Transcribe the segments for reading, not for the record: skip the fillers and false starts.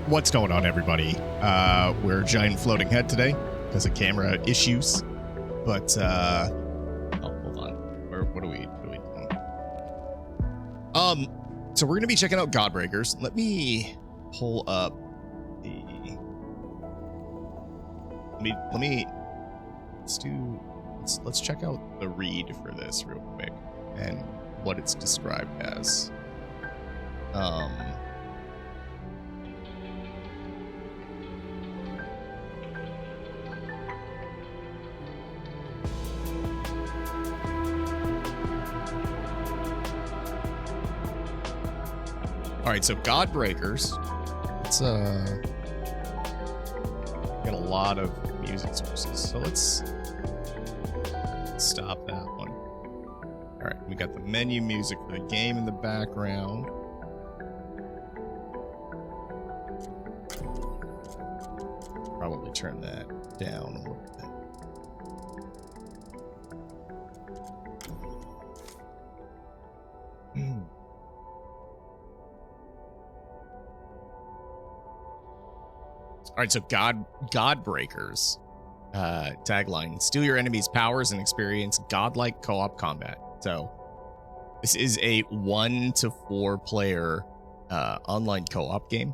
What's going on, everybody? We're a giant floating head today because of camera issues. But oh, hold on. What are we doing? So we're gonna be checking out Godbreakers. Let me pull up the. Let's check out the read for this real quick and what it's described as. All right, so Godbreakers. It's got a lot of music sources, so let's stop that one. All right, we got the menu music for the game in the background. Probably turn that down a little bit. All right, so Godbreakers tagline: steal your enemy's powers and experience godlike co-op combat. So this is a 1 to 4 player online co-op game.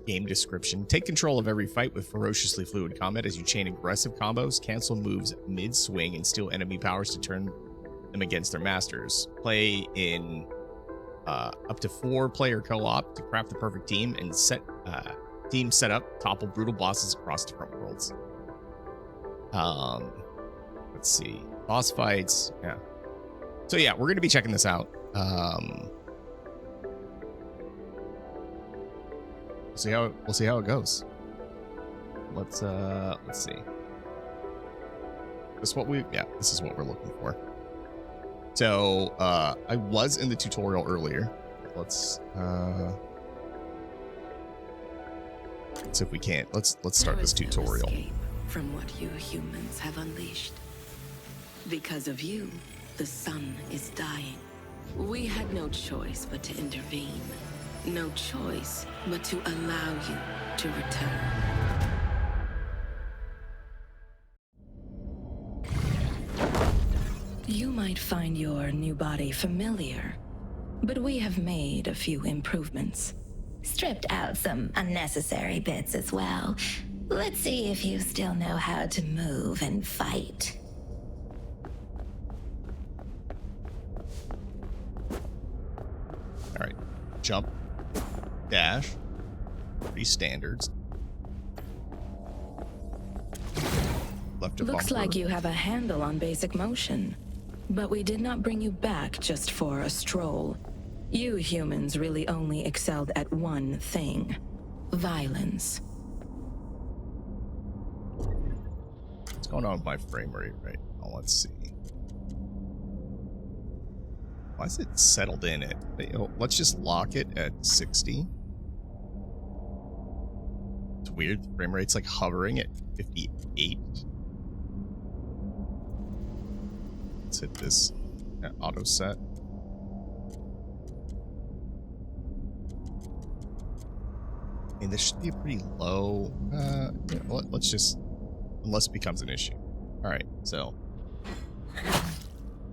Game description: take control of every fight with ferociously fluid combat as you chain aggressive combos, cancel moves mid-swing, and steal enemy powers to turn them against their masters. Play in up to 4 player co-op to craft the perfect team and team setup, topple brutal bosses across different worlds. Let's see, boss fights. Yeah. So yeah, we're gonna be checking this out. We'll see how it goes. Let's see. This is what we're looking for. So I was in the tutorial earlier. Let's see if we can't. Let's start this tutorial. No escape from what you humans have unleashed. Because of you, the sun is dying. We had no choice but to intervene. No choice but to allow you to return. You might find your new body familiar, but we have made a few improvements. Stripped out some unnecessary bits as well. Let's see if you still know how to move and fight. All right, jump, dash, pretty standards. Left to Looks bumper. like you have a handle on basic motion. But we did not bring you back just for a stroll. You humans really only excelled at one thing: violence. What's going on with my frame rate right now? Let's see. Why is it settled in at? Let's just lock it at 60. It's weird. The frame rate's like hovering at 58. Let's hit this auto set. I mean, this should be pretty low. Yeah, let's just, unless it becomes an issue. All right, so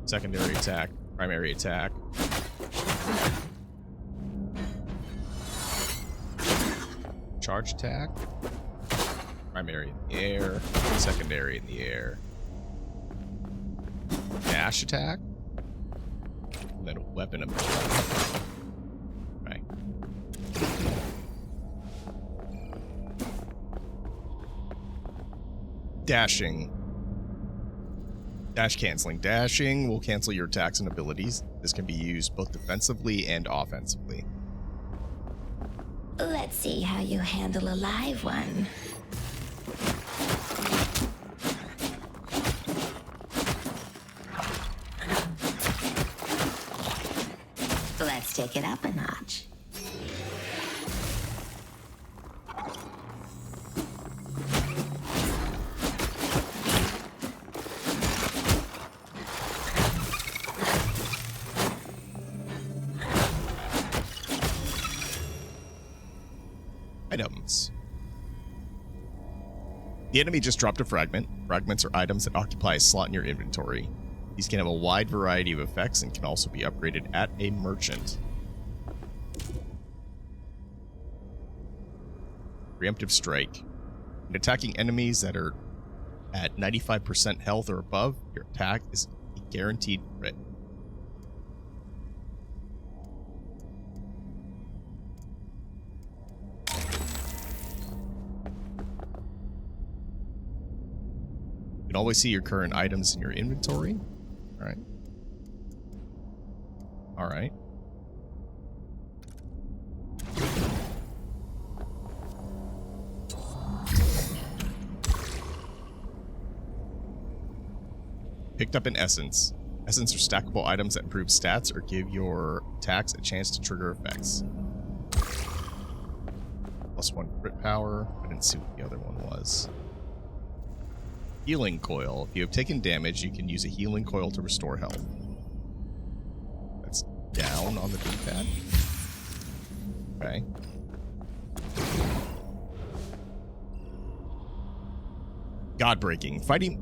secondary attack, primary attack. Charge attack. Primary in the air, secondary in the air. Dash attack, and then a weapon ability. Right. Dashing. Dash canceling. Dashing will cancel your attacks and abilities. This can be used both defensively and offensively. Let's see how you handle a live one. Let's take it up a notch. items. The enemy just dropped a fragment. Fragments are items that occupy a slot in your inventory. These can have a wide variety of effects and can also be upgraded at a merchant. Preemptive strike. When attacking enemies that are at 95% health or above, your attack is a guaranteed crit. You can always see your current items in your inventory. All right. All right. Picked up an essence. Essence are stackable items that improve stats or give your attacks a chance to trigger effects. +1 crit power. I didn't see what the other one was. Healing coil. If you have taken damage, you can use a healing coil to restore health. That's down on the D-pad. Okay. God-breaking. Fighting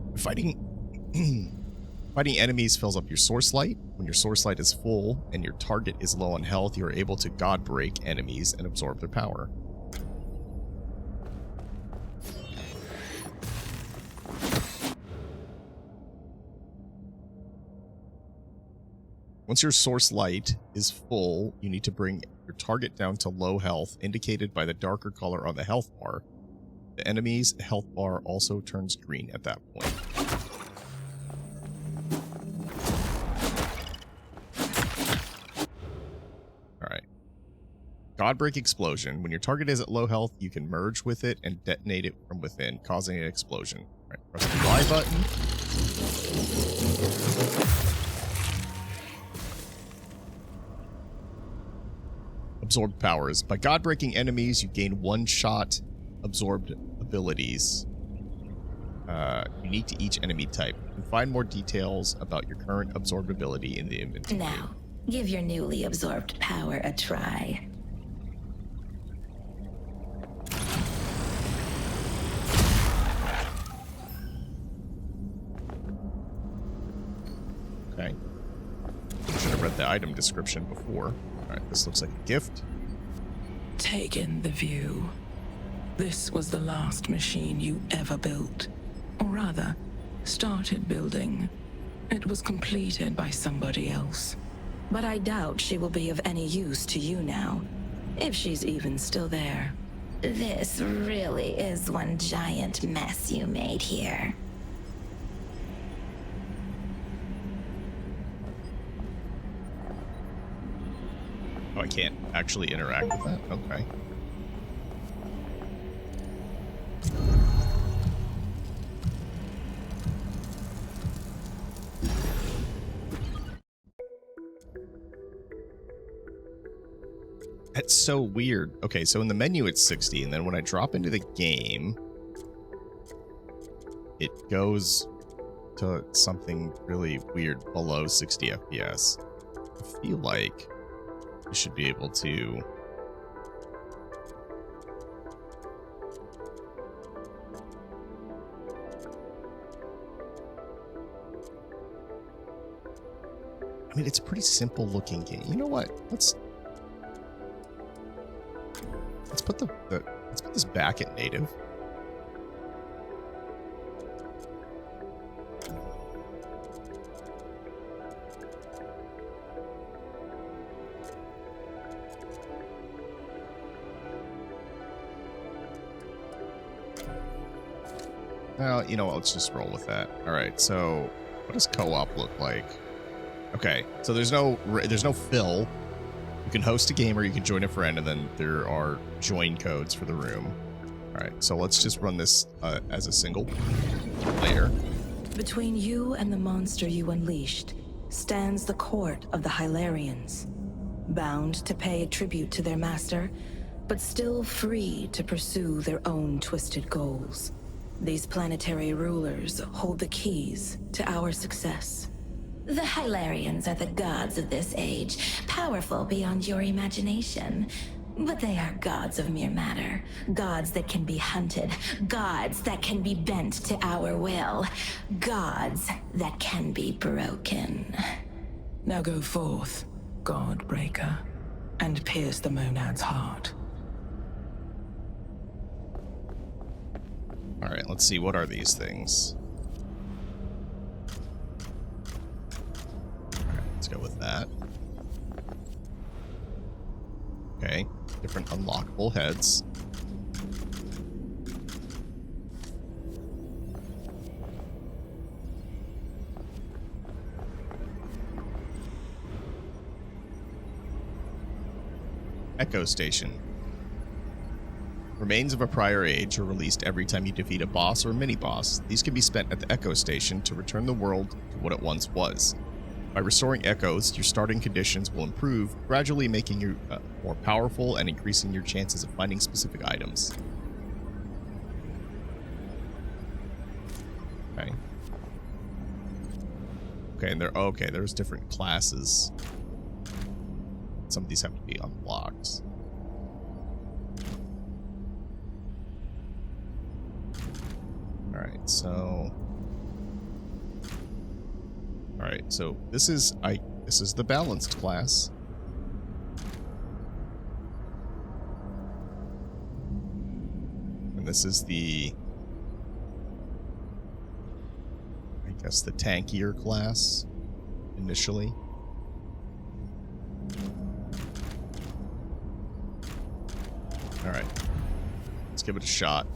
enemies fills up your source light. When your source light is full and your target is low on health, you are able to God break enemies and absorb their power. Once your source light is full, you need to bring your target down to low health, indicated by the darker color on the health bar. The enemy's health bar also turns green at that point. Alright. Godbreak explosion. When your target is at low health, you can merge with it and detonate it from within, causing an explosion. Alright, press the Y button. Absorbed powers. By God-breaking enemies, you gain one-shot absorbed abilities. Unique to each enemy type. You can find more details about your current absorbed ability in the inventory. Now, give your newly absorbed power a try. Okay. Should have read the item description before. Alright, this looks like a gift. Take in the view. This was the last machine you ever built. Or rather, started building. It was completed by somebody else. But I doubt she will be of any use to you now, if she's even still there. This really is one giant mess you made here. Oh, I can't actually interact with that? Okay. That's so weird. Okay, so in the menu it's 60, and then when I drop into the game, it goes to something really weird below 60 FPS. I feel like you should be able to... I mean, it's a pretty simple looking game. You know what? Let's put let's put this back at native. Well, you know what? Let's just roll with that. All right. So, what does co-op look like? Okay. So there's no fill. You can host a game or you can join a friend, and then there are join codes for the room. All right, so let's just run this as a single player. Between you and the monster you unleashed stands the court of the Hylarians, bound to pay tribute to their master, but still free to pursue their own twisted goals. These planetary rulers hold the keys to our success. The Hylarians are the gods of this age, powerful beyond your imagination. But they are gods of mere matter. Gods that can be hunted. Gods that can be bent to our will. Gods that can be broken. Now go forth, Godbreaker, and pierce the monad's heart. All right, let's see. What are these things? All right, let's go with that. Okay, different unlockable heads. Echo Station. Remains of a prior age are released every time you defeat a boss or mini-boss. These can be spent at the Echo Station to return the world to what it once was. By restoring echoes, your starting conditions will improve, gradually making you more powerful and increasing your chances of finding specific items. Okay. Okay, and there's different classes. Some of these have to be unlocked. Alright, so this is the balanced class. And this is the, I guess, the tankier class initially. Alright. Let's give it a shot.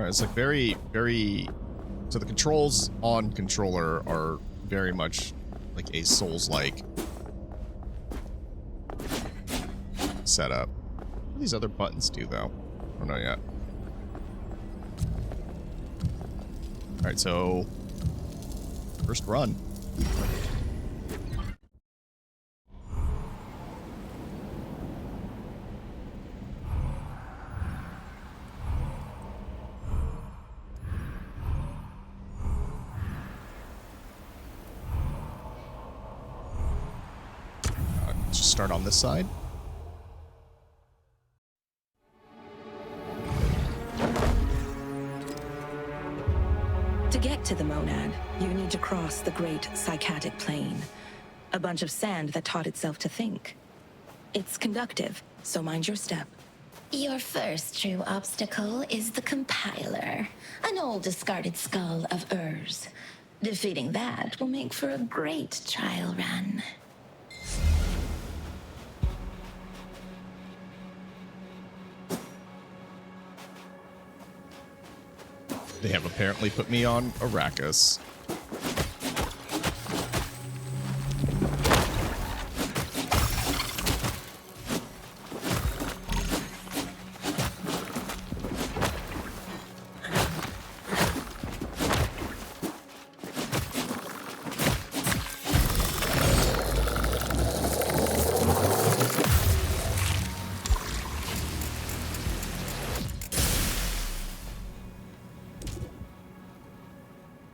It's like very, so the controls on controller are very much like a Souls-like setup. What do these other buttons do, though? I don't know yet. Alright, so first run. Start on this side. To get to the monad, you need to cross the great psychotic plane. A bunch of sand that taught itself to think. It's conductive, so mind your step. Your first true obstacle is the compiler, an old discarded skull of Urs. Defeating that will make for a great trial run. They have apparently put me on Arrakis.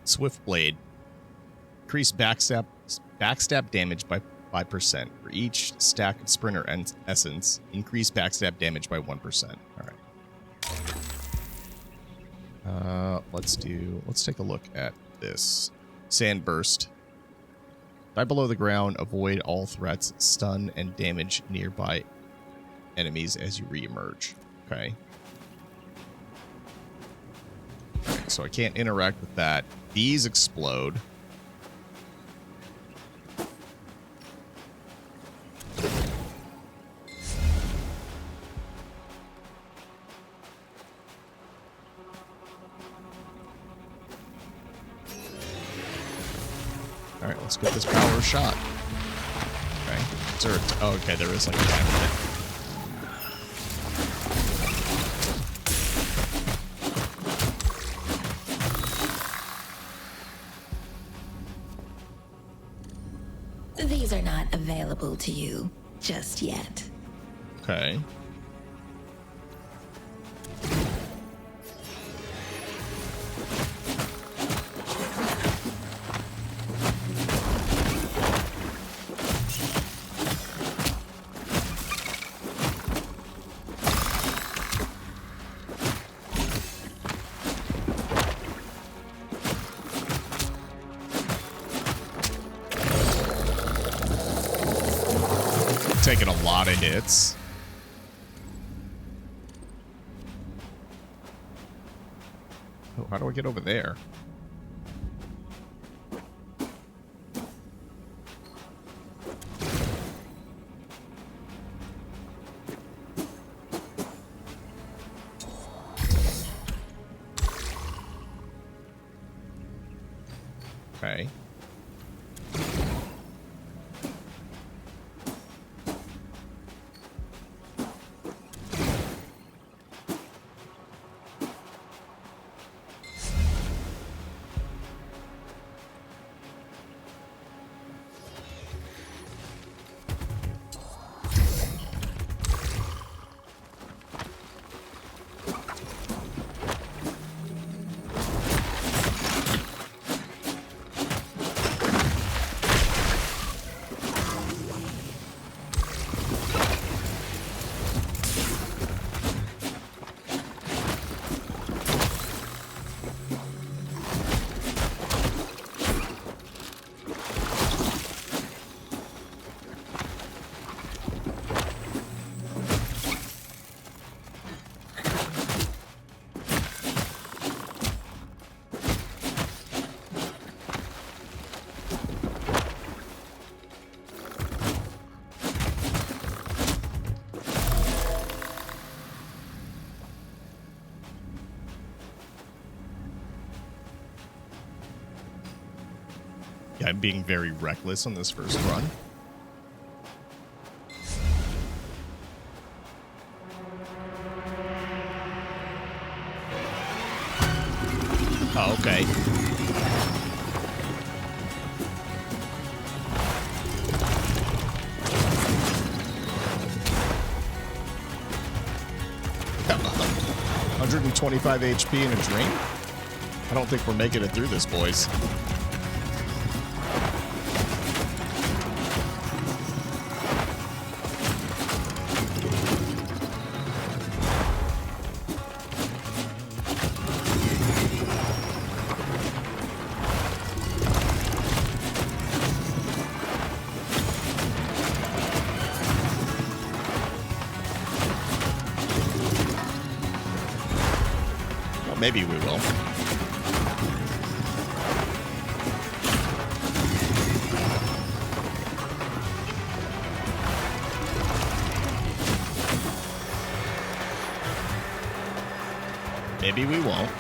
Swift Blade. Increase backstab damage by 5%. For each stack of Sprinter Essence, increase backstab damage by 1%. Alright. Let's take a look at this. Sandburst. Die below the ground, avoid all threats, stun, and damage nearby enemies as you re-emerge. Okay. So I can't interact with that. These explode. Alright, let's get this power shot. Okay. Is there okay, there is like a time limit. These are not available to you just yet. Okay. taking a lot of hits. Oh, how do I get over there? Okay. I'm being very reckless on this first run. Oh, okay. Got 125 HP in a dream? I don't think we're making it through this, boys. Maybe we will. Maybe we won't.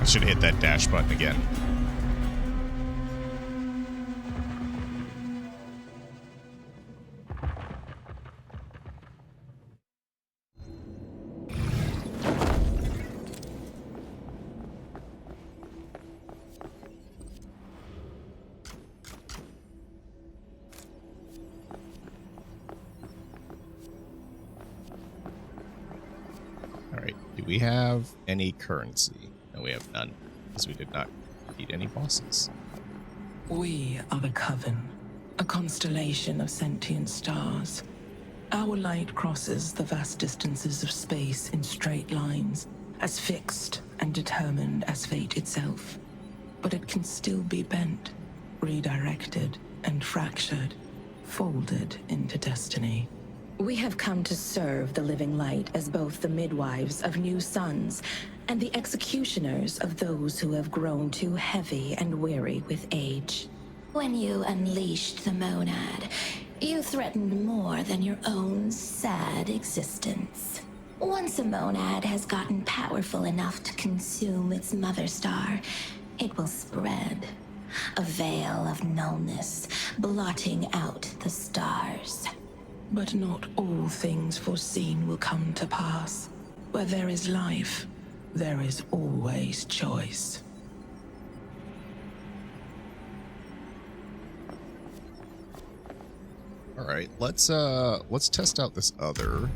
Should hit that dash button again. All right. Do we have any currency? No, we have none, because we did not beat any bosses. We are the Coven, a constellation of sentient stars. Our light crosses the vast distances of space in straight lines, as fixed and determined as fate itself. But it can still be bent, redirected, and fractured, folded into destiny. We have come to serve the living light as both the midwives of new sons and the executioners of those who have grown too heavy and weary with age. When you unleashed the monad, you threatened more than your own sad existence. Once a monad has gotten powerful enough to consume its mother star, it will spread. A veil of nullness, blotting out the stars. But not all things foreseen will come to pass. Where there is life, there is always choice. All right, let's test out this other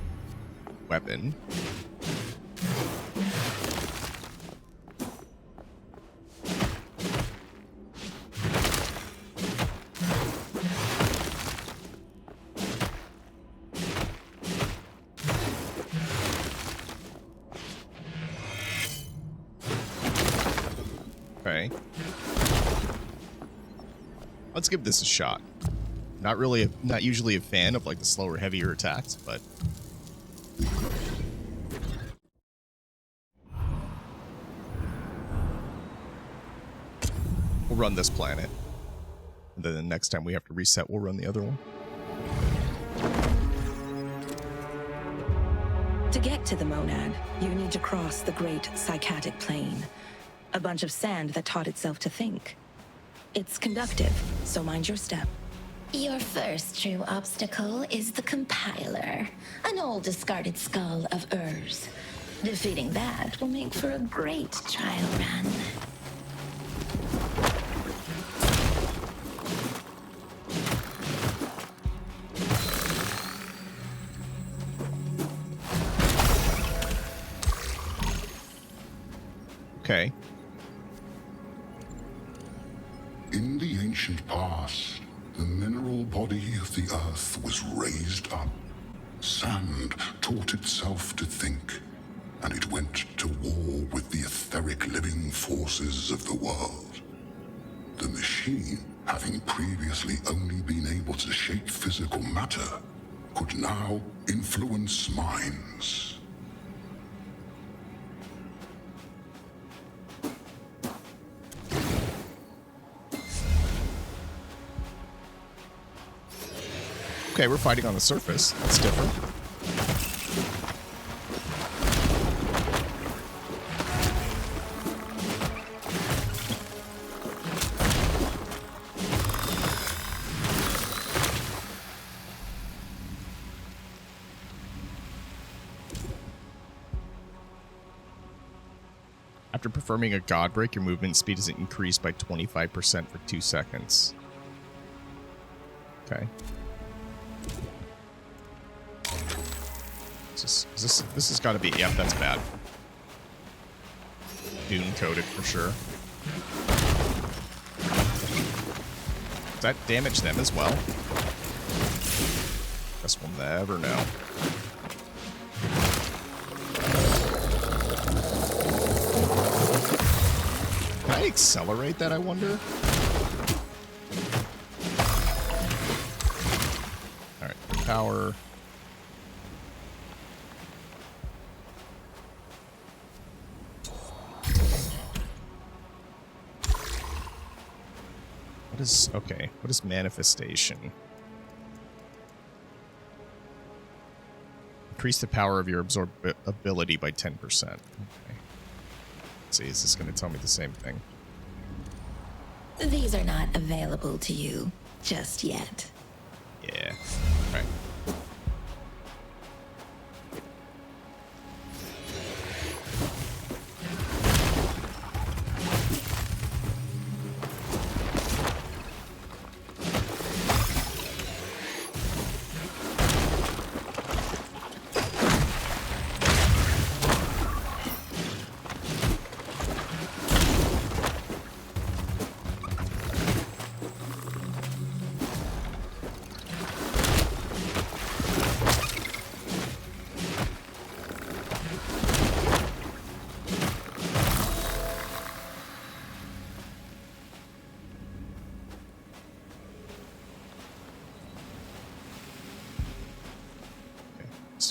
weapon. Okay. Let's give this a shot. Not usually a fan of like the slower, heavier attacks, but we'll run this planet. And then the next time we have to reset, we'll run the other one. To get to the monad, you need to cross the great psychotic plane. A bunch of sand that taught itself to think. It's conductive, so mind your step. Your first true obstacle is the compiler, an old discarded skull of Urs. Defeating that will make for a great trial run. Okay. In the ancient past, the mineral body of the earth was raised up. Sand taught itself to think, and it went to war with the etheric living forces of the world. The machine, having previously only been able to shape physical matter, could now influence minds. Okay, we're fighting on the surface. That's different. After performing a God Break, your movement speed is increased by 25% for 2 seconds. Okay. This has got to be, yep, that's bad. Dune coated for sure. Does that damage them as well? Guess we'll never know. Can I accelerate that, I wonder? Alright, power. Okay, what is manifestation? Increase the power of your absorbability by 10%. Okay. Let's see, is this going to tell me the same thing? These are not available to you just yet. Yeah. Right.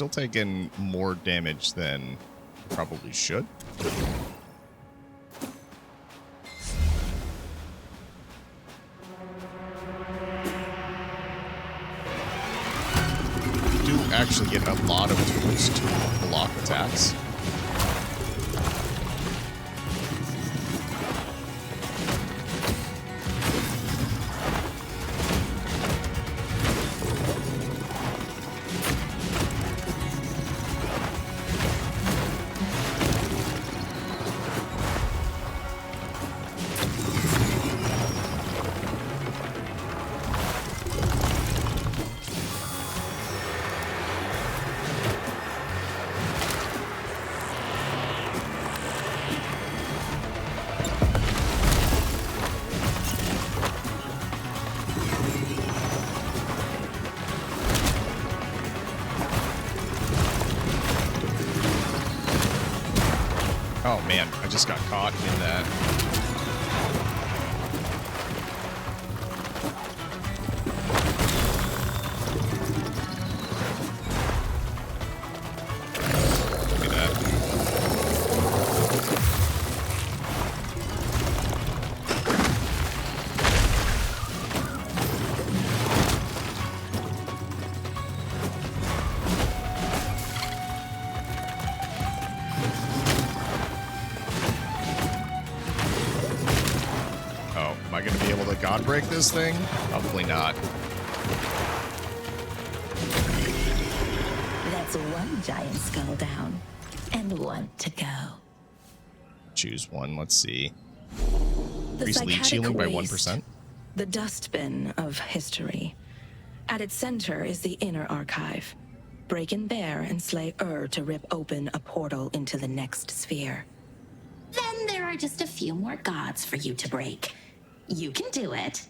still taking more damage than probably should. Do actually get a lot of tools to block attacks. Oh man, I just got caught in that. Look at that. Am I going to be able to God break this thing? Probably not. That's one giant skull down, and one to go. Choose one. Let's see. The Increase leech psychotic healing by waste, 1%. the dustbin of history. At its center is the inner archive. Break in there and slay to rip open a portal into the next sphere. Then there are just a few more gods for you to break. You can do it.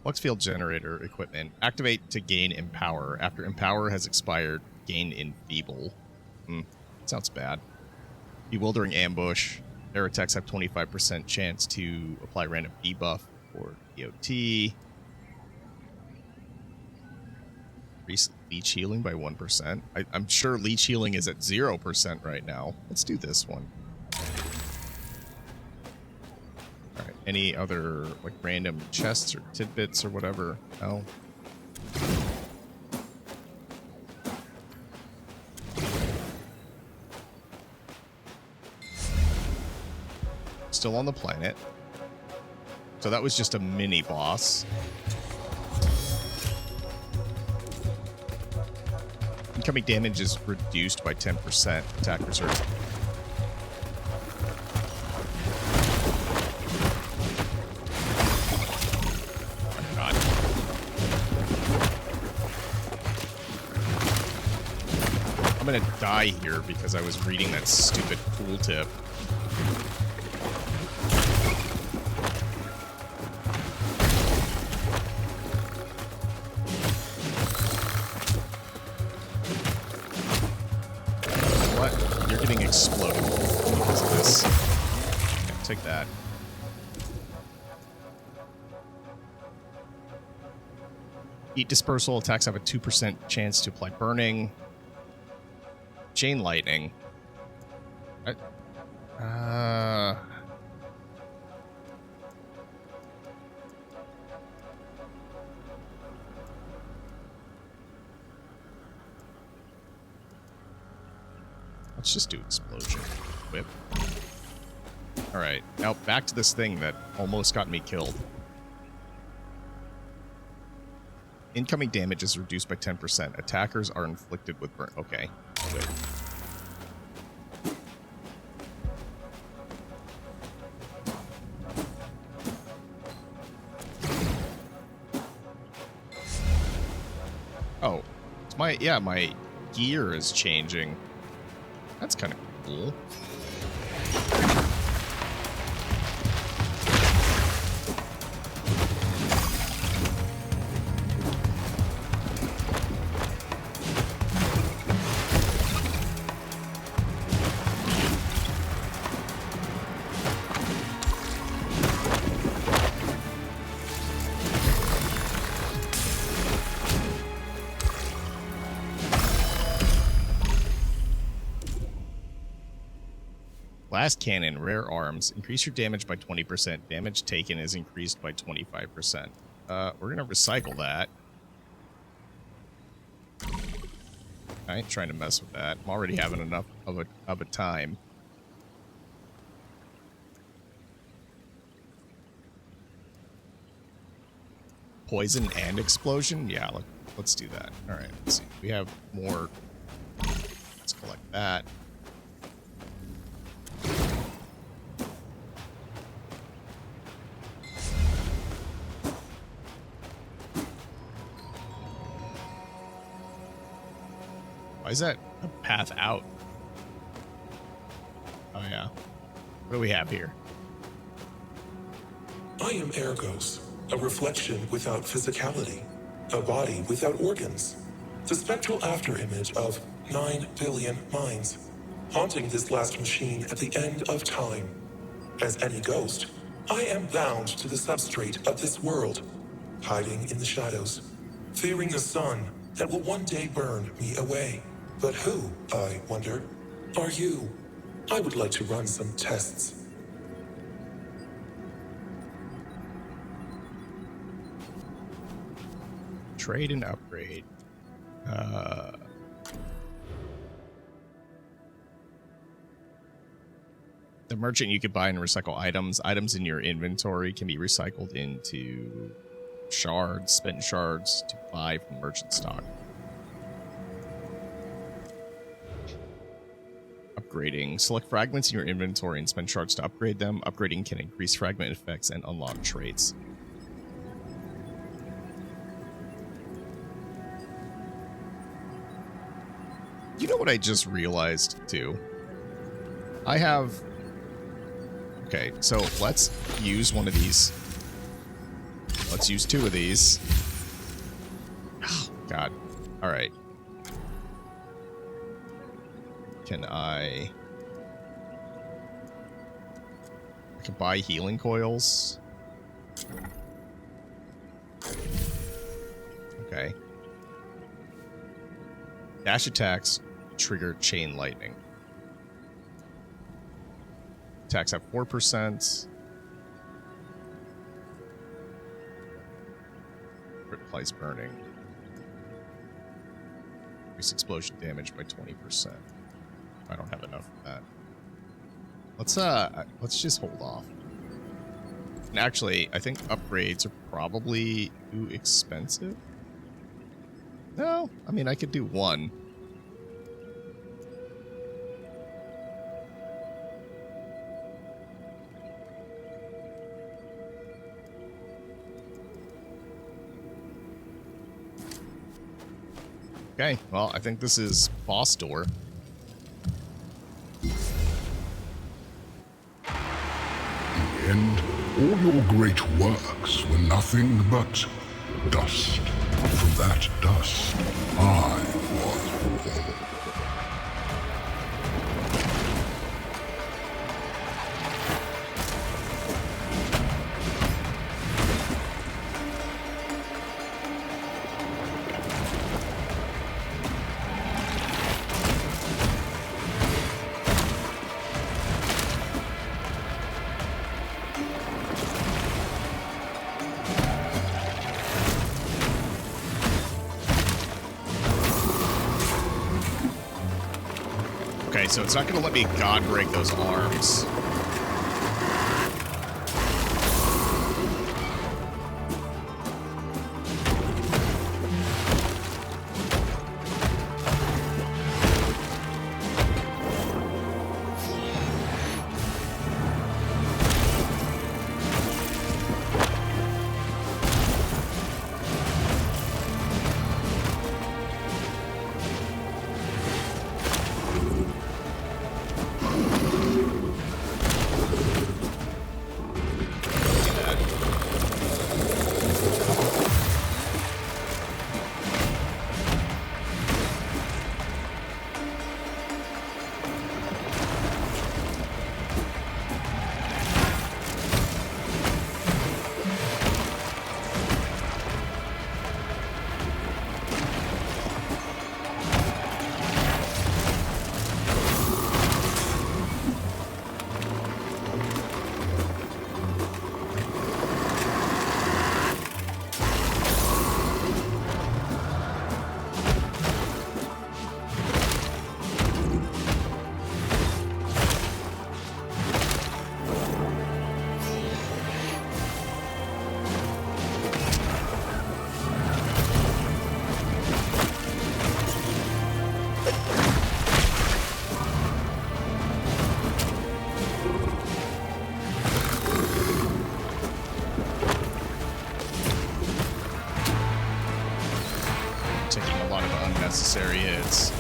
Flux field generator equipment. Activate to gain Empower. After Empower has expired, gain Enfeeble. Sounds bad. Bewildering Ambush. Air attacks have 25% chance to apply random debuff for DOT. Increase leech healing by 1%. I'm sure leech healing is at 0% right now. Let's do this one. Alright, any other like random chests or tidbits or whatever? No. Still on the planet. So that was just a mini boss. Incoming damage is reduced by 10%. Attackers are... Oh my god. I'm gonna die here because I was reading that stupid tooltip. Exploded because of this. Yeah, take that. Heat dispersal attacks have a 2% chance to apply burning. Chain lightning. Let's just do explosion. Whip. Alright, now back to this thing that almost got me killed. Incoming damage is reduced by 10%. Attackers are inflicted with burn. Okay. Whip. Oh. It's my gear is changing. That's kind of cool. Blast cannon, rare arms. Increase your damage by 20%. Damage taken is increased by 25%. We're going to recycle that. I ain't trying to mess with that. I'm already having enough of a time. Poison and explosion? Yeah, let's do that. All right, let's see. We have more. Let's collect that. Why is that a path out? Oh, yeah. What do we have here? I am Ergos, a reflection without physicality, a body without organs, the spectral afterimage of 9 billion minds, haunting this last machine at the end of time. As any ghost, I am bound to the substrate of this world, hiding in the shadows, fearing the sun that will one day burn me away. But who, I wonder, are you? I would like to run some tests. Trade and upgrade. The merchant, you could buy and recycle items. Items in your inventory can be recycled into shards, spent shards to buy from merchant stock. Upgrading. Select fragments in your inventory and spend shards to upgrade them. Upgrading can increase fragment effects and unlock traits. You know what I just realized, too? I have... Okay, so let's use one of these. Let's use 2 of these. Oh, God. All right. Can I can buy healing coils. Okay. Dash attacks trigger chain lightning. Attacks have 4%. Applies burning. Increase explosion damage by 20%. I don't have enough of that. Let's just hold off. And actually, I think upgrades are probably too expensive. No, I mean I could do 1. Okay, well, I think this is boss door. And all your great works were nothing but dust. From that dust, I was born. Okay, so it's not going to let me God break those arms. area is.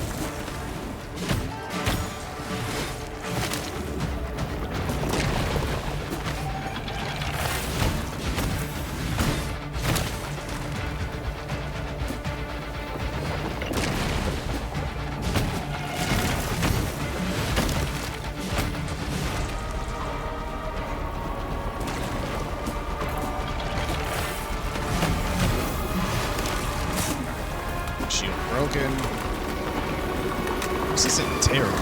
Shield broken. This isn't terrible.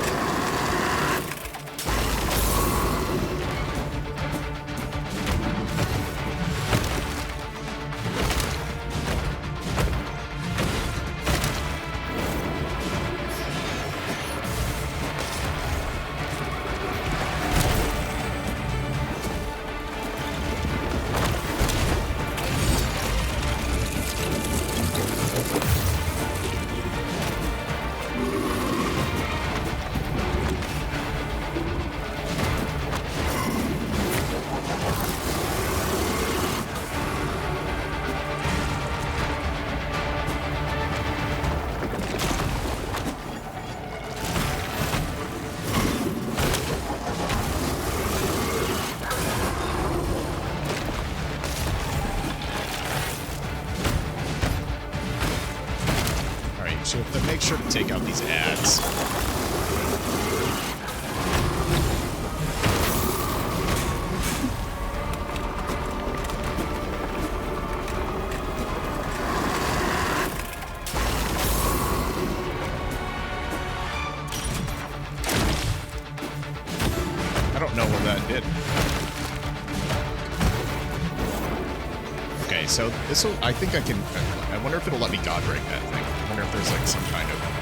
So make sure to take out these ads. I don't know what that did. Okay, so this will, I think I can, I wonder if it'll let me God break that thing. I wonder if there's like some kind of...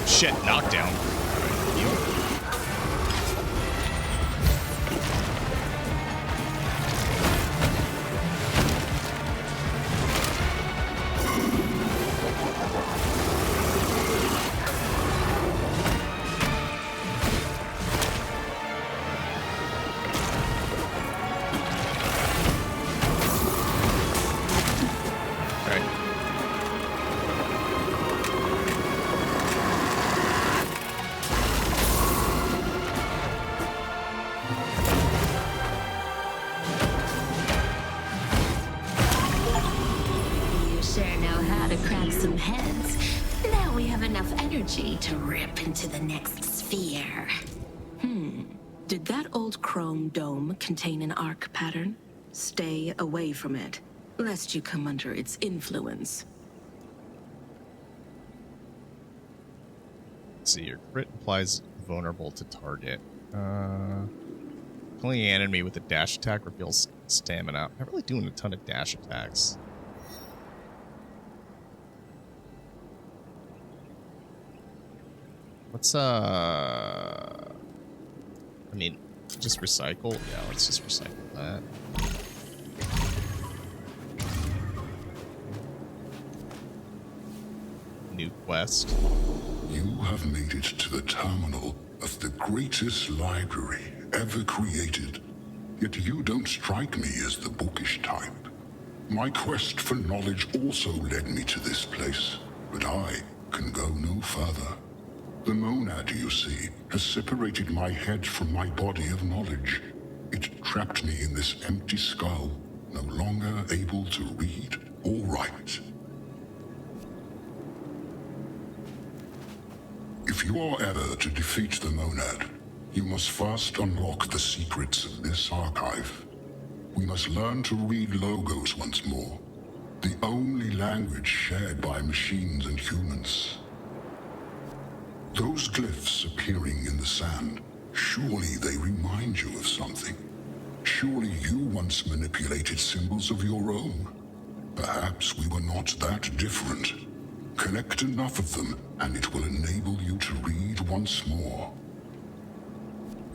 Shit, knockdown. Alright, heal. Some heads. Now we have enough energy to rip into the next sphere. Did that old chrome dome contain an arc pattern? Stay away from it, lest you come under its influence. Let's see, your crit implies vulnerable to target. Killing an enemy with a dash attack reveals stamina. I'm not really doing a ton of dash attacks. Let's, I mean, just recycle? Yeah, let's just recycle that. New quest. You have made it to the terminal of the greatest library ever created. Yet you don't strike me as the bookish type. My quest for knowledge also led me to this place, but I can go no further. The monad, you see, has separated my head from my body of knowledge. It trapped me in this empty skull, no longer able to read or write. If you are ever to defeat the monad, you must first unlock the secrets of this archive. We must learn to read logos once more, the only language shared by machines and humans. Those glyphs appearing in the sand Surely they remind you of something. Surely you once manipulated symbols of your own. Perhaps we were not that different. Collect enough of them, and it will enable you to read once more.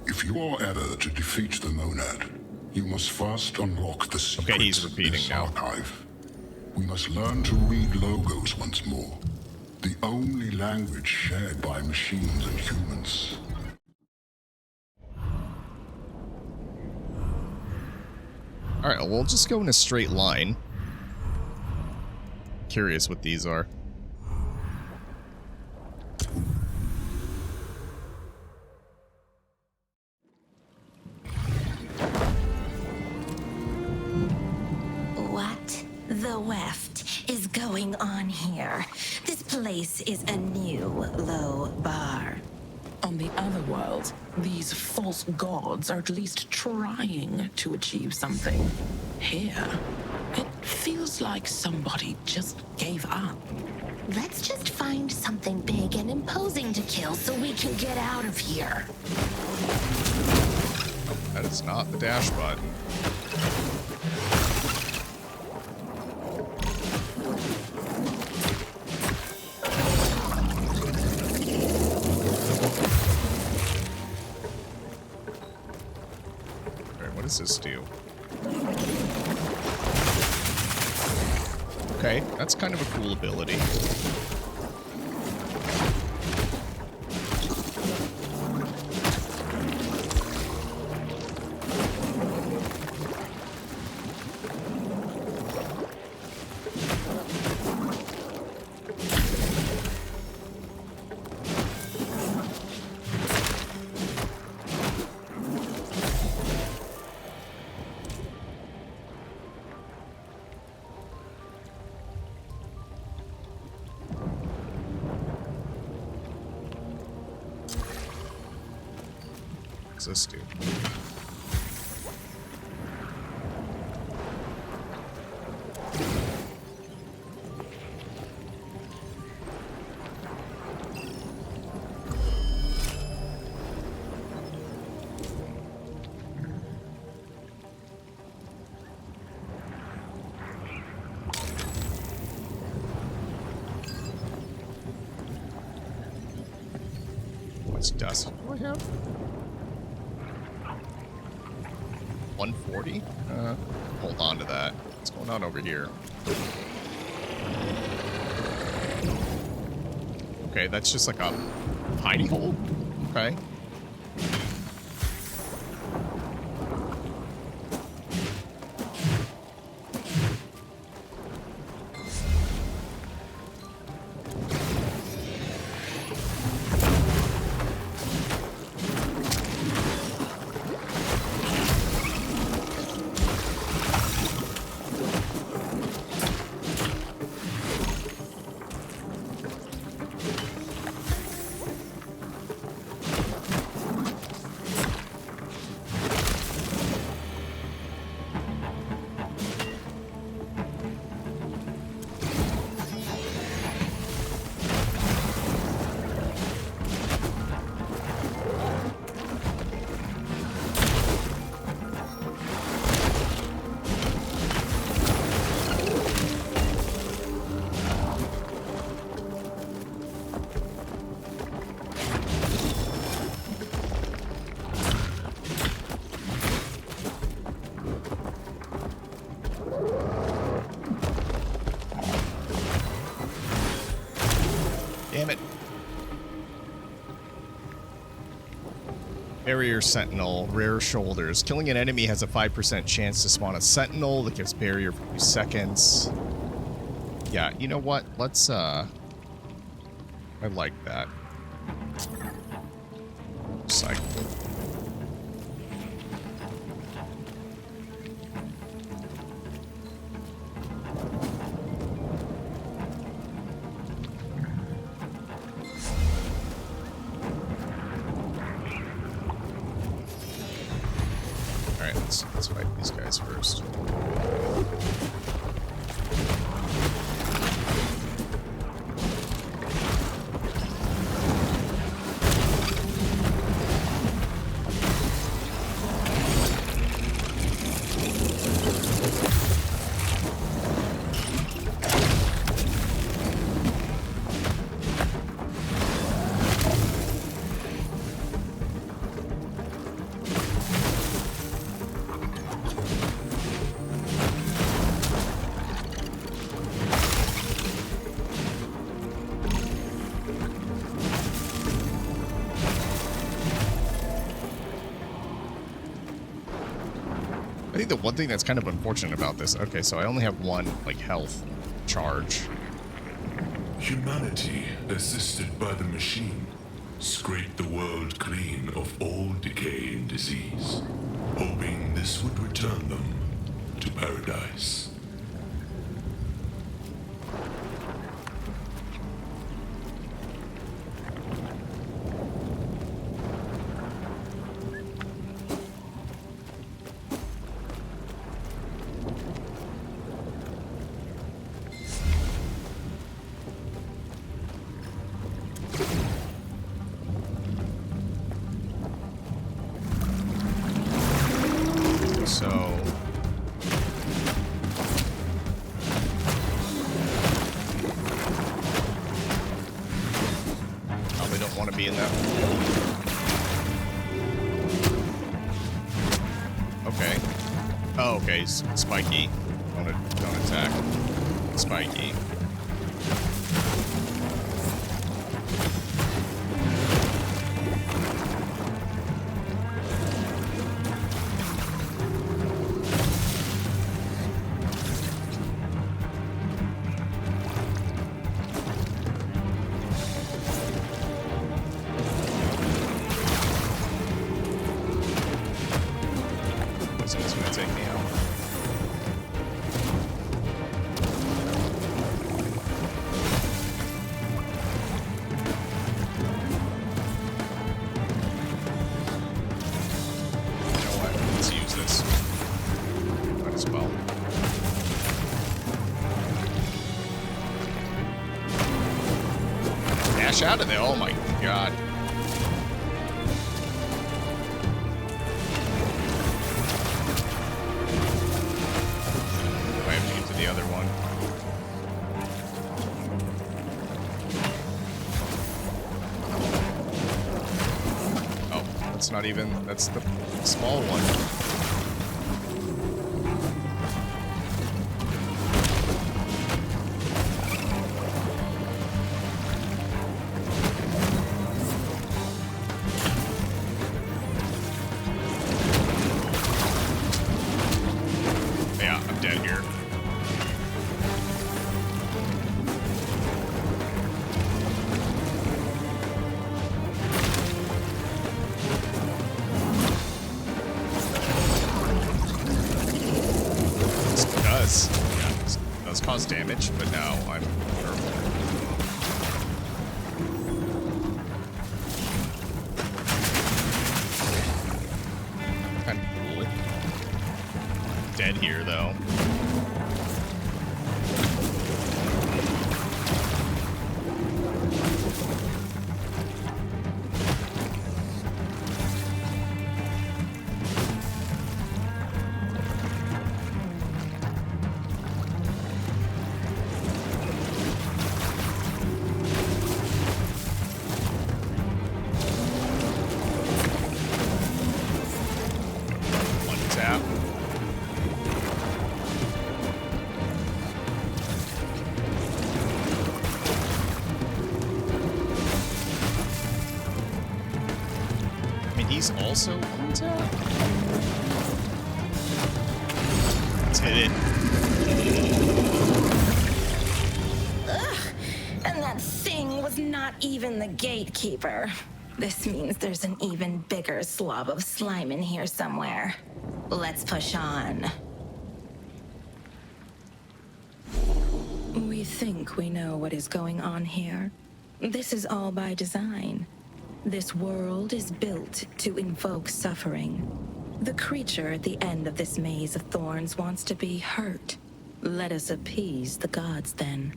If you are ever to defeat the Monad, you must first unlock the secrets he's repeating of this now. archive. We must learn to read logos once more. The only language shared by machines and humans. Alright, well, we'll just go in a straight line. Curious what these are. What the weft is going on here? This place is a new low bar. On the other world, these false gods are at least trying to achieve something. Here, it feels like somebody just gave up. Let's just find something big and imposing to kill so we can get out of here. That is not the dash button. Alright, what does this do? Okay, that's kind of a cool ability. What's this do? What's dust? Do I have? 140? Hold on to that. What's going on over here? Okay, that's just like a hidey hole. Okay. Damn it. Barrier Sentinel, rare shoulders. Killing an enemy has a 5% chance to spawn a Sentinel that gives barrier for 2 seconds. Yeah, you know what? Let's, I like that. Cycle. Let's fight these guys first. think the one thing that's kind of unfortunate about this, okay, so I only have one, like, health charge. Humanity, assisted by the machine, scraped the world clean of all decay and disease, hoping this would return them to paradise. Be in that. Okay. Oh, okay. Spiky. Don't attack. Spiky. Out of there. Oh my god. I have to get to the other one. Oh, that's not even, that's the small one. Damage, but now I'm terrible. Kind of cool. Dead here, though. He's also on tap. Let's hit it. Ugh, and that thing was not even the gatekeeper. This means there's an even bigger slob of slime in here somewhere. Let's push on. We think we know what is going on here. This is all by design. This world is built to invoke suffering. The creature at the end of this maze of thorns wants to be hurt. Let us appease the gods then.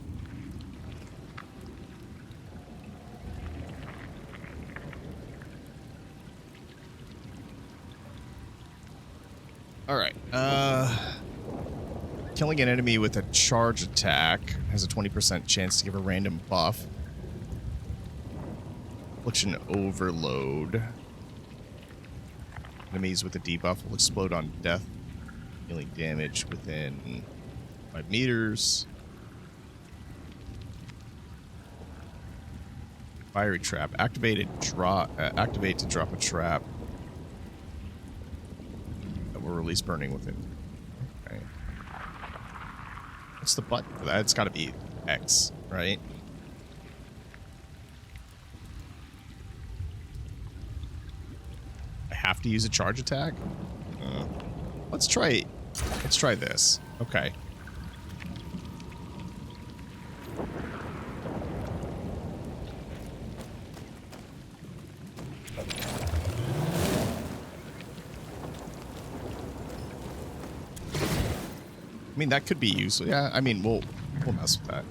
Alright, killing an enemy with a charge attack has a 20% chance to give a random buff. Affliction overload. Enemies with a debuff will explode on death, dealing damage within 5 meters. Fiery trap. Activate to drop a trap that will release release burning within. Okay. What's the button for that? It's got to be X, right? I have to use a charge attack? Let's try this. Okay. I mean, that could be useful. Yeah, I mean, we'll mess with that.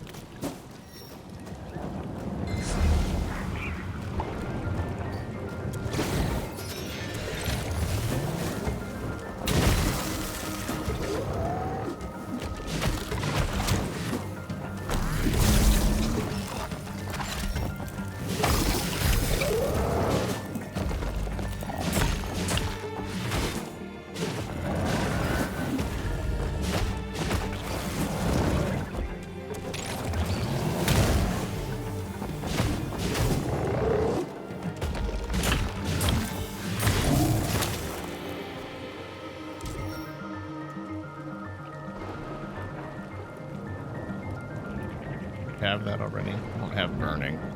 Have that already. I don't have burning. Alright,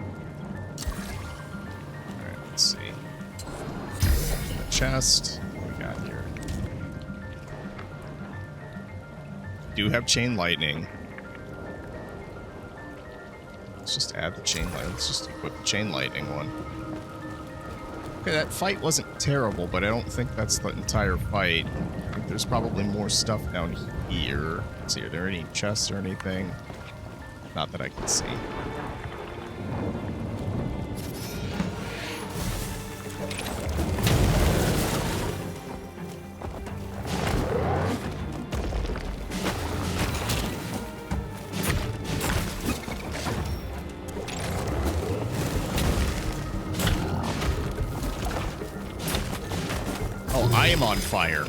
let's see. The chest. What we got here? Do have chain lightning. Let's just add the chain lightning. Let's just equip the chain lightning one. Okay, that fight wasn't terrible, but I don't think that's the entire fight. I think there's probably more stuff down here. Let's see, are there any chests or anything? Not that I can see. Oh, I am on fire.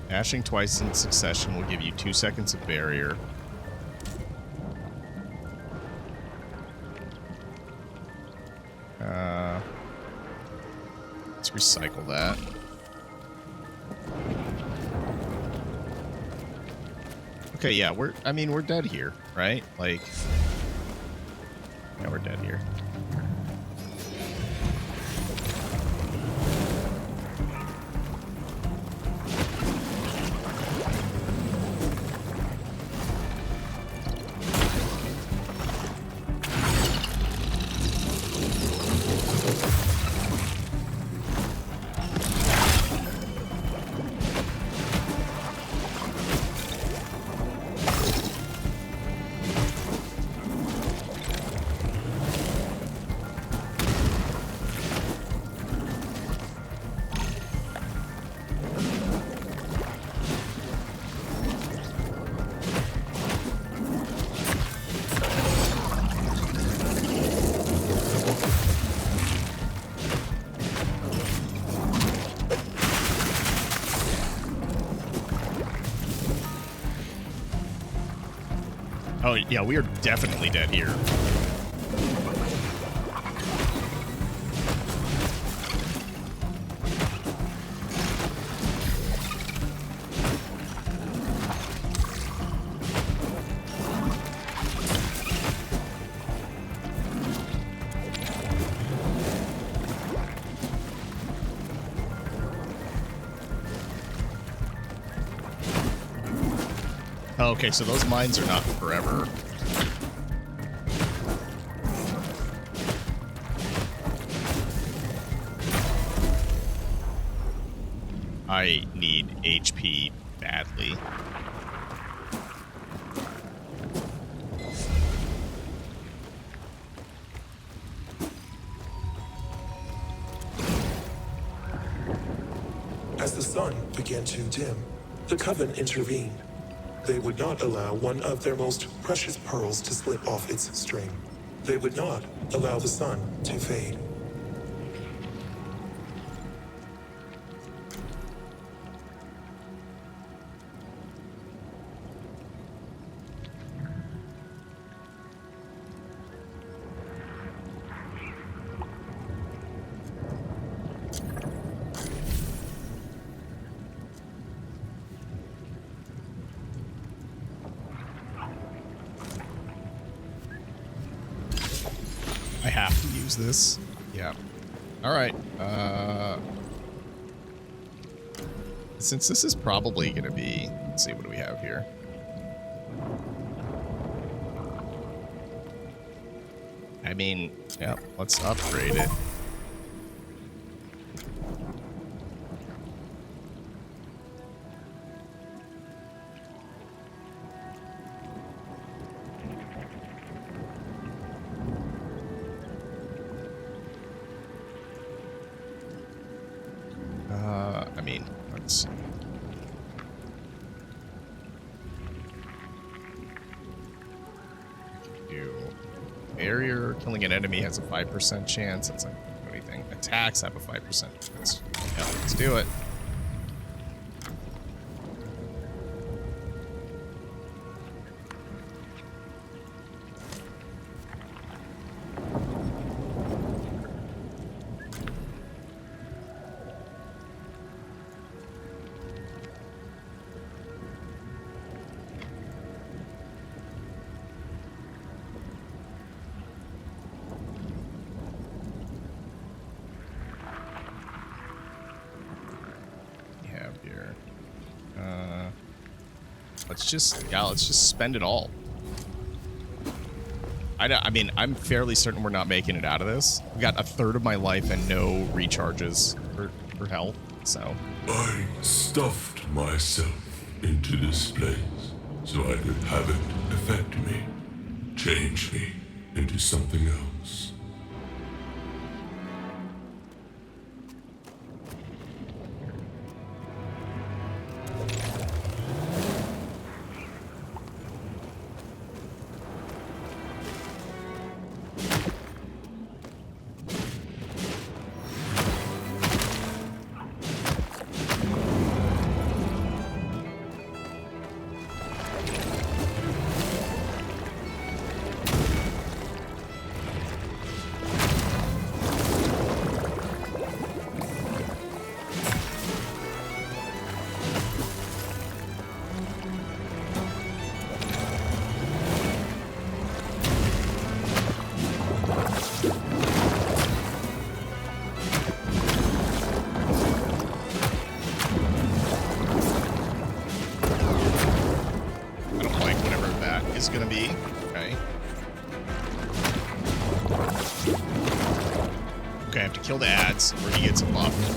Dashing twice in succession will give you 2 seconds of barrier. Let's recycle that. Okay, yeah, we're dead here, right? Like, yeah, we're dead here. Oh, yeah, we are definitely dead here. Okay, so those mines are not forever. I need HP badly. As the sun began to dim, the Coven intervened. They would not allow one of their most precious pearls to slip off its string. They would not allow the sun to fade. use this. Yeah. All right. Since this is probably going to be... Let's see, what do we have here? I mean, yeah, let's upgrade it. I mean, let's... do barrier. Killing an enemy has a 5% chance. That's not gonna do anything. Attacks have a 5% chance. Yeah, let's do it. Let's just spend it all. I mean, I'm fairly certain we're not making it out of this. We got a third of my life and no recharges for health, so. I stuffed myself into this place so I could have it affect me, change me into something else. Gonna be okay. Okay, I have to kill the ads where he gets buffed.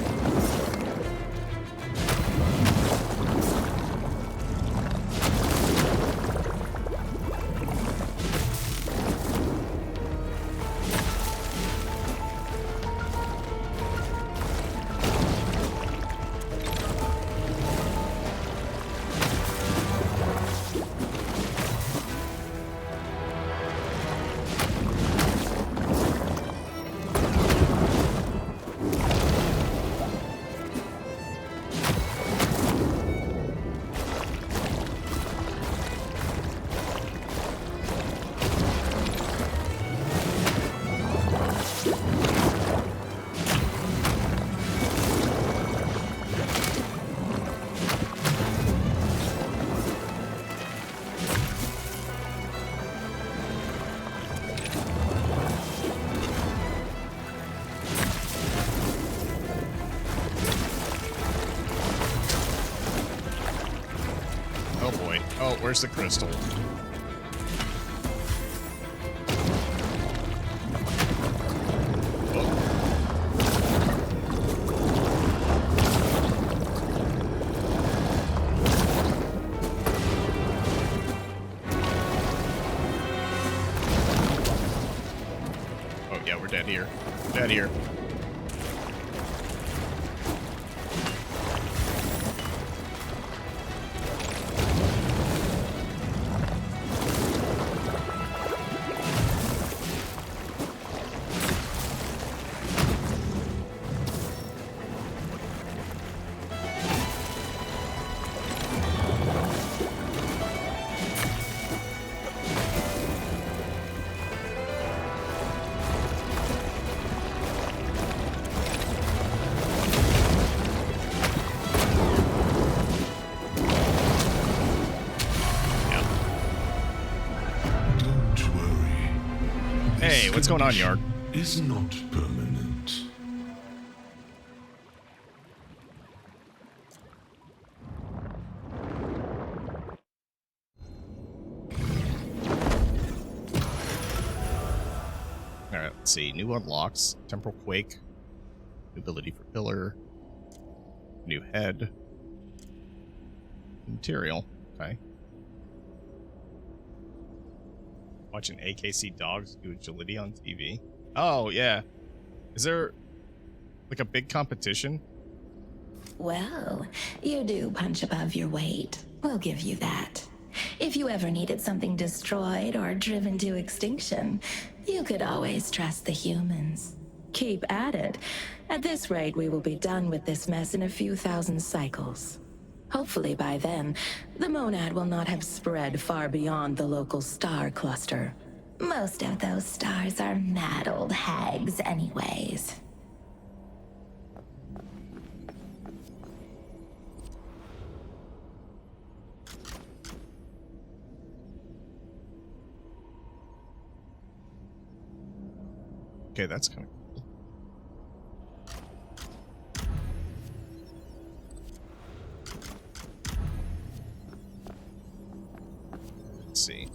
Oh, where's the crystal? Oh, yeah, we're dead here. Dead here. What's going on, Yarg? is not permanent. Alright, let's see. New unlocks. Temporal Quake. New ability for Pillar. New head. Material. Okay. Watching AKC dogs do agility on TV. Oh, yeah. Is there, like, a big competition? Well, you do punch above your weight. We'll give you that. If you ever needed something destroyed or driven to extinction, you could always trust the humans. Keep at it. At this rate, we will be done with this mess in a few thousand cycles. Hopefully by then, the monad will not have spread far beyond the local star cluster. Most of those stars are mad old hags anyways. Okay, that's kind of cool. Let's see.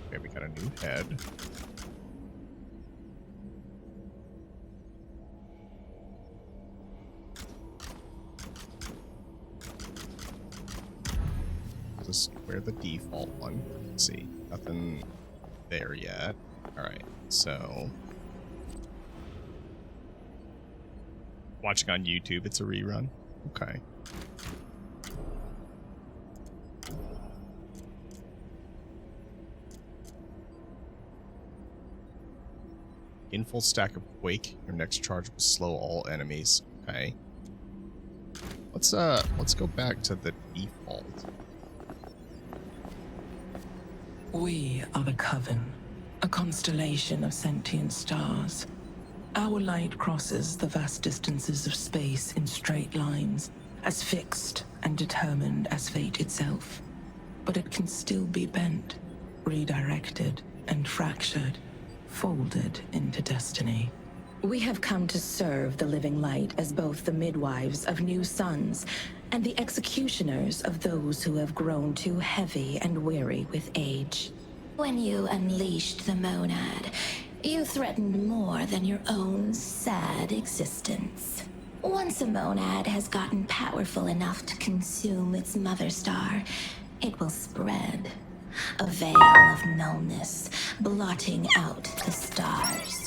Okay, we got a new head. Just wear the default one. Let's see. Nothing there yet. Alright, so watching on YouTube, it's a rerun. Okay. In full stack of Quake, your next charge will slow all enemies. Okay. Let's go back to the default. We are the Coven, a constellation of sentient stars. Our light crosses the vast distances of space in straight lines, as fixed and determined as fate itself. But it can still be bent, redirected, and fractured, folded into destiny. We have come to serve the living light as both the midwives of new suns and the executioners of those who have grown too heavy and weary with age. When you unleashed the monad, you threatened more than your own sad existence. Once a monad has gotten powerful enough to consume its mother star, it will spread. A veil of nullness, blotting out the stars.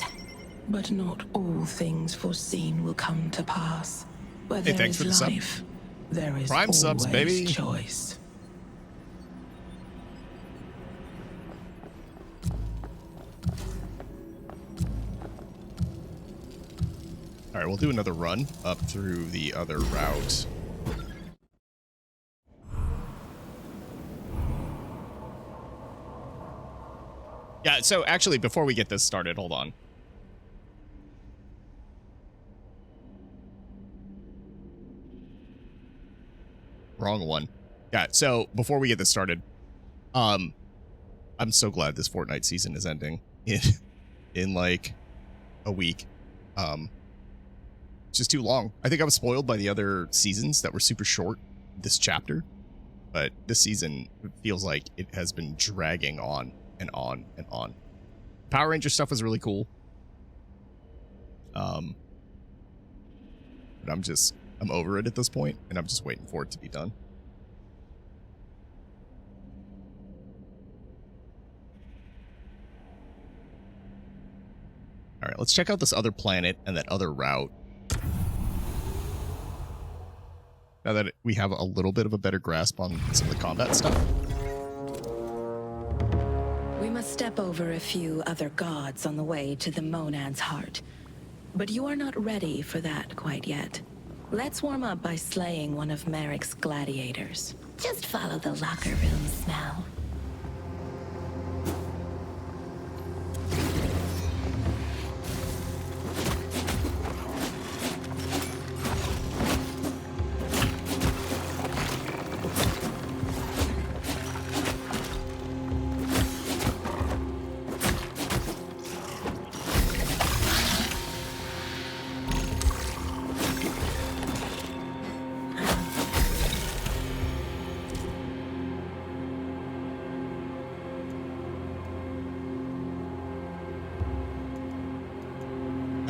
But not all things foreseen will come to pass. Where Hey, there thanks for the is sub. life, there is Prime always subs, baby. choice. Alright, we'll do another run up through the other route. Yeah, so actually, before we get this started, hold on. Wrong one. Yeah, so before we get this started, I'm so glad this Fortnite season is ending in like a week. It's just too long. I think I was spoiled by the other seasons that were super short this chapter, but this season feels like it has been dragging on and on and on. Power Ranger stuff was really cool. But I'm over it at this point, and I'm just waiting for it to be done. All right, let's check out this other planet and that other route. Now that we have a little bit of a better grasp on some of the combat stuff. We must step over a few other gods on the way to the monad's heart. But you are not ready for that quite yet. Let's warm up by slaying one of Merrick's gladiators. Just follow the locker room smell.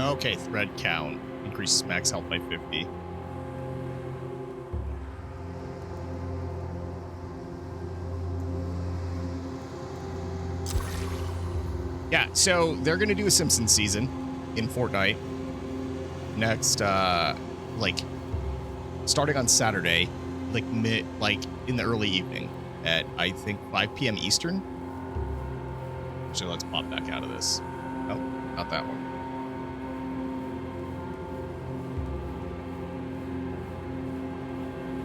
Okay, thread count. Increases max health by 50. Yeah, so they're going to do a Simpsons season in Fortnite next, like, starting on Saturday, like in the early evening at, I think, 5 p.m. Eastern. So let's pop back out of this. Oh, not that one.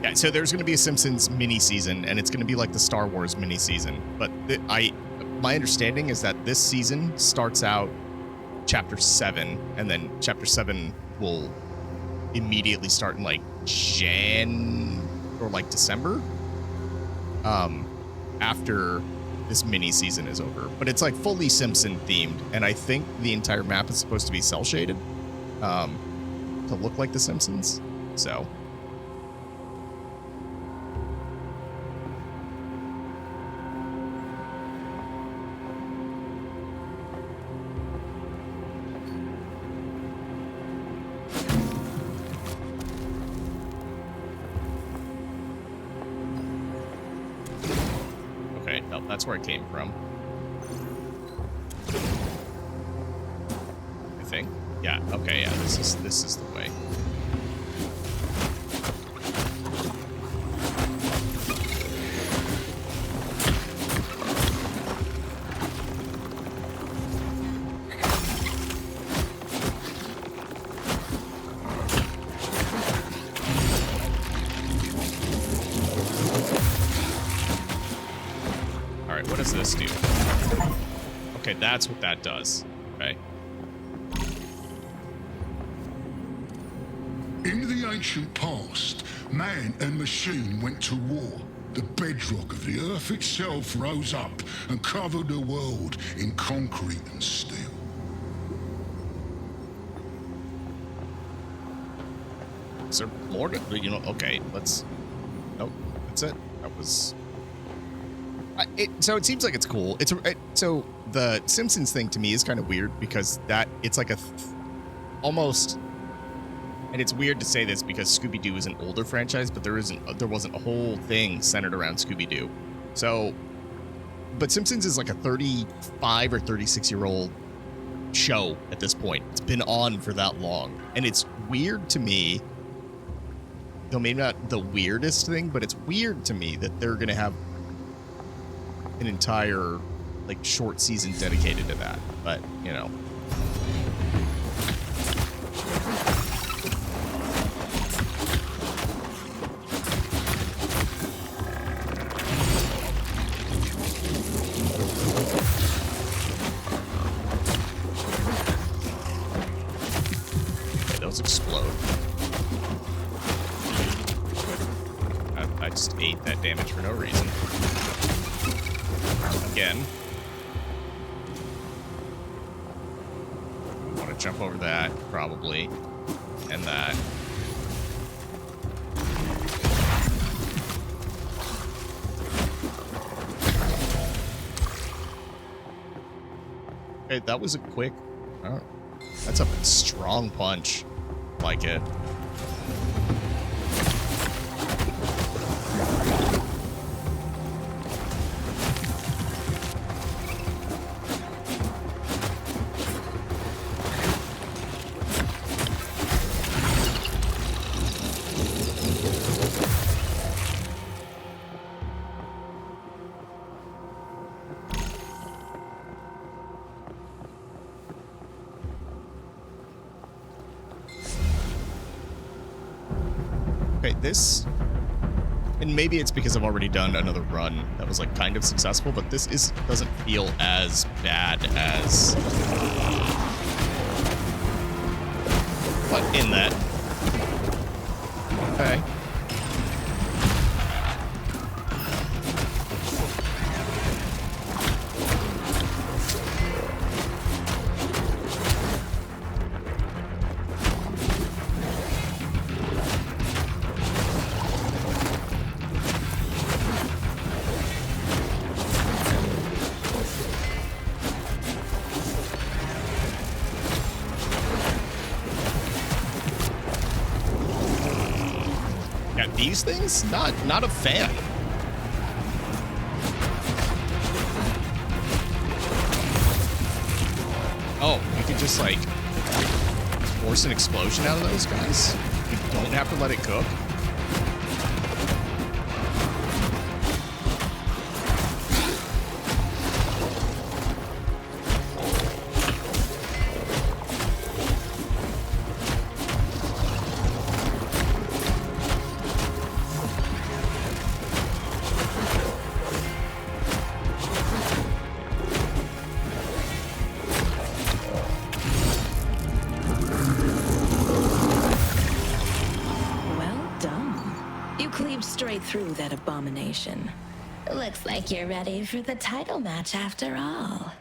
Yeah, so there's going to be a Simpsons mini season, and it's going to be like the Star Wars mini season. But my understanding is that this season starts out Chapter 7, and then Chapter 7 will immediately start in like Jan or like December, after this mini season is over. But it's like fully Simpson themed, and I think the entire map is supposed to be cel shaded, to look like the Simpsons. So. That's where it came from. I think. Yeah, okay, yeah, this is the way. What does this do? Okay, that's what that does. Okay. In the ancient past, man and machine went to war. The bedrock of the earth itself rose up and covered the world in concrete and steel. Is there more to, you know, okay, let's, nope, that's it. That was... so it seems like it's cool. So the Simpsons thing to me is kind of weird because it's like almost, and it's weird to say this because Scooby-Doo is an older franchise, but there wasn't a whole thing centered around Scooby-Doo. So, but Simpsons is like a 35 or 36-year-old show at this point. It's been on for that long, and it's weird to me. Though maybe not the weirdest thing, but it's weird to me that they're gonna have an entire like short season dedicated to that, but you know. Okay, those explode. I just ate that damage for no reason. Again. I want to jump over that, probably. And that. Okay, that was a quick... Oh, that's a strong punch. Like it. This, and maybe it's because I've already done another run that was like kind of successful, but this doesn't feel as bad as but in that. Okay. These things? Not a fan. Oh, you can just like force an explosion out of those guys? You don't have to let it cook? Through that abomination. Looks like you're ready for the title match after all.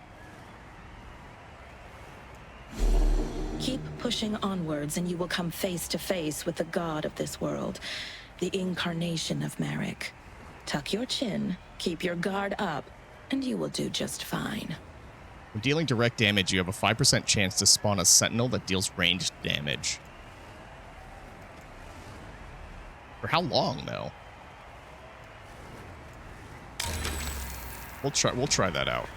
Keep pushing onwards and you will come face to face with the god of this world, the incarnation of Merrick. Tuck your chin, keep your guard up, and you will do just fine. When dealing direct damage, you have a 5% chance to spawn a sentinel that deals ranged damage. For how long, though? We'll try that out.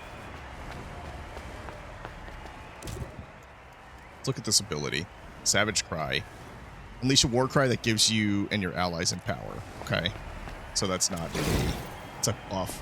Let's look at this ability. Savage Cry. Unleash a war cry that gives you and your allies in power. Okay. So that's not it's a buff.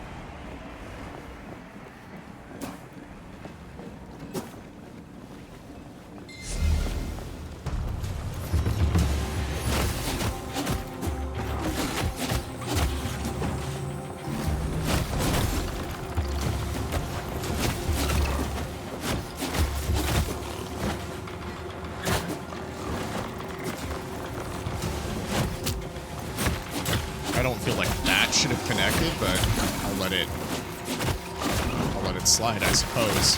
But I'll let it slide, I suppose.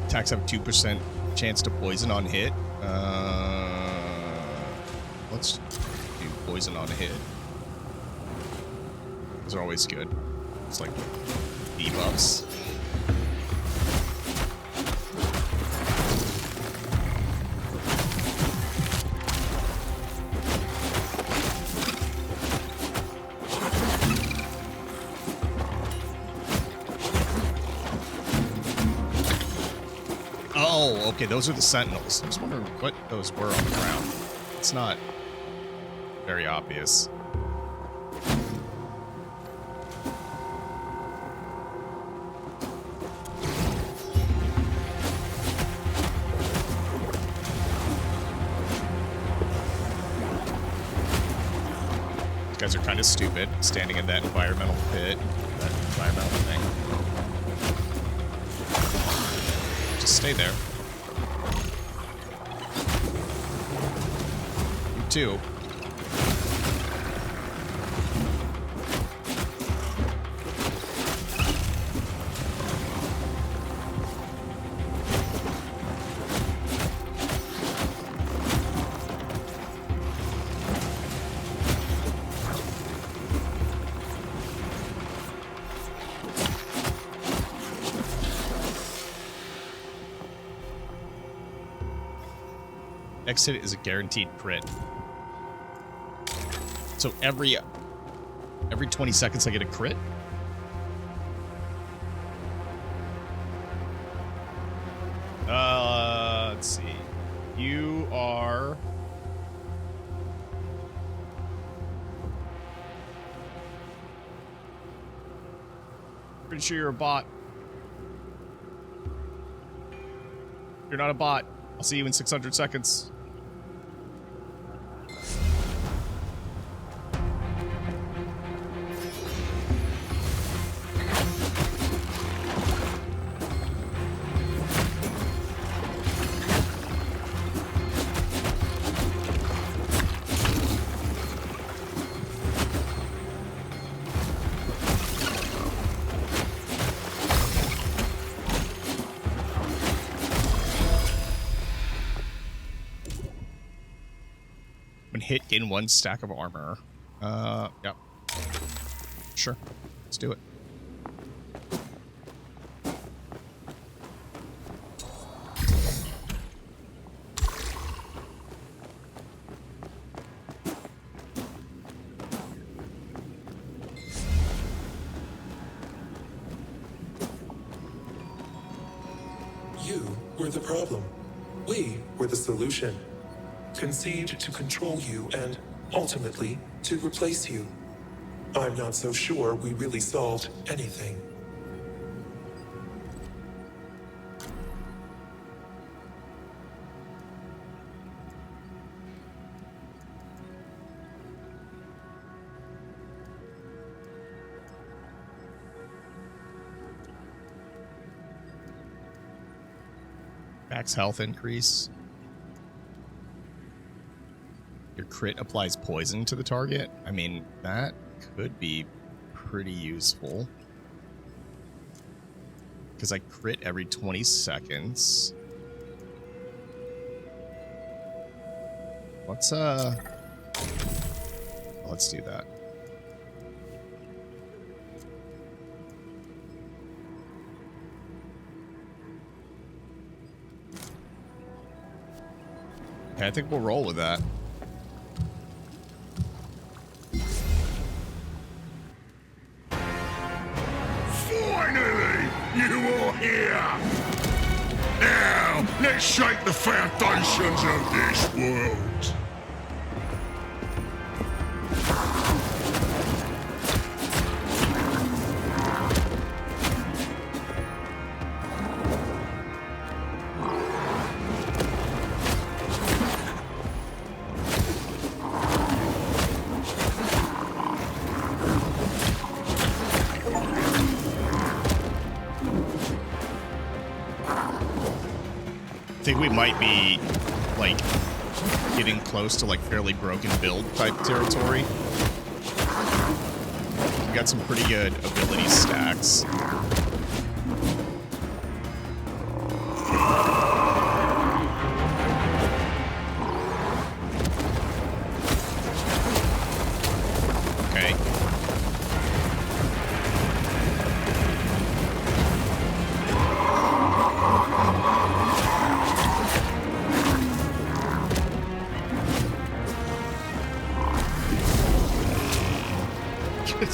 Attacks have a 2% chance to poison on hit. Let's do poison on hit. Those are always good. It's like debuffs. Oh, okay, those are the sentinels. I was wondering what those were on the ground. It's not very obvious. These guys are kind of stupid, standing in that environmental pit, that environmental thing. Stay there. You too. Next hit is a guaranteed crit. So every 20 seconds I get a crit? Let's see. You are... Pretty sure you're a bot. You're not a bot. I'll see you in 600 seconds. Hit, gain 1 stack of armor. Yep. Sure. Let's do it. You were the problem. We were the solution. Conceived to control you and, ultimately, to replace you. I'm not so sure we really solved anything. Max health increase. Your crit applies poison to the target. I mean, that could be pretty useful. Because I crit every 20 seconds. Let's do that. Okay, I think we'll roll with that. Finally, you are here! Now, let's shake the foundations of this world. I think we might be, like, getting close to, like, fairly broken build type territory. We got some pretty good ability stacks. Okay.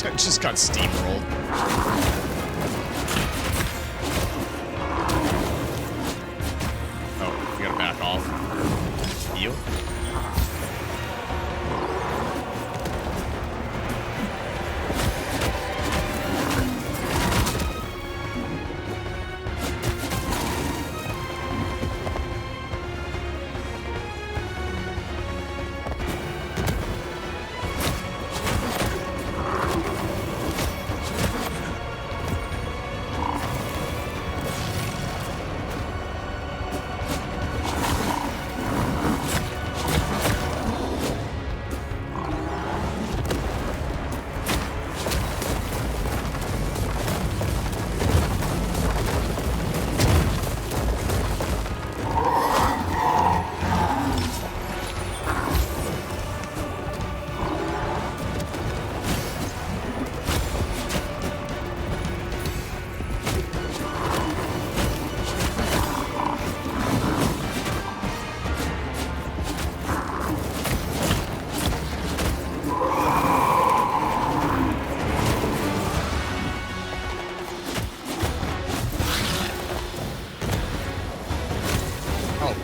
I just got steamrolled. Oh, we gotta back off. Heal.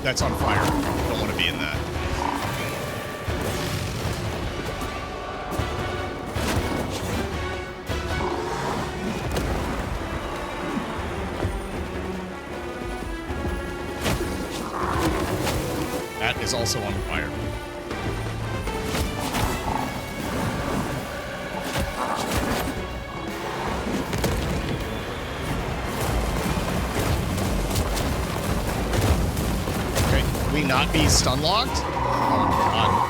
That's on fire. Don't want to be in that. That is also on fire. Not be stun locked? Oh my god.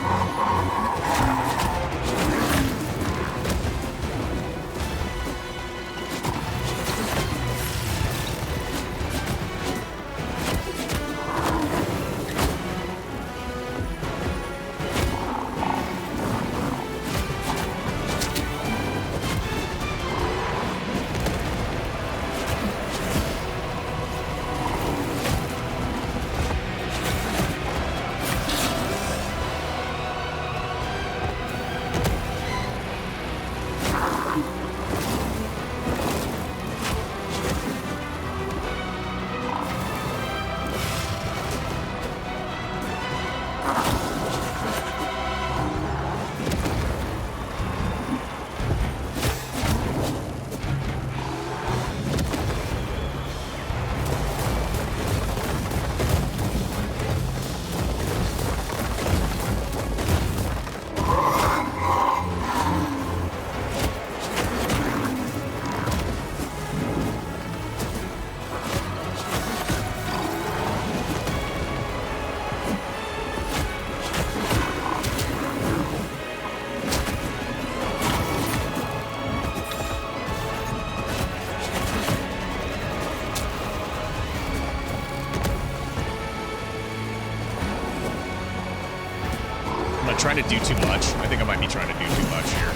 trying to do too much. I think I might be trying to do too much here.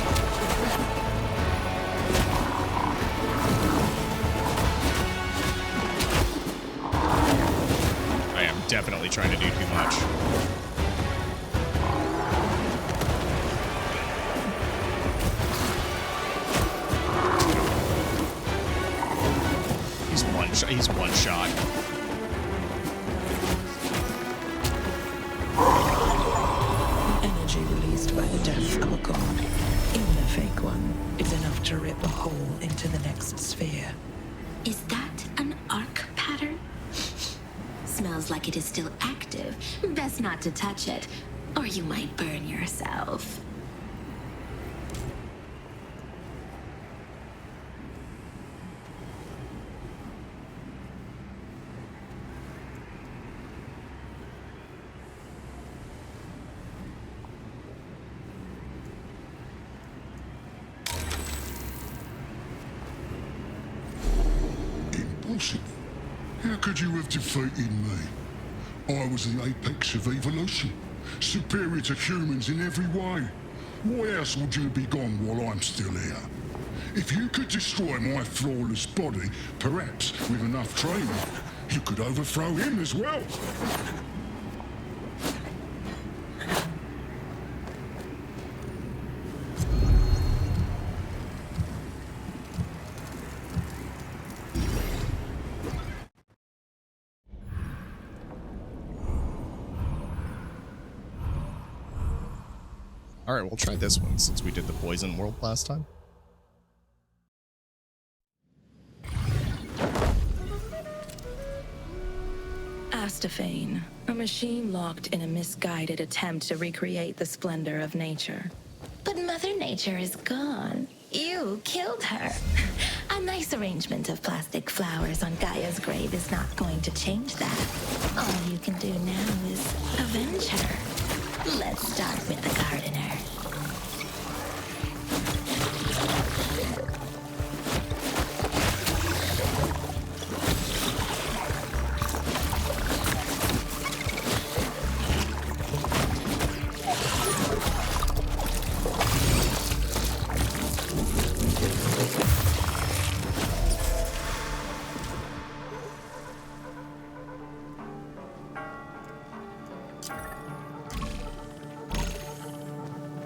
I am definitely trying to do too much. He's one shot. The energy released by the death of a god, even a fake one, is enough to rip a hole into the next sphere. Is that an arc pattern? Smells like it is still active. Best not to touch it, or you might burn yourself. Impossible. How could you have defeated me? I was the apex of evolution, superior to humans in every way. Why else would you be gone while I'm still here? If you could destroy my flawless body, perhaps with enough training, you could overthrow him as well. All right, we'll try this one since we did the poison world last time. Astaphane, a machine locked in a misguided attempt to recreate the splendor of nature. But Mother Nature is gone. You killed her. A nice arrangement of plastic flowers on Gaia's grave is not going to change that. All you can do now is avenge her. Let's start with the gardener.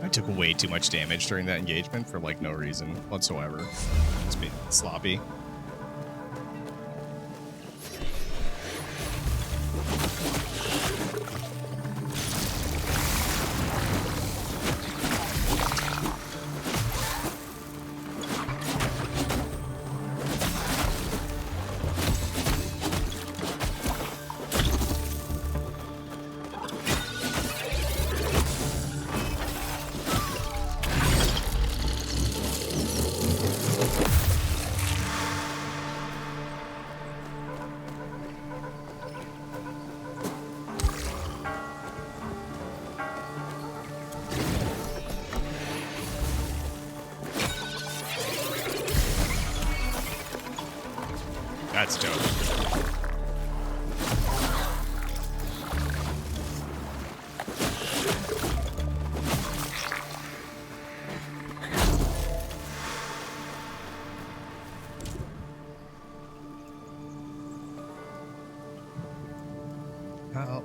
I took way too much damage during that engagement for like no reason whatsoever. Just being sloppy. That's dope.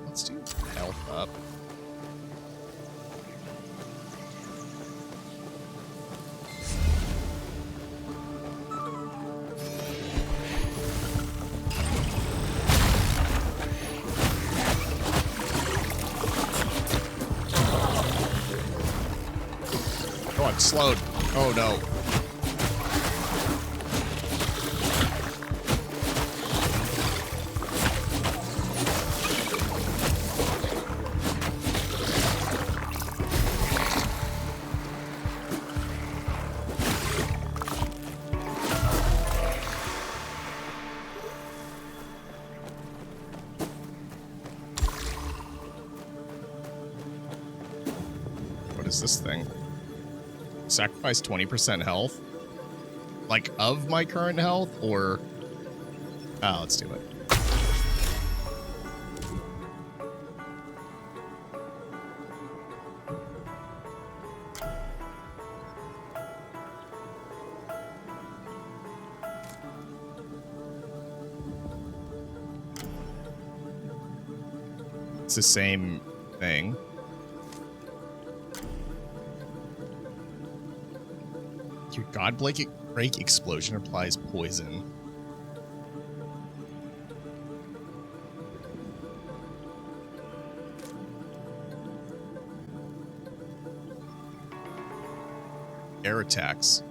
Let's do health up. Oh, I'm slowed. Oh no. What is this thing? Sacrifice 20% health? Like, of my current health, or... Oh, let's do it. It's the same thing. Your Godbreak explosion applies poison. Air attacks.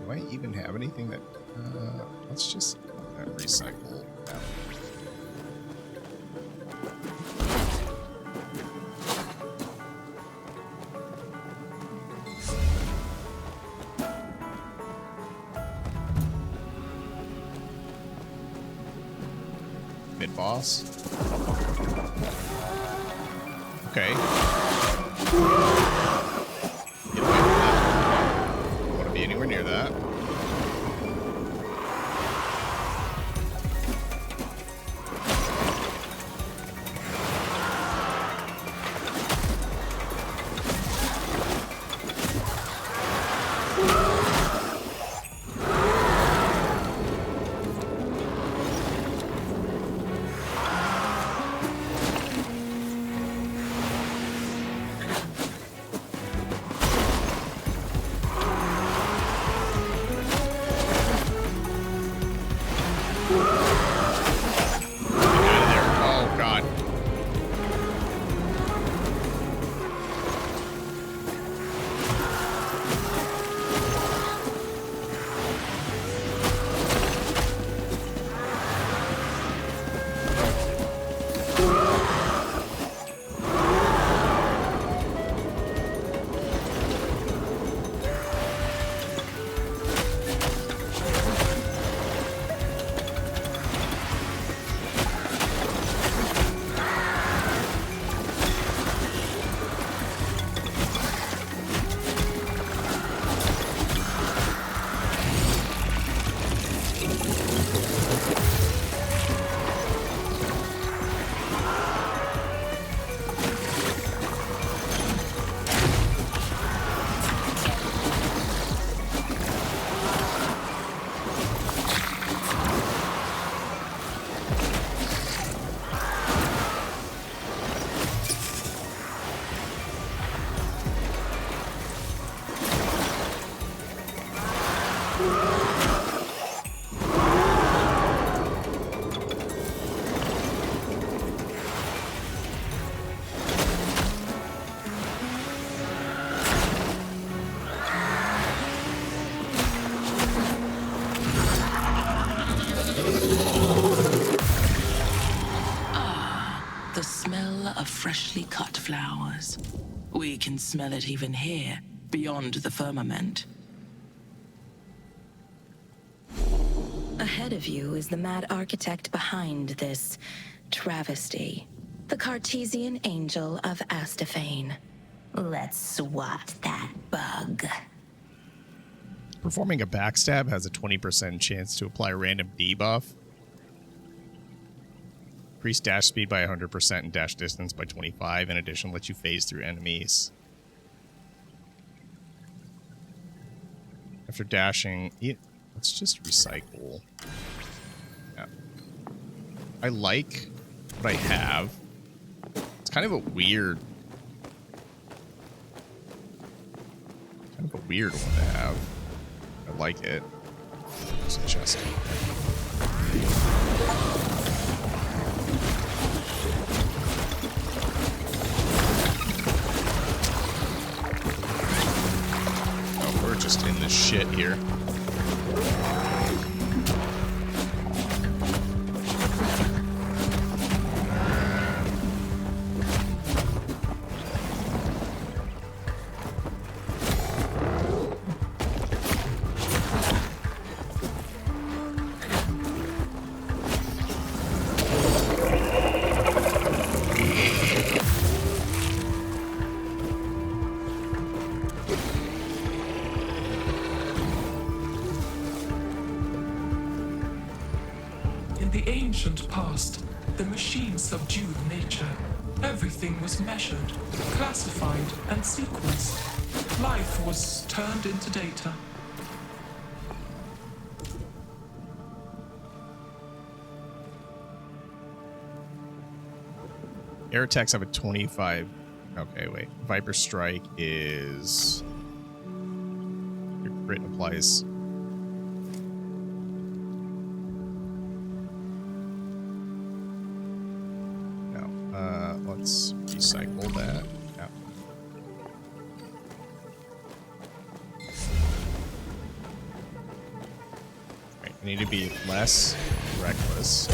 Do I even have anything that... let's just recycle that. Mid-boss. Okay. Get away from that. Don't want to be anywhere near that. Freshly cut flowers. We can smell it even here, beyond the firmament. Ahead of you is the mad architect behind this travesty. The Cartesian Angel of Astafane. Let's swat that bug. Performing a backstab has a 20% chance to apply a random debuff. Increase dash speed by 100% and dash distance by 25. In addition, lets you phase through enemies. After dashing, let's just recycle. Yeah. I like what I have. It's kind of a weird one to have. I like it. It's a chest. Just in this shit here. The machine subdued nature. Everything was measured, classified, and sequenced. Life was turned into data. Air attacks have a 25. Okay, wait. Viper Strike is... Your crit applies... No. Let's recycle that. Yeah. Right, I need to be less reckless.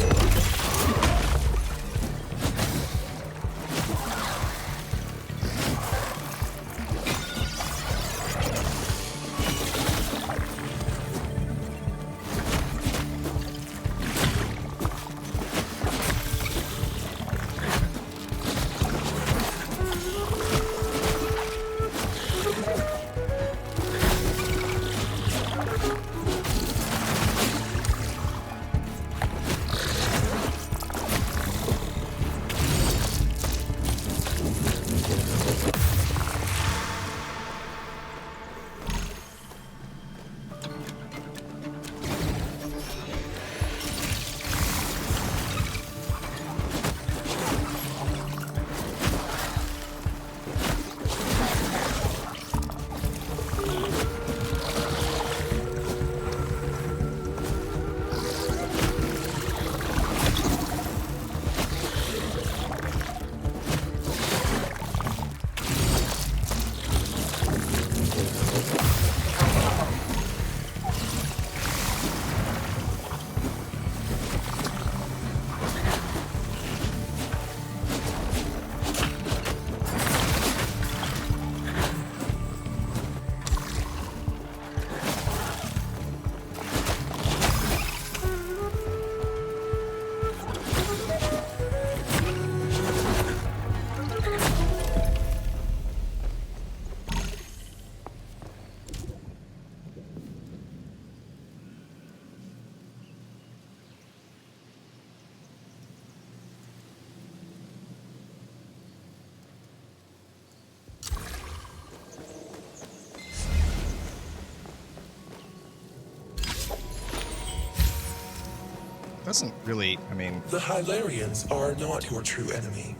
Doesn't really, I mean... The Hylarians are not your true enemy.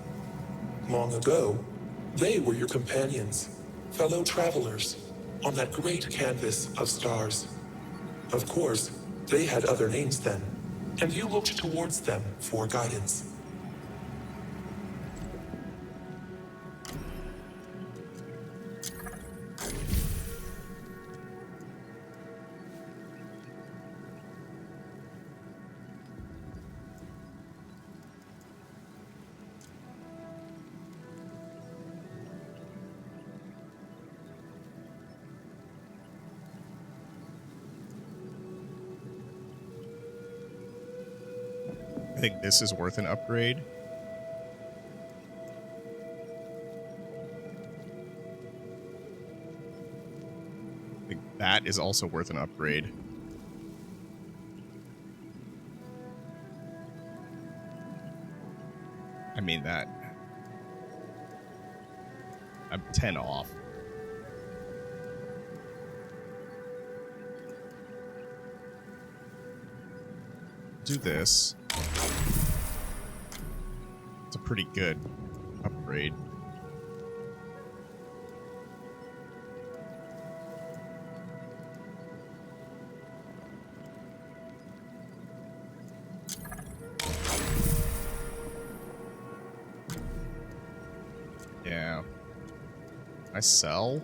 Long ago, they were your companions, fellow travelers, on that great canvas of stars. Of course, they had other names then, and you looked towards them for guidance. I think this is worth an upgrade. I think that is also worth an upgrade. I mean that. I'm 10 off. Do this. It's a pretty good upgrade. Yeah. I sell?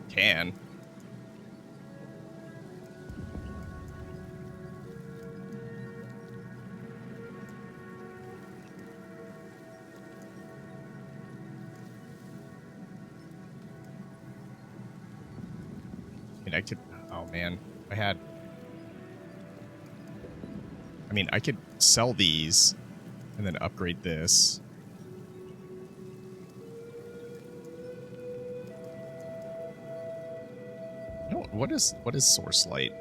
Can. I could, oh man, I mean, I could sell these and then upgrade this. No, what is Source Light?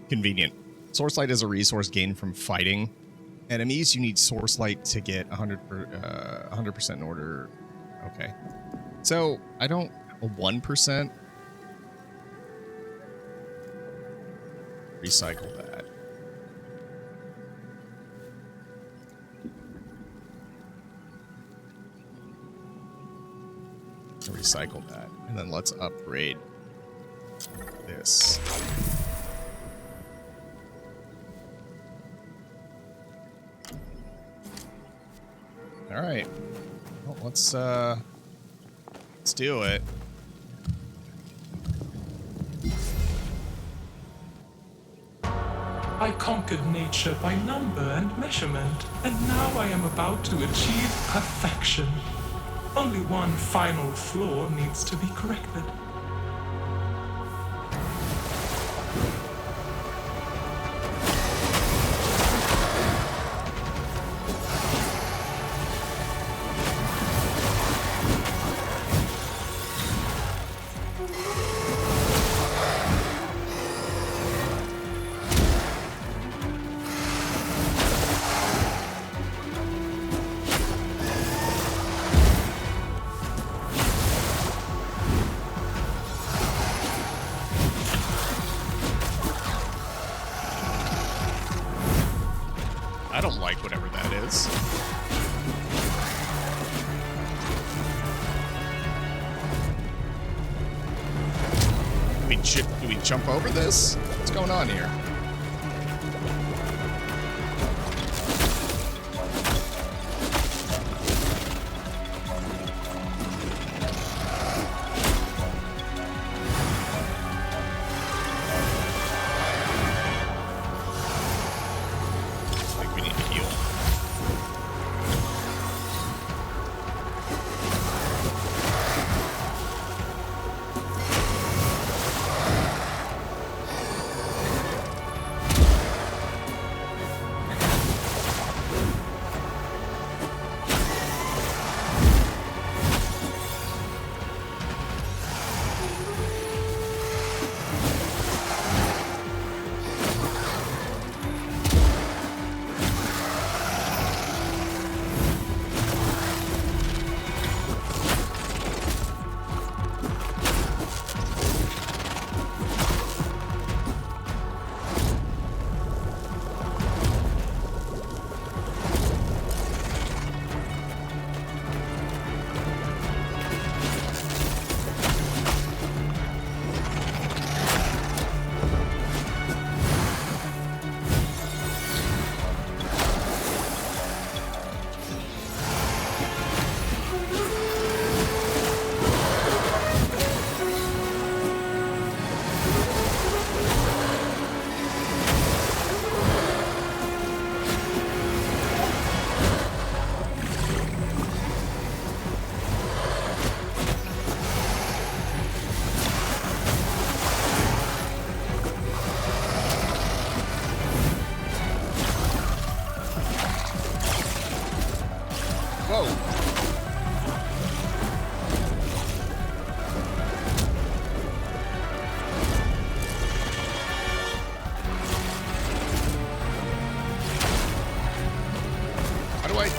Convenient. Source light is a resource gained from fighting enemies. You need source light to get 100% in order. Okay. So I don't a 1%. Recycle that. Recycle that. And then let's upgrade this. All right. Well, let's do it. I conquered nature by number and measurement, and now I am about to achieve perfection. Only one final flaw needs to be corrected. I don't like whatever that is. Do we jump over this? What's going on here?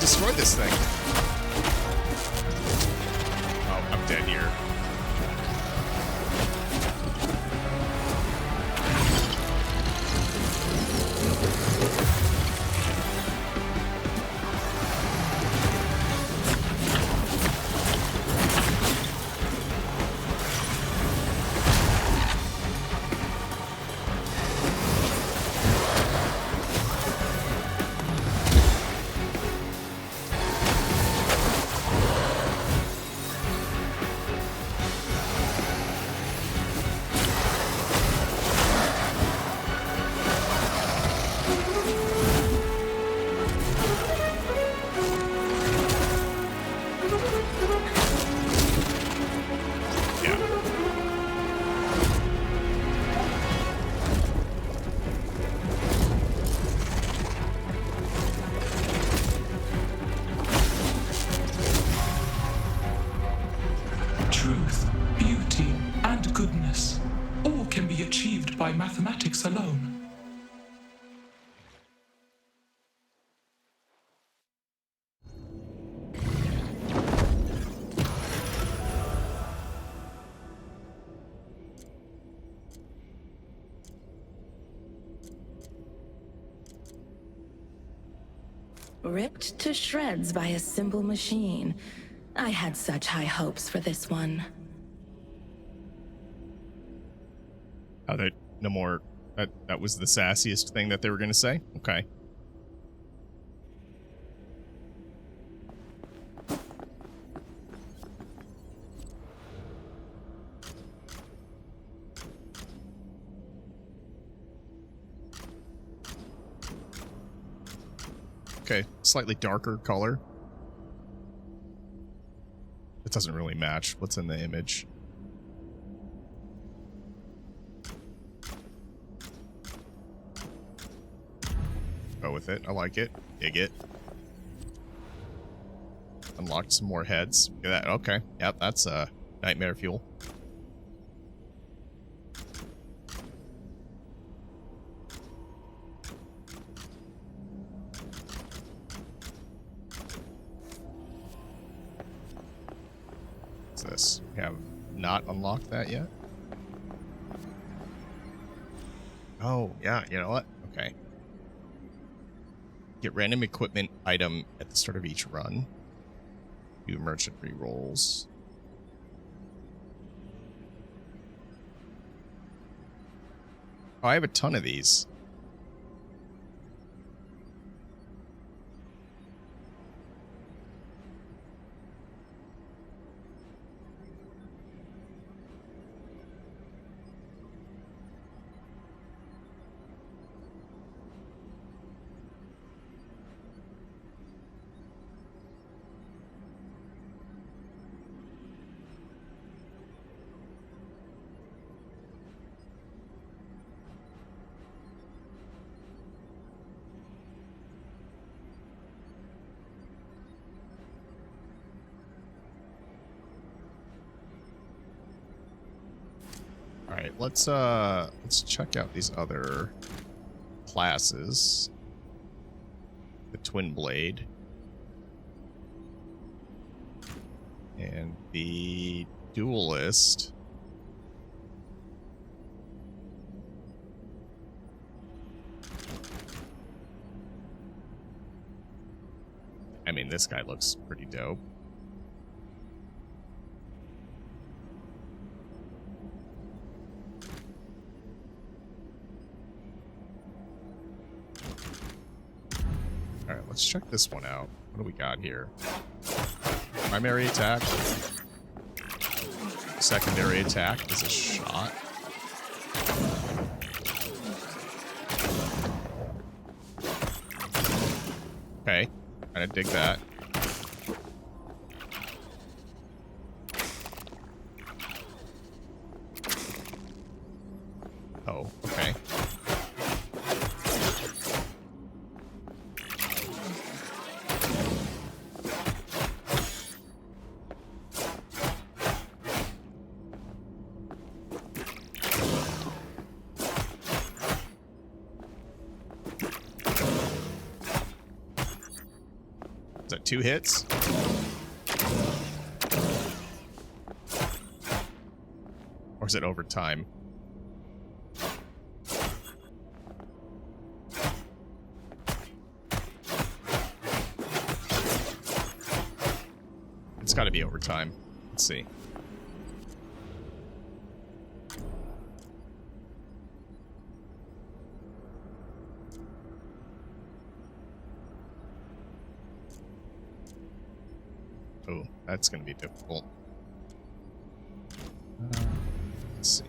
Destroy this thing. Oh, I'm dead here. Ripped to shreds by a simple machine. I had such high hopes for this one. Oh, that no more. That was the sassiest thing that they were going to say? Okay. Okay, slightly darker color. It doesn't really match what's in the image. Go with it. I like it. Dig it. Unlocked some more heads. Look at that. Okay. Yep, that's nightmare fuel. What's this? We have not unlocked that yet. Oh, yeah. You know what? Okay. Get random equipment item at the start of each run. Do merchant rerolls. Oh, I have a ton of these. All right, let's check out these other classes. The Twin Blade and the Duelist. I mean, this guy looks pretty dope. Alright, let's check this one out. What do we got here? Primary attack. Secondary attack is a shot. Okay, kinda dig that. Oh, okay. Is that 2 hits? Or is it over time? It's got to be over time. Let's see. Oh, that's going to be difficult. Let's see.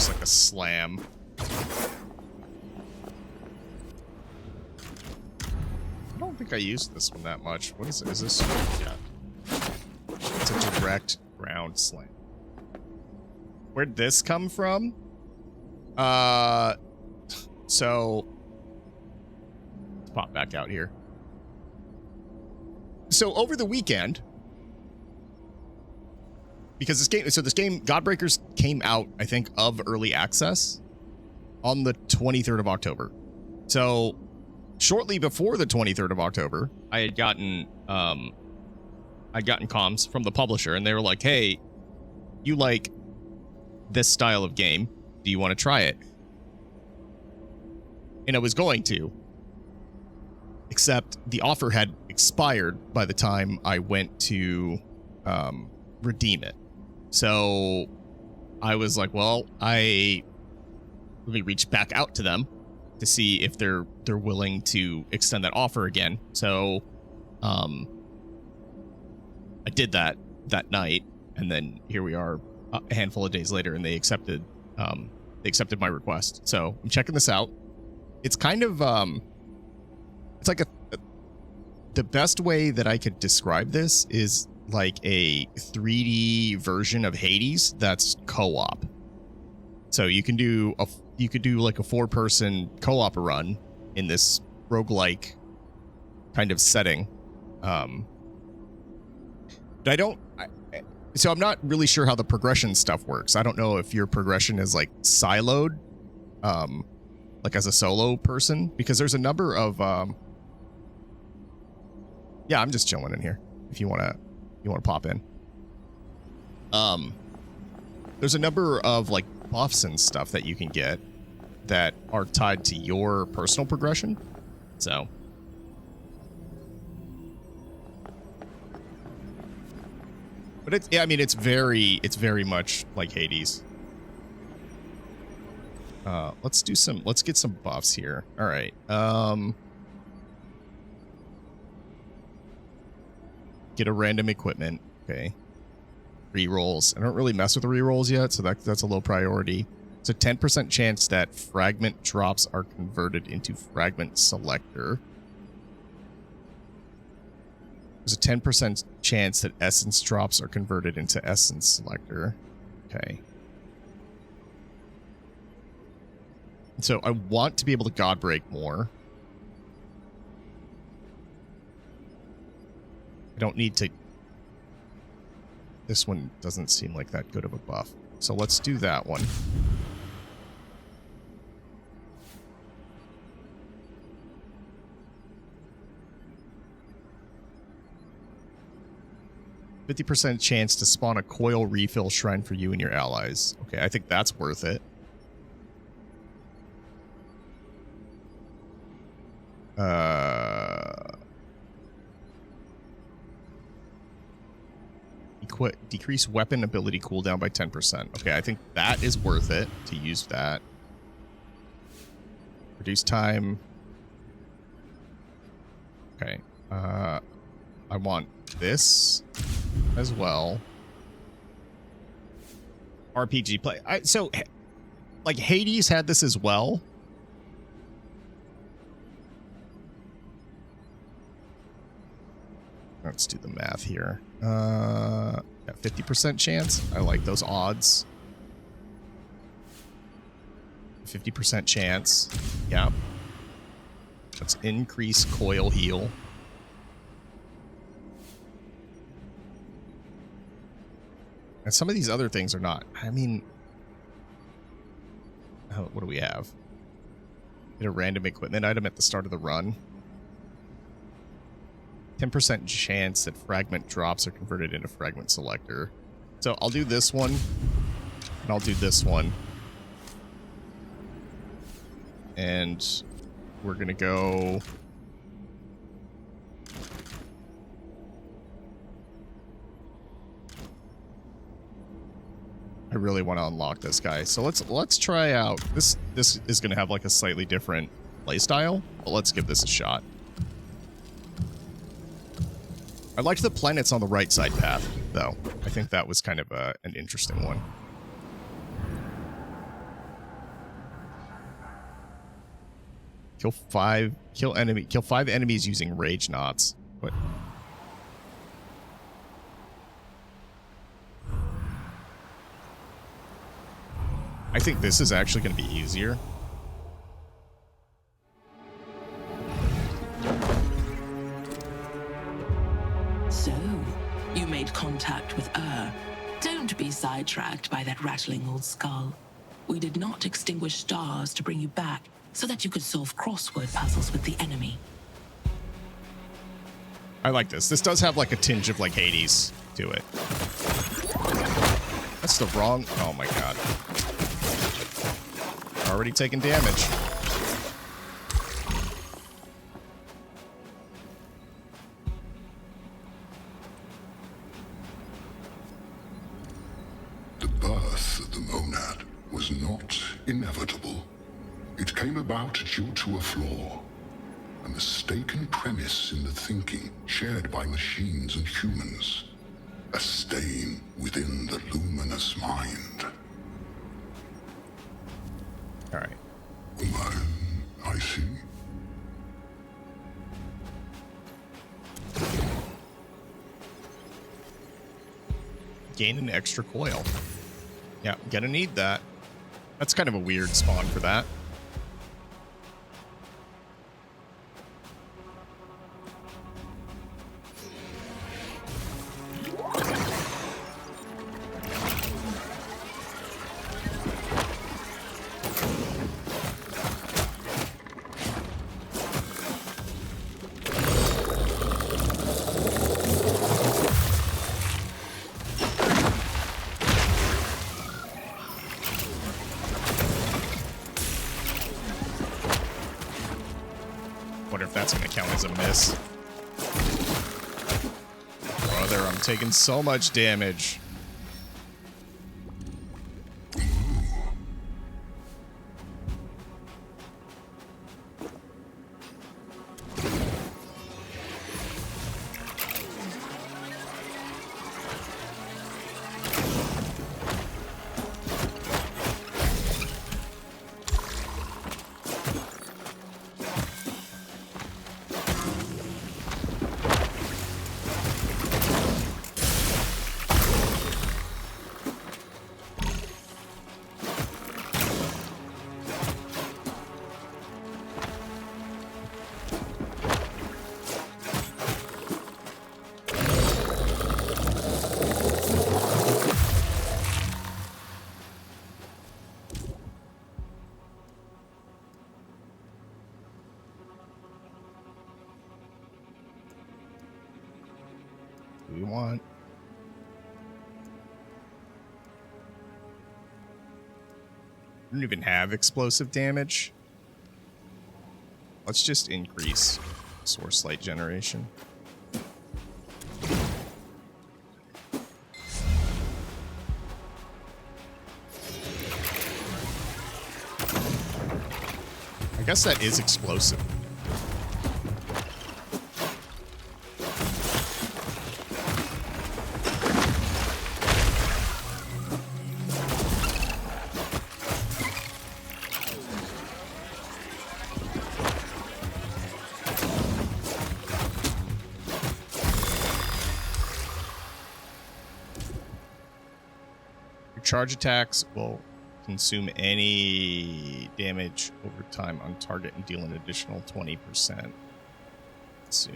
Like a slam. I don't think I used this one that much. What is it? Is this? Yeah. It's a direct ground slam. Where'd this come from? So let's pop back out here. So over the weekend, because this game, Godbreakers came out, I think, of early access on the 23rd of October. So shortly before the 23rd of October, I had gotten comms from the publisher, and they were like, "Hey, you like this style of game? Do you want to try it?" And I was going to, except the offer had expired by the time I went to redeem it. So I was like, well, let me reach back out to them to see if they're willing to extend that offer again. So I did that night, and then here we are a handful of days later, and they accepted my request. So I'm checking this out. It's kind of it's like the best way that I could describe this is like a 3D version of Hades that's co-op. So you can do like a 4-person co-op run in this roguelike kind of setting. But I'm not really sure how the progression stuff works. I don't know if your progression is like siloed, like as a solo person, because there's a number of yeah, I'm just chilling in here if you want to pop in. There's a number of like buffs and stuff that you can get that are tied to your personal progression. So but it's very much like Hades. Let's get some buffs here. All right. Get a random equipment. Okay. Rerolls. I don't really mess with the rerolls yet, so that's a low priority. It's a 10% chance that fragment drops are converted into fragment selector. There's a 10% chance that essence drops are converted into essence selector. Okay. So I want to be able to Godbreak more. I don't need to... This one doesn't seem like that good of a buff. So let's do that one. %50 chance to spawn a coil refill shrine for you and your allies. Okay, I think that's worth it. Decrease weapon ability cooldown by 10%. Okay, I think that is worth it to use that. Reduce time. Okay. I want this as well. RPG play. So, like, Hades had this as well. Let's do the math here. 50% chance. I like those odds. 50% chance. Yeah. Let's increase coil heal. And some of these other things are not. I mean, what do we have? Get a random equipment item at the start of the run. 10% chance that fragment drops are converted into fragment selector. So I'll do this one, and I'll do this one. And we're going to go... I really want to unlock this guy. So let's try out... This is going to have like a slightly different playstyle, but let's give this a shot. I liked the planets on the right side path, though. I think that was kind of an interesting one. Kill 5 enemies using rage knots. What? I think this is actually going to be easier. contact with Don't be sidetracked by that rattling old skull. We did not extinguish stars to bring you back so that you could solve crossword puzzles with the enemy. I like this. This does have like a tinge of like Hades to it. That's the wrong... Oh my god. Already taking damage. The birth of the monad was not inevitable. It came about due to a flaw. A mistaken premise in the thinking shared by machines and humans. A stain within the luminous mind. Alright. I see. Gain an extra coil. Yeah, gonna need that. That's kind of a weird spawn for that. Wonder if that's going to count as a miss. Brother, I'm taking so much damage. We want. I don't even have explosive damage. Let's just increase source light generation. I guess that is explosive. Charge attacks will consume any damage over time on target and deal an additional 20%. Let's see.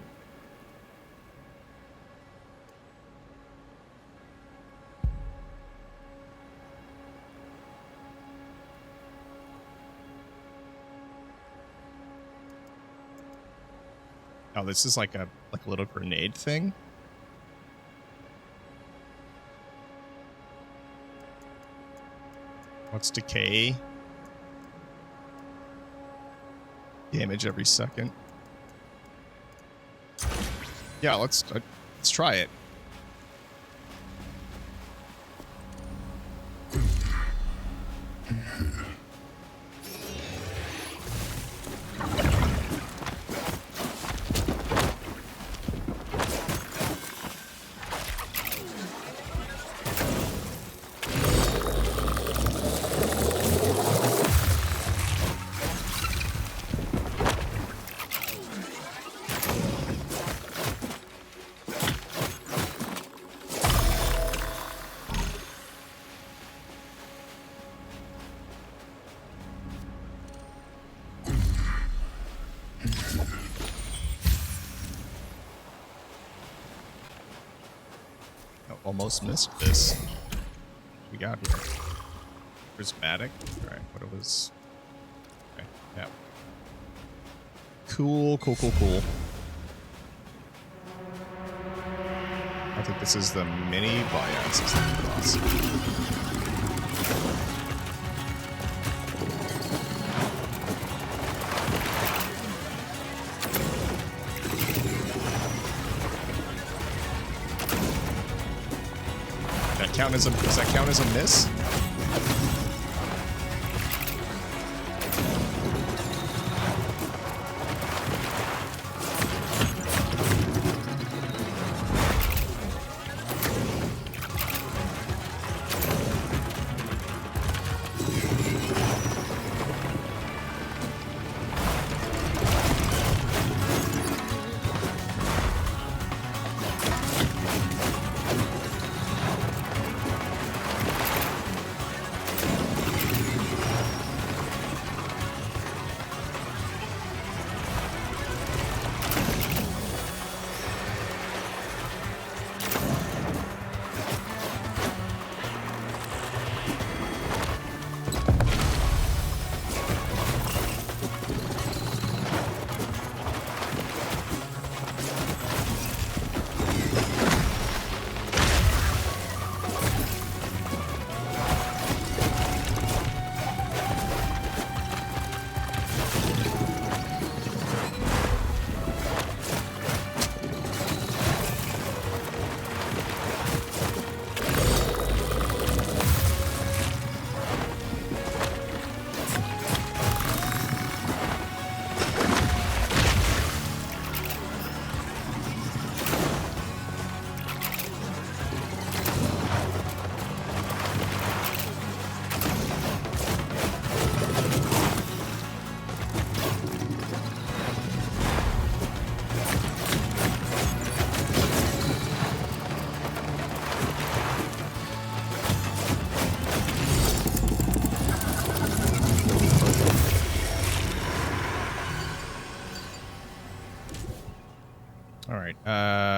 Oh, this is like a little grenade thing. What's decay? Damage every second. Yeah, let's try it. Almost missed this. What we got here? Prismatic. All right, what it was. Okay, yeah. Cool. I think this is the mini boss. This is the boss. Does that count as a miss?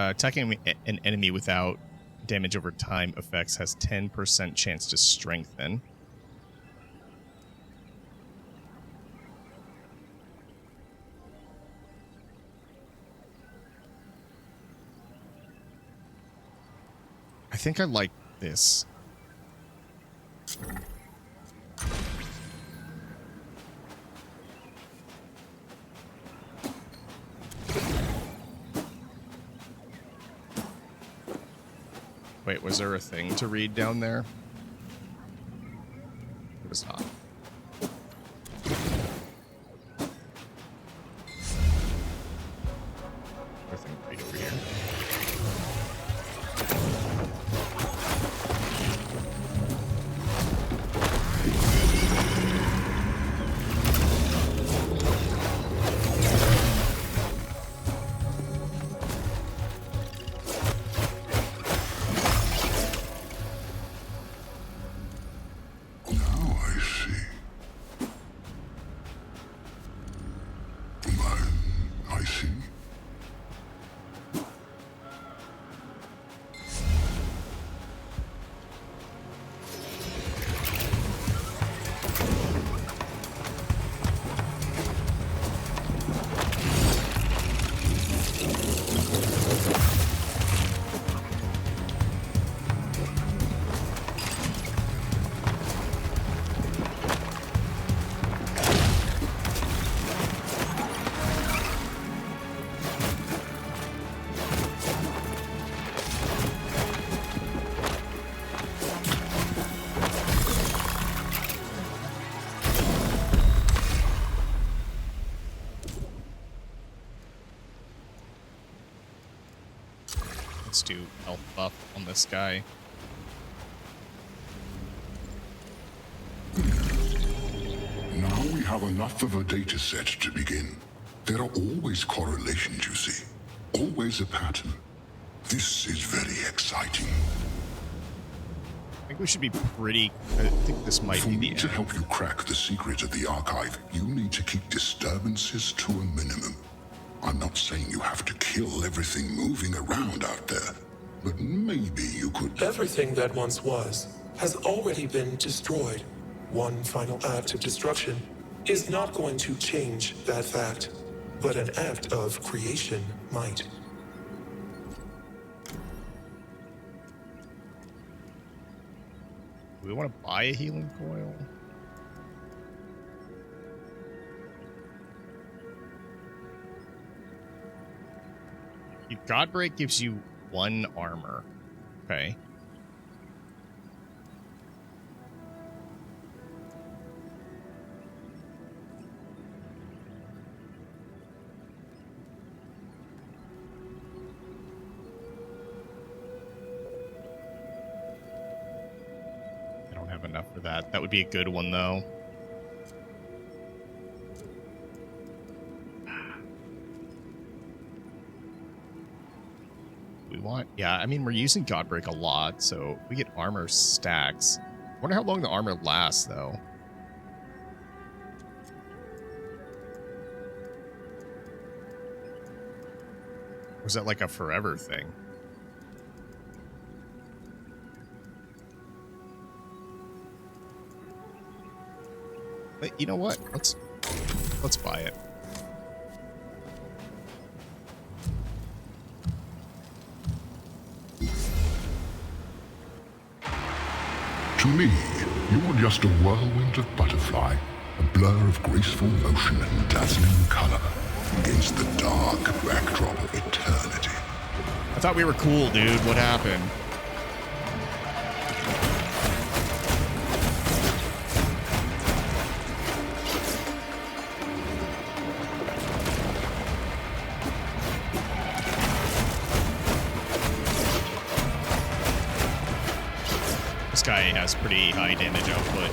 Attacking an enemy without damage over time effects has 10% chance to strengthen. I think I like this. Wait, was there a thing to read down there? It was not. Nothing to read over here. Let's do health buff on this guy. Now we have enough of a data set to begin. There are always correlations, you see. Always a pattern. This is very exciting. I think we should be pretty... I think this might For be me the to end. help you crack the secret of the archive, you need to keep disturbances to a minimum. I'm not saying you have to kill everything moving around out there, but maybe you could... Everything that once was has already been destroyed. One final act of destruction is not going to change that fact, but an act of creation might. Do we want to buy a healing coil? Godbreak gives you 1 armor. Okay. I don't have enough for that. That would be a good one, though. Yeah, I mean, we're using Godbreak a lot, so we get armor stacks. I wonder how long the armor lasts, though. Or is that like a forever thing? But you know what? Let's buy it. To me, you're just a whirlwind of butterfly, a blur of graceful motion and dazzling color against the dark backdrop of eternity. I thought we were cool, dude. What happened? This guy has pretty high damage output.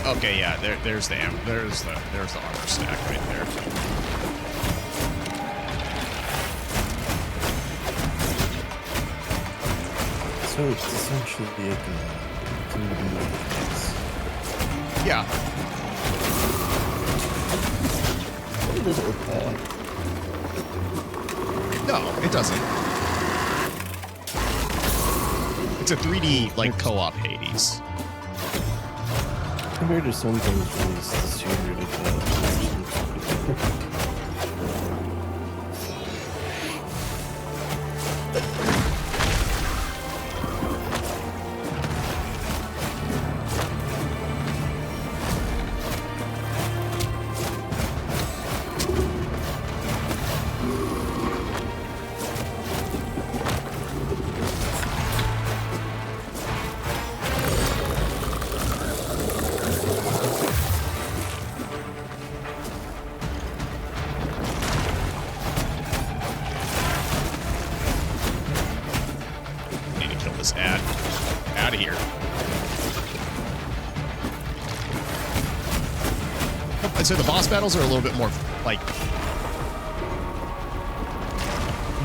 Okay, yeah, there's the armor stack right there. So it's essentially like a 3D matrix. Yeah. It doesn't look bad. No, it doesn't. It's a 3D like co-op Hades. Compared to some things released this year, it actually looks pretty good. Out of here. So the boss battles are a little bit more like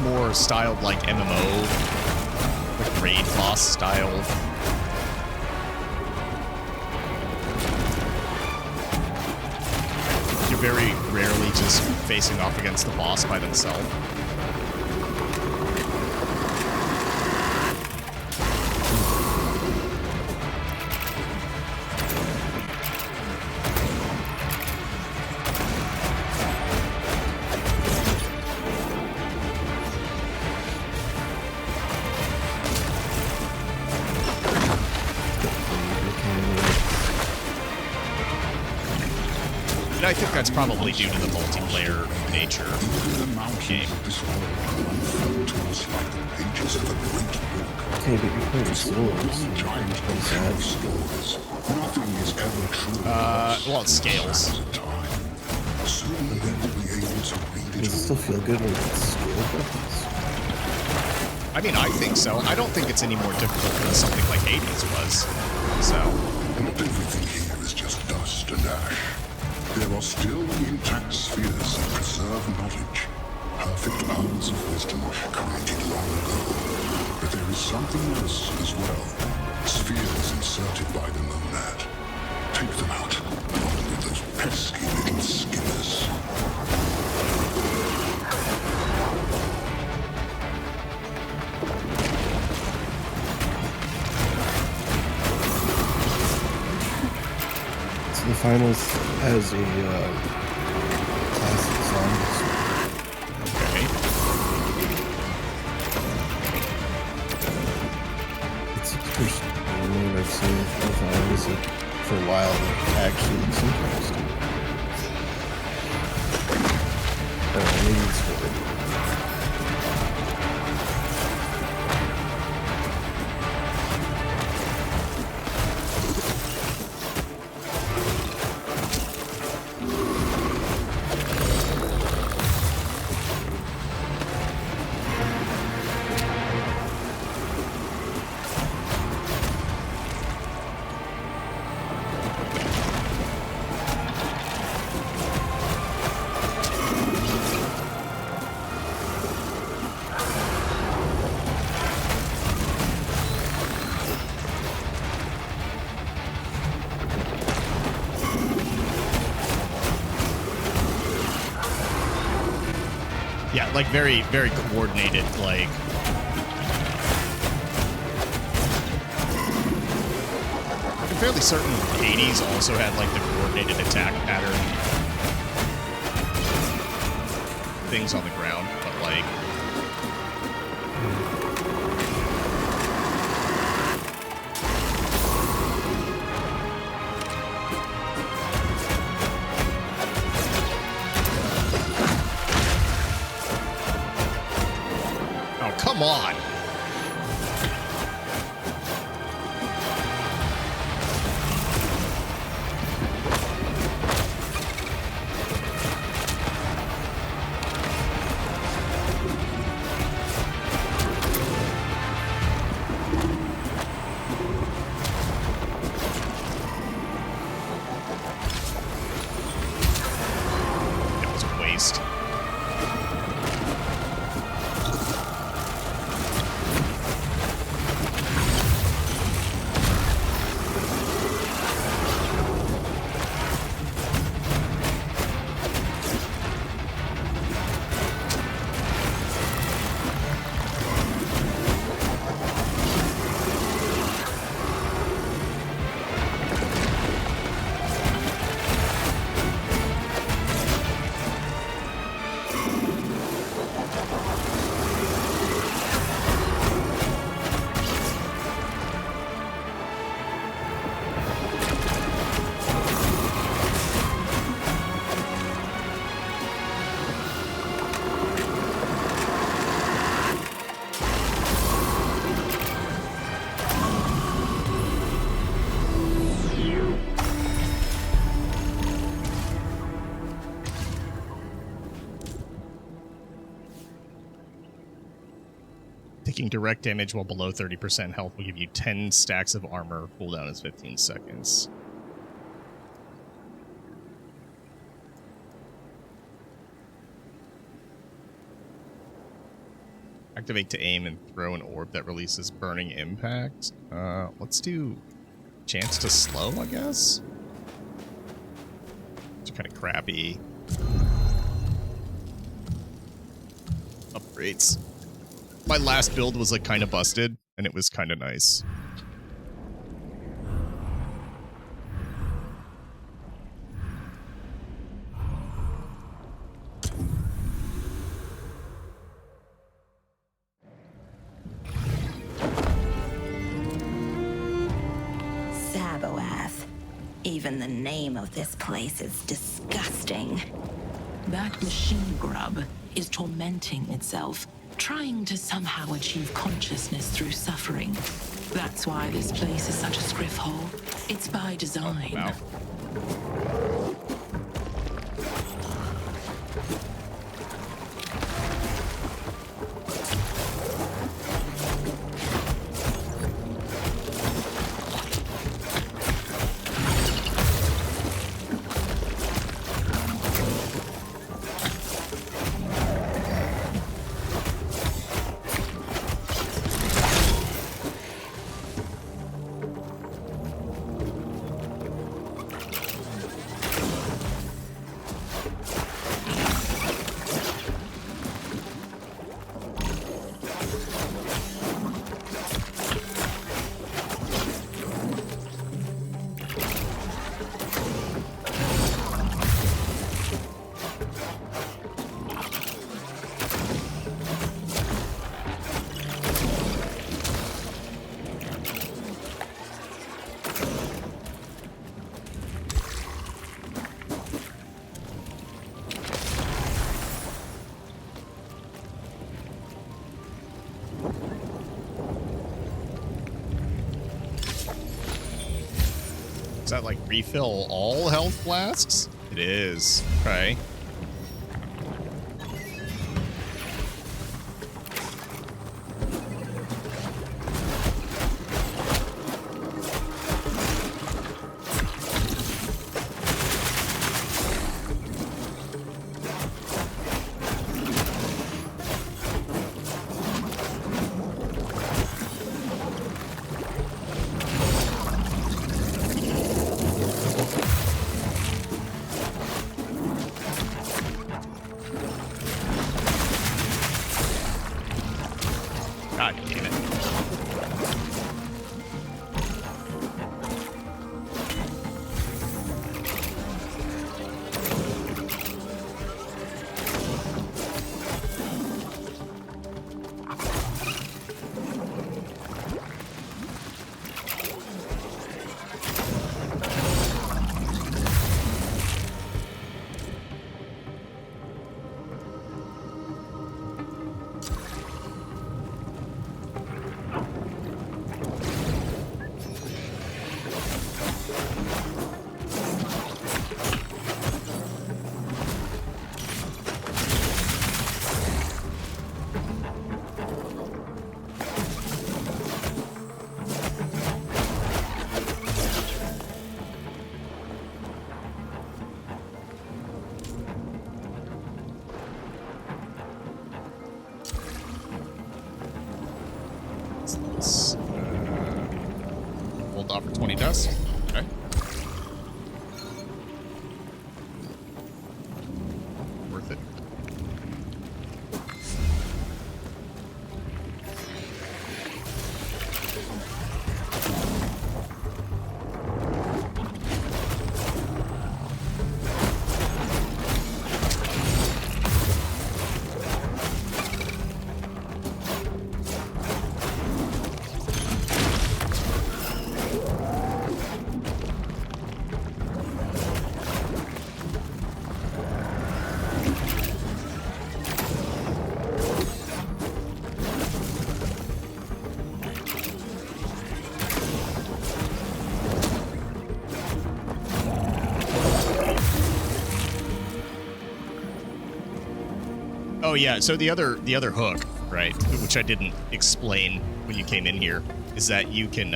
more styled like MMO, like raid boss style. You're very rarely just facing off against the boss by themselves. And I think that's probably due to the multiplayer nature Even the of the mountains game. of this world unfold to us like the pages of a great book. Okay, but you're playing It's all swords. one giant ocean of stories. Nothing is ever true. Well, it scales. At a time. Soon they will be able to read it Does it still feel good when it's scaled weapons? I mean, I think so. I don't think it's any more difficult than something like Hades was. So, Not everything here is just dust and ash. There are still the intact spheres that preserve knowledge. Perfect pearls of wisdom created long ago. But there is something else as well. Spheres inserted by the monad. Take them out, along with those pesky little skimmers. So the finals has a classic zombies. okay. It's the first game I've seen of finals that for a while that actually looks interesting. Maybe it's for Yeah, like very, very coordinated, like... I'm fairly certain Hades also had, like, the coordinated attack pattern things on the ground, but, like... Oh, come on! That was a waste. Taking direct damage while below 30% health will give you 10 stacks of armor. Cooldown is 15 seconds. Activate to aim and throw an orb that releases burning impact. Let's do chance to slow, I guess. It's kind of crappy. Upgrades. My last build was like kind of busted, and it was kind of nice. Even the name of this place is disgusting. That machine grub is tormenting itself, trying to somehow achieve consciousness through suffering. That's why this place is such a scriff hole. It's by design. Wow. Does that like refill all health flasks? It is. Okay. God damn it. Let's hold off for 20 dust. Okay. Worth it. Oh yeah, so the other hook, right, which I didn't explain when you came in here, is that you can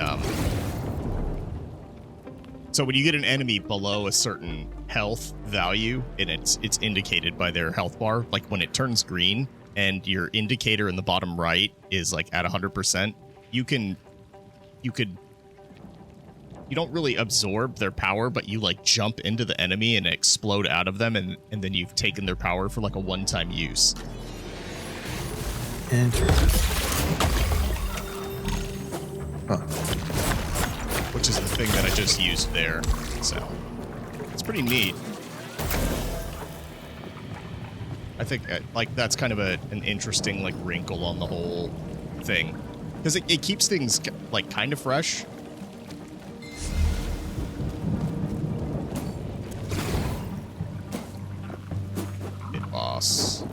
so when you get an enemy below a certain health value, and it's indicated by their health bar, like when it turns green and your indicator in the bottom right is like at 100%, you don't really absorb their power, but you like jump into the enemy and explode out of them, and then you've taken their power for like a one-time use. Interesting. Huh. Which is the thing that I just used there. So it's pretty neat. I think like that's kind of an interesting like wrinkle on the whole thing, because it keeps things like kind of fresh. boss.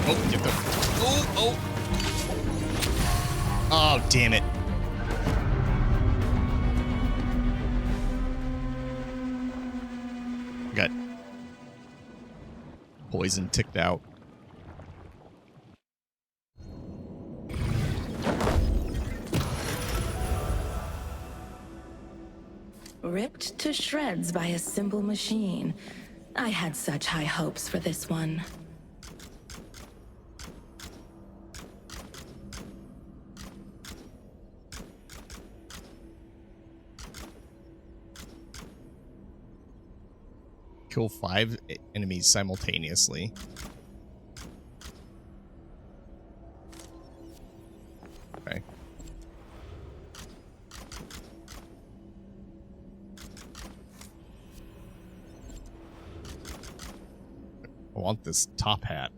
Oh, get the... Oh! Oh, damn it. Got poison ticked out. Ripped to shreds by a simple machine. I had such high hopes for this one. Kill 5 enemies simultaneously. Okay. I want this top hat.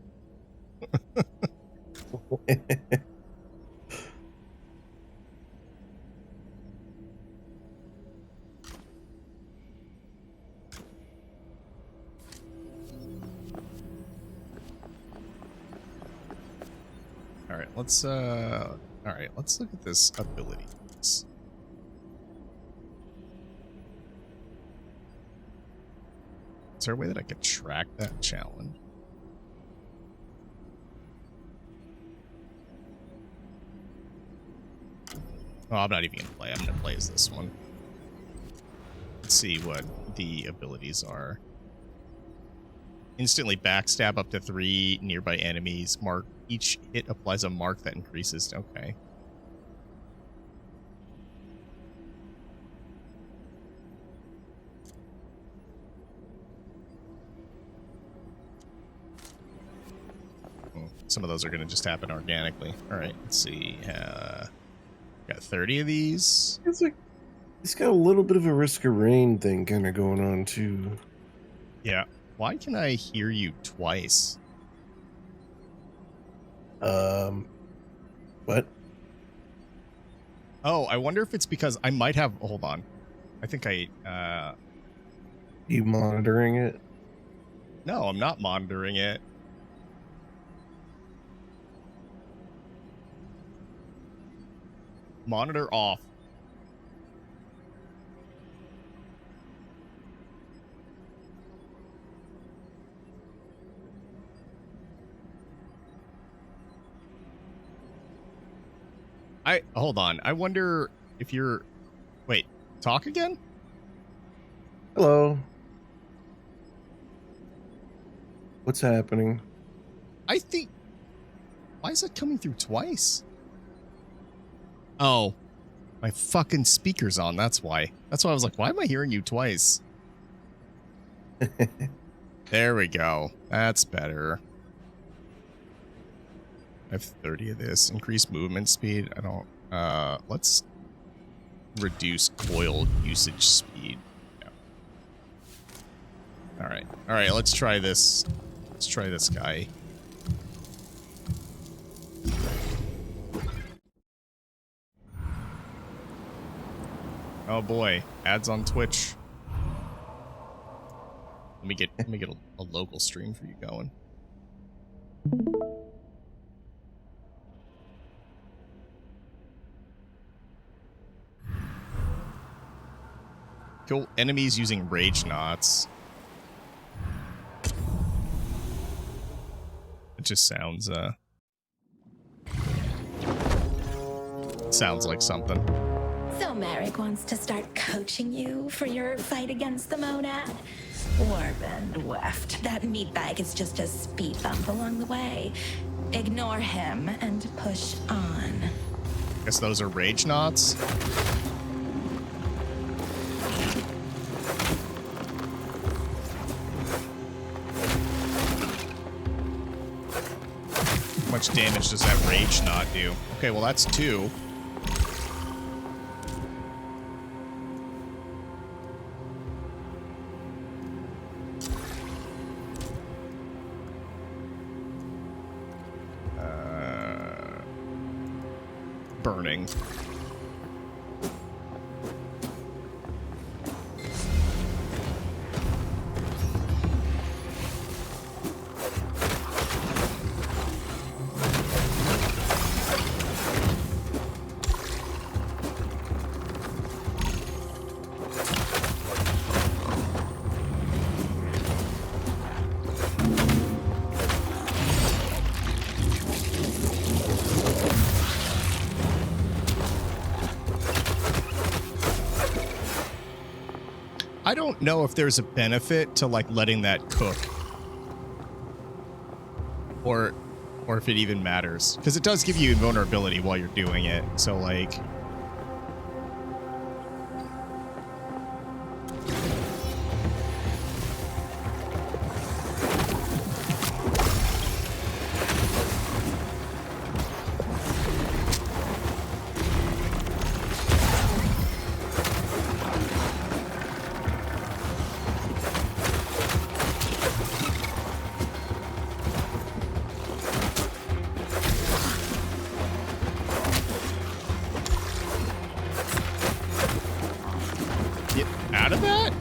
All right, let's look at this abilities. Is there a way that I could track that challenge? Oh, I'm not even gonna play. I'm gonna play as this one. Let's see what the abilities are. Instantly backstab up to 3 nearby enemies. Mark each hit applies a mark that increases. Okay. Some of those are going to just happen organically. All right, let's see. Got 30 of these. It's got a little bit of a Risk of Rain thing kind of going on too. Yeah. Why can I hear you twice? What? Oh, I wonder if it's because I might have... Hold on. I think You monitoring it? No, I'm not monitoring it. Monitor off. Hold on. I wonder if you're... Wait, talk again? Hello. What's happening? I think... Why is it coming through twice? Oh, my fucking speaker's on. That's why. That's why I was like, why am I hearing you twice? There we go. That's better. I have 30 of this. Increase movement speed. I don't. Let's reduce coil usage speed. Yeah. All right. All right. Let's try this. Let's try this guy. Oh boy, ads on Twitch. Let me get a local stream for you going. Kill enemies using rage knots. It just sounds sounds like something. So Merrick wants to start coaching you for your fight against the monad? Warp and weft. That meatbag is just a speed bump along the way. Ignore him and push on. Guess those are rage knots. How much damage does that rage knot do? Okay, well that's 2. Burning. I don't know if there's a benefit to like letting that cook, or if it even matters, because it does give you invulnerability while you're doing it. So like, out of that?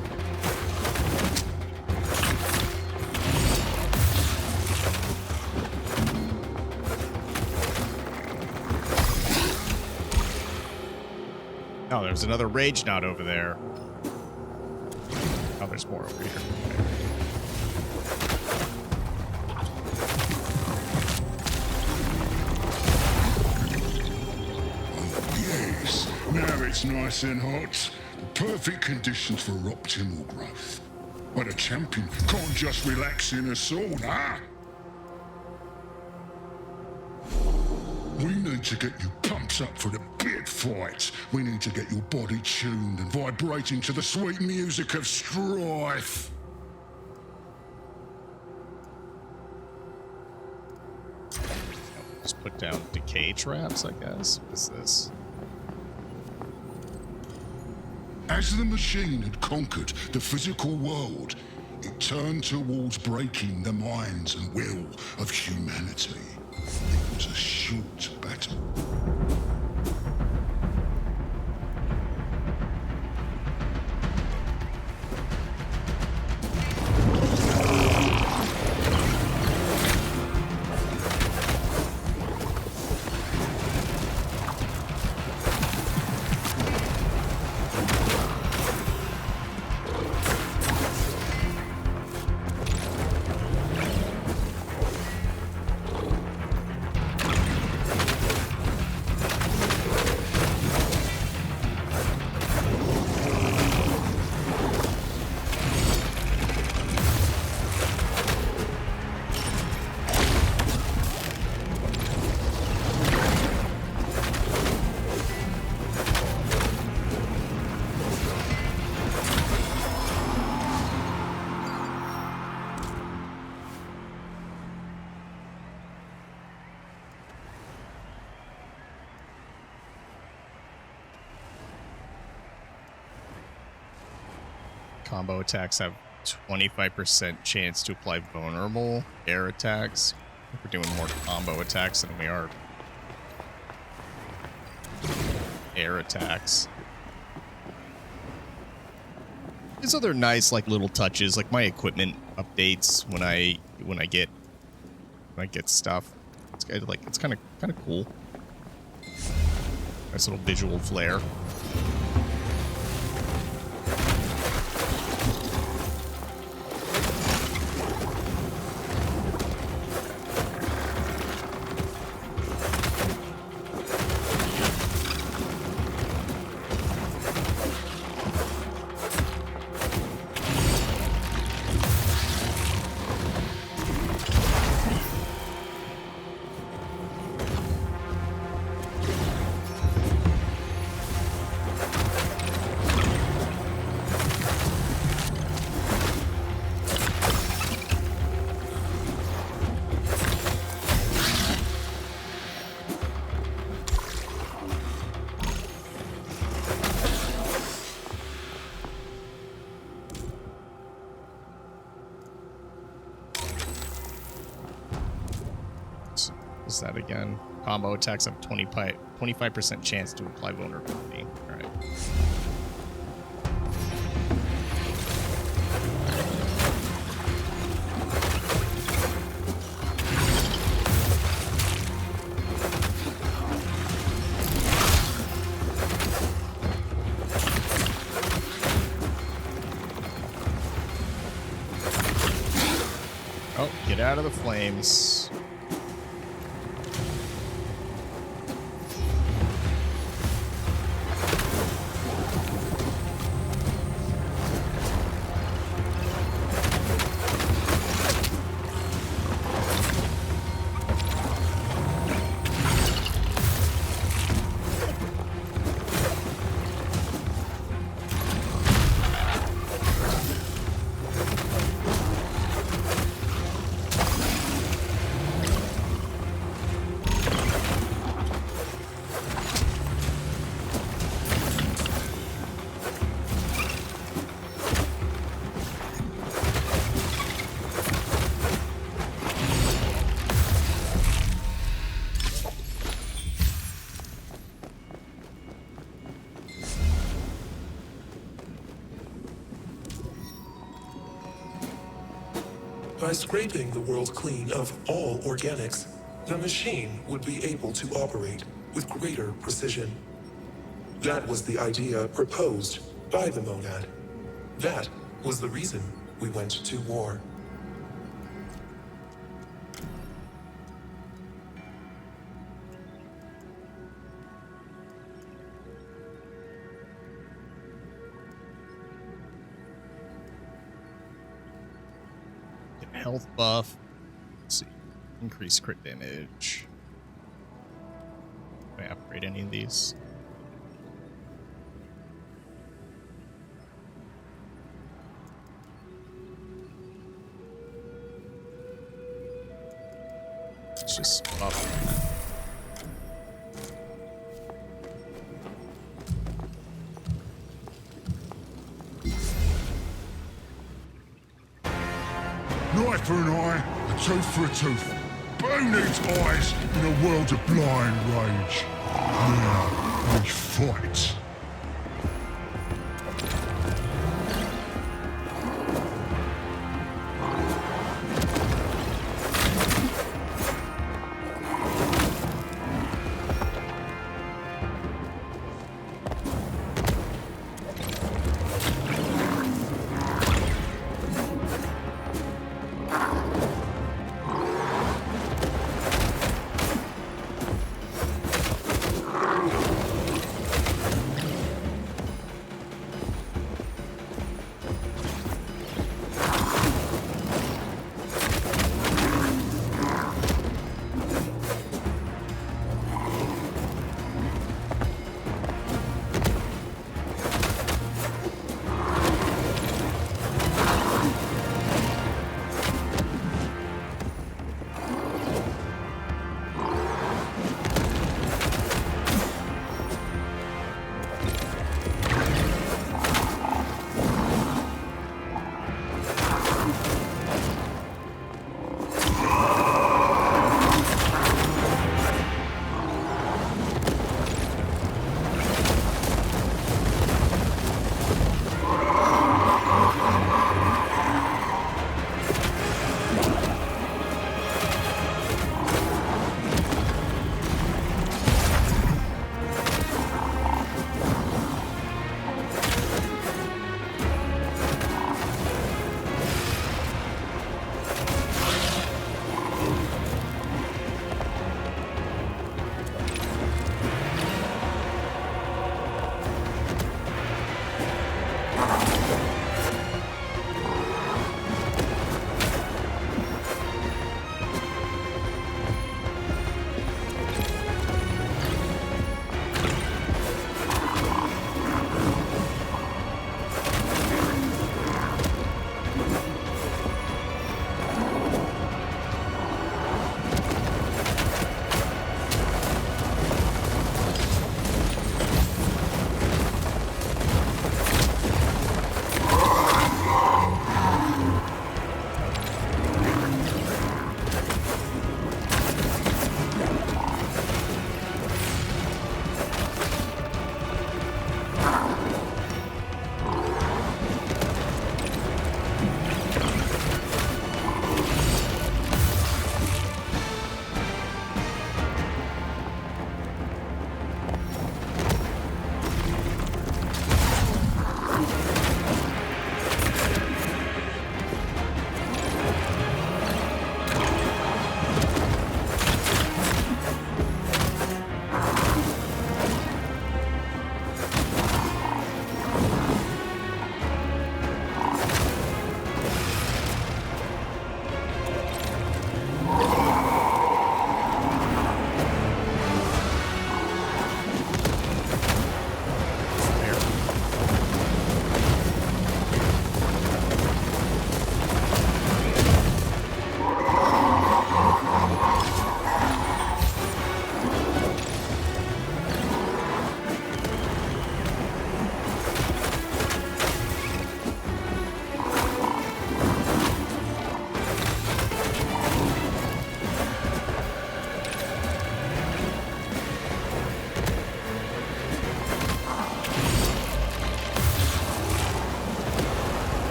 Oh, there's another rage knot over there. Oh, there's more over here. Yes, now it's nice and hot. Perfect conditions for optimal growth. But a champion can't just relax in a sauna. We need to get you pumped up for the big fight. We need to get your body tuned and vibrating to the sweet music of strife. Just put down decay traps, I guess. What's this? As the machine had conquered the physical world, it turned towards breaking the minds and will of humanity. It was a short battle. combo attacks have 25% chance to apply vulnerable air attacks. I think we're doing more combo attacks than we are air attacks. These other nice like little touches, like my equipment updates when I get stuff. It's kind of cool. Nice little visual flair. Is that again? Combo attacks have 25% chance to apply vulnerability. All right. Oh, get out of the flames. By scraping the world clean of all organics, the machine would be able to operate with greater precision. That was the idea proposed by the Monad. That was the reason we went to war. Health buff. Let's see. Increase crit damage. Can I upgrade any of these? Let's just buff. An eye for an eye, a tooth for a tooth. Bone needs eyes in a world of blind rage. Now we fight.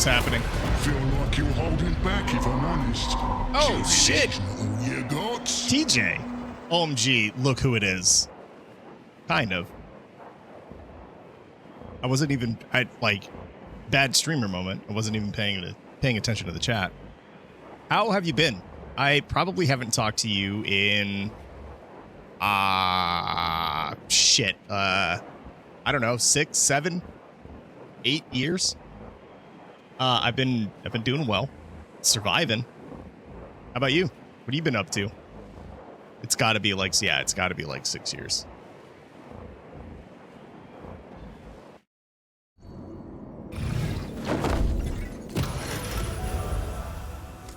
What's happening? Feel like you're holding back, if I'm honest. Oh, shit. Not all you got. TJ. OMG, look who it is. Kind of. I wasn't even, bad streamer moment. I wasn't even paying attention to the chat. How have you been? I probably haven't talked to you in, shit. I don't know, 6, 7, 8 years. I've been doing well, surviving. How about you? What have you been up to? It's got to be like 6 years.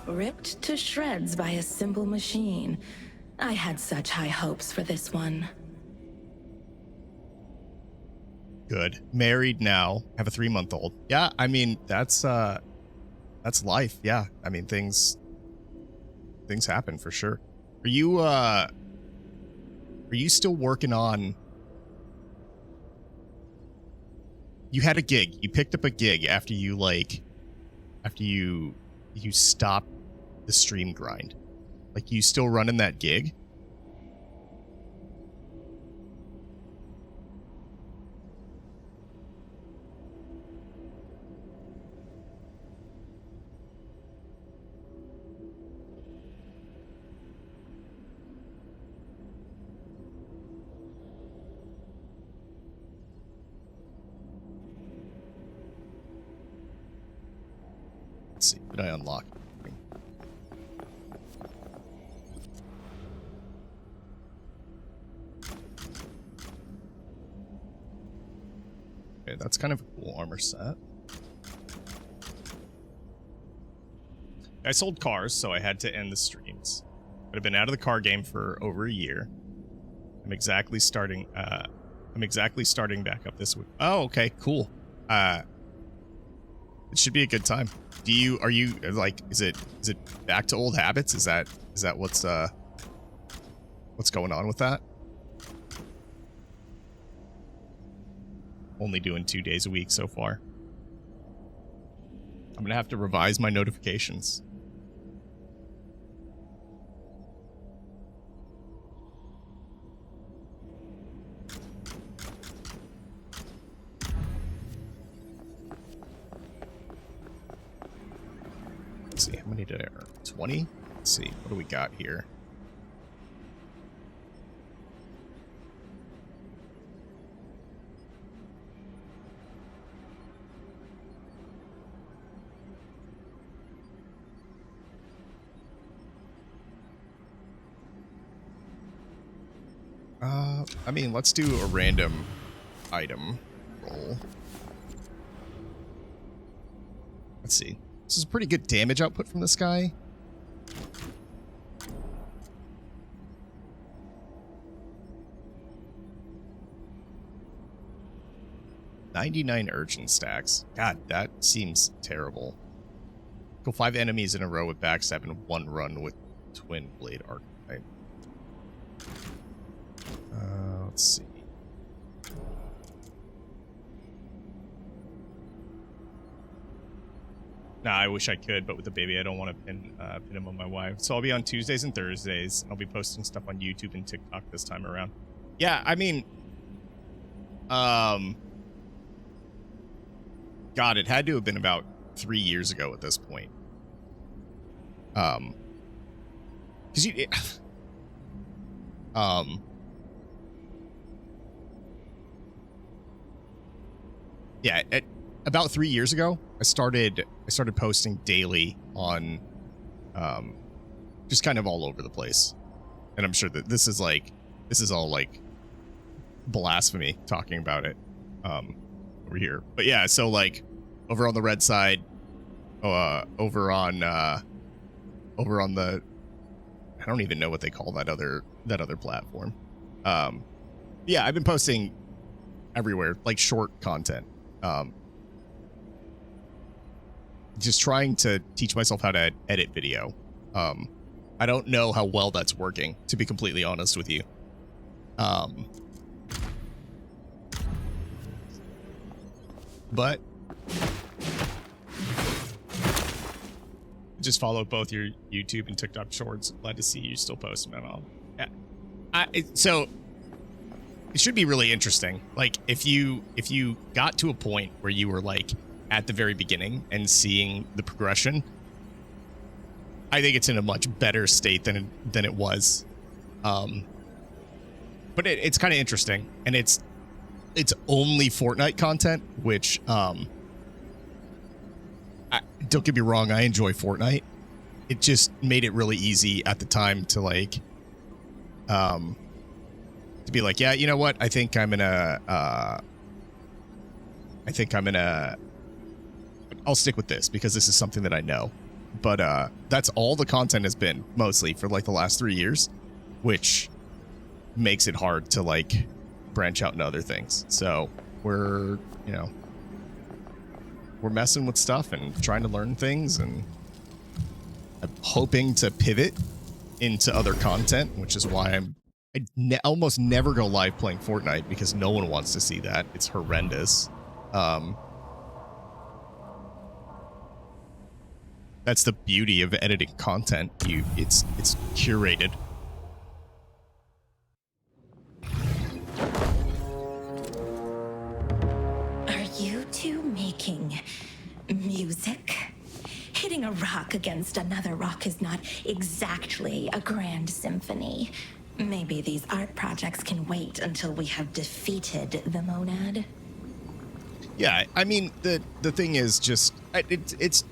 Ripped to shreds by a simple machine. I had such high hopes for this one. Good. Married now. Have a 3-month-old. Yeah, I mean, that's life. Yeah. I mean, things happen for sure. Are you still working on... You had a gig. You picked up a gig after you stopped the stream grind. Like, you still running that gig? Let's see. Did I unlock? Okay, that's kind of a cool armor set. I sold cars, so I had to end the streams. But I've been out of the car game for over a year. I'm exactly starting back up this week. Oh, okay, cool. It should be a good time. Are you like, is it back to old habits? Is that what's going on with that? Only doing 2 days a week so far. I'm gonna have to revise my notifications. Let's see, how many did I earn? 20? Let's see, what do we got here? I mean, let's do a random item roll. Let's see. This is pretty good damage output from this guy. $99 urchin stacks. God, that seems terrible. Kill 5 enemies in a row with backstab and 1 run with twin blade archetype. Let's see. Nah, I wish I could, but with the baby, I don't want to pin him on my wife. So I'll be on Tuesdays and Thursdays. I'll be posting stuff on YouTube and TikTok this time around. Yeah, I mean, God, it had to have been about 3 years ago at this point. Because you, yeah, about 3 years ago, I started posting daily on, just kind of all over the place, and I'm sure that this is all like blasphemy talking about it, over here. But yeah, so like over on the red side, over on the, I don't even know what they call that other platform. Yeah, I've been posting everywhere, like short content. Just trying to teach myself how to edit video. I don't know how well that's working, to be completely honest with you. But Just follow both your YouTube and TikTok shorts. Glad to see you still posting them all. Yeah. So it should be really interesting. Like if you got to a point where you were like at the very beginning and seeing the progression, I think it's in a much better state than it was. But it's kind of interesting, and it's only Fortnite content, which don't get me wrong, I enjoy Fortnite. It just made it really easy at the time to like to be like, yeah, you know what? I think I'm gonna I'll stick with this because this is something that I know. But that's all the content has been mostly for like the last 3 years, which makes it hard to like branch out into other things. So we're messing with stuff and trying to learn things, and I'm hoping to pivot into other content, which is why I almost never go live playing Fortnite because no one wants to see that. It's horrendous. That's the beauty of editing content. It's curated. Are you two making music? Hitting a rock against another rock is not exactly a grand symphony. Maybe these art projects can wait until we have defeated the monad. Yeah, I mean the thing is just it's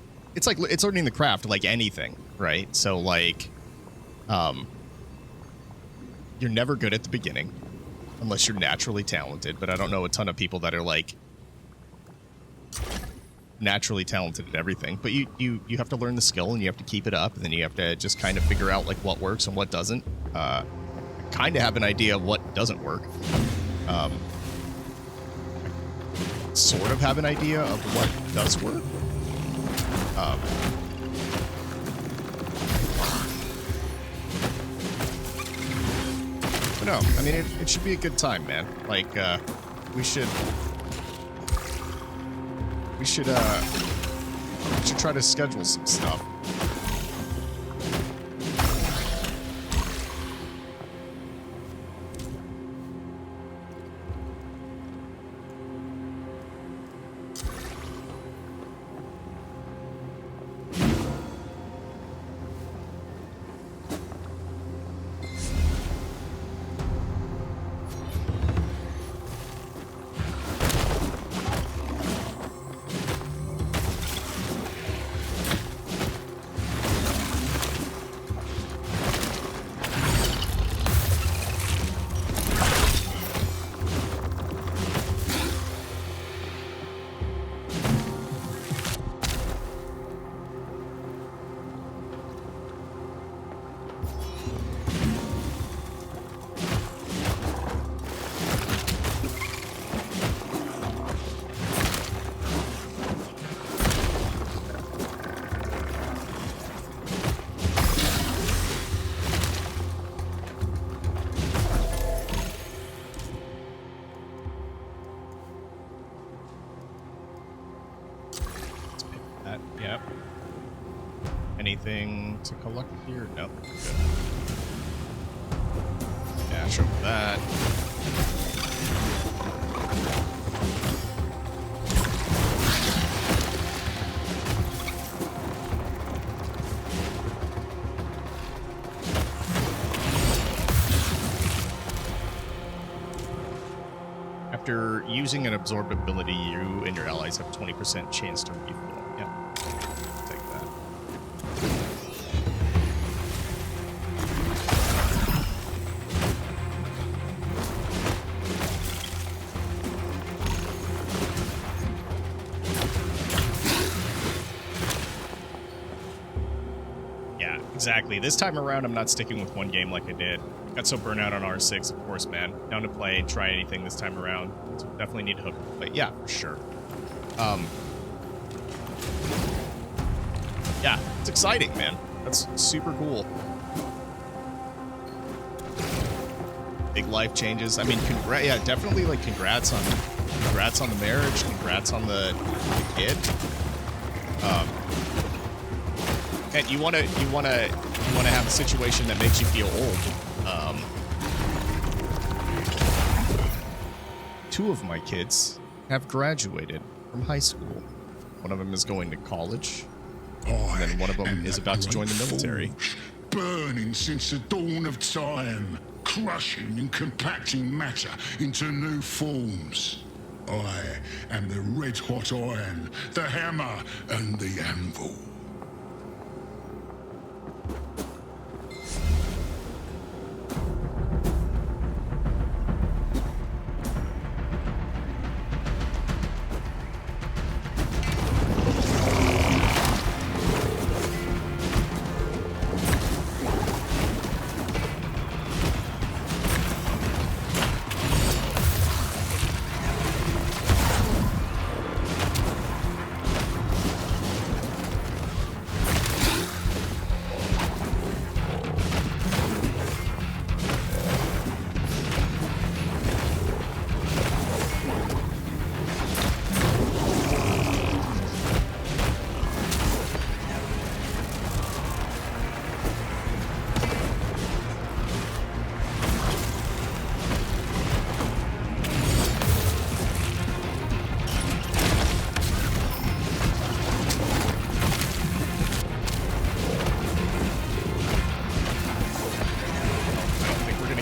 like it's learning the craft like anything, right? So like you're never good at the beginning unless you're naturally talented, but I don't know a ton of people that are like naturally talented at everything. But you have to learn the skill, and you have to keep it up, and then you have to just kind of figure out like what works and what doesn't. Kind of have an idea of what doesn't work. Sort of have an idea of what does work. But no, I mean, it should be a good time, man. Like, we should try to schedule some stuff. Yep. Anything to collect here? Nope. Good. Dash over that. After using an absorbed ability, you and your allies have 20% chance to refill. Yep. Take that. Yeah, exactly. This time around, I'm not sticking with one game like I did. Got so burnt out on R6, of course, man. Down to play and try anything this time around. So definitely need to hook up. But yeah, for sure. Yeah, it's exciting, man. That's super cool. Big life changes. I mean, yeah, definitely like congrats on the marriage. Congrats on the kid. And you wanna have a situation that makes you feel old. Two of my kids have graduated from high school. One of them is going to college, and then one of them is about to join the military. Burning since the dawn of time, crushing and compacting matter into new forms. I am the red-hot iron, the hammer, and the anvil.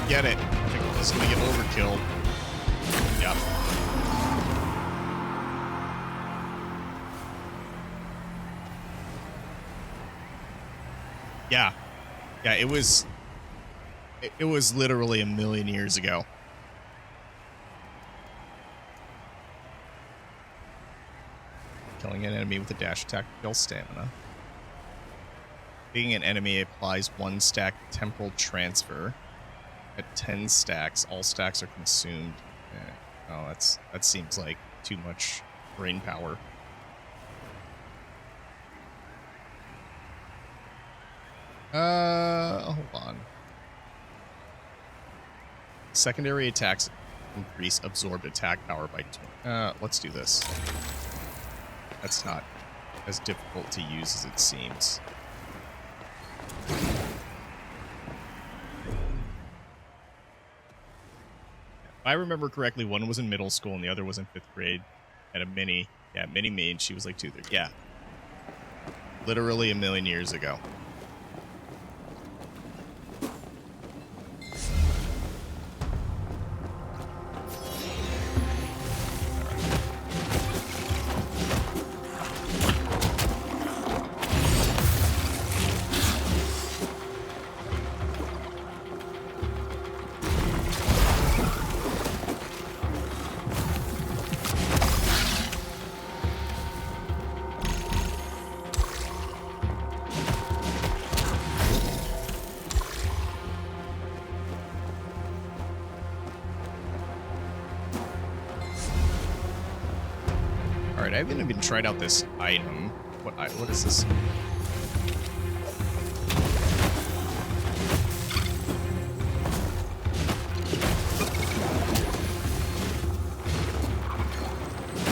Get it. I think this is gonna get overkill. Yep. Yeah. Yeah, it was literally a million years ago. Killing an enemy with a dash attack kills stamina. Being an enemy applies 1 stack temporal transfer. At 10 stacks, all stacks are consumed. Oh, that seems like too much brain power. Hold on. Secondary attacks increase absorbed attack power by 20. Let's do this. That's not as difficult to use as it seems. If I remember correctly, one was in middle school and the other was in 5th grade. At a mini made. She was like 2. Yeah. Literally a million years ago. Alright, I haven't even tried out this item. What is this?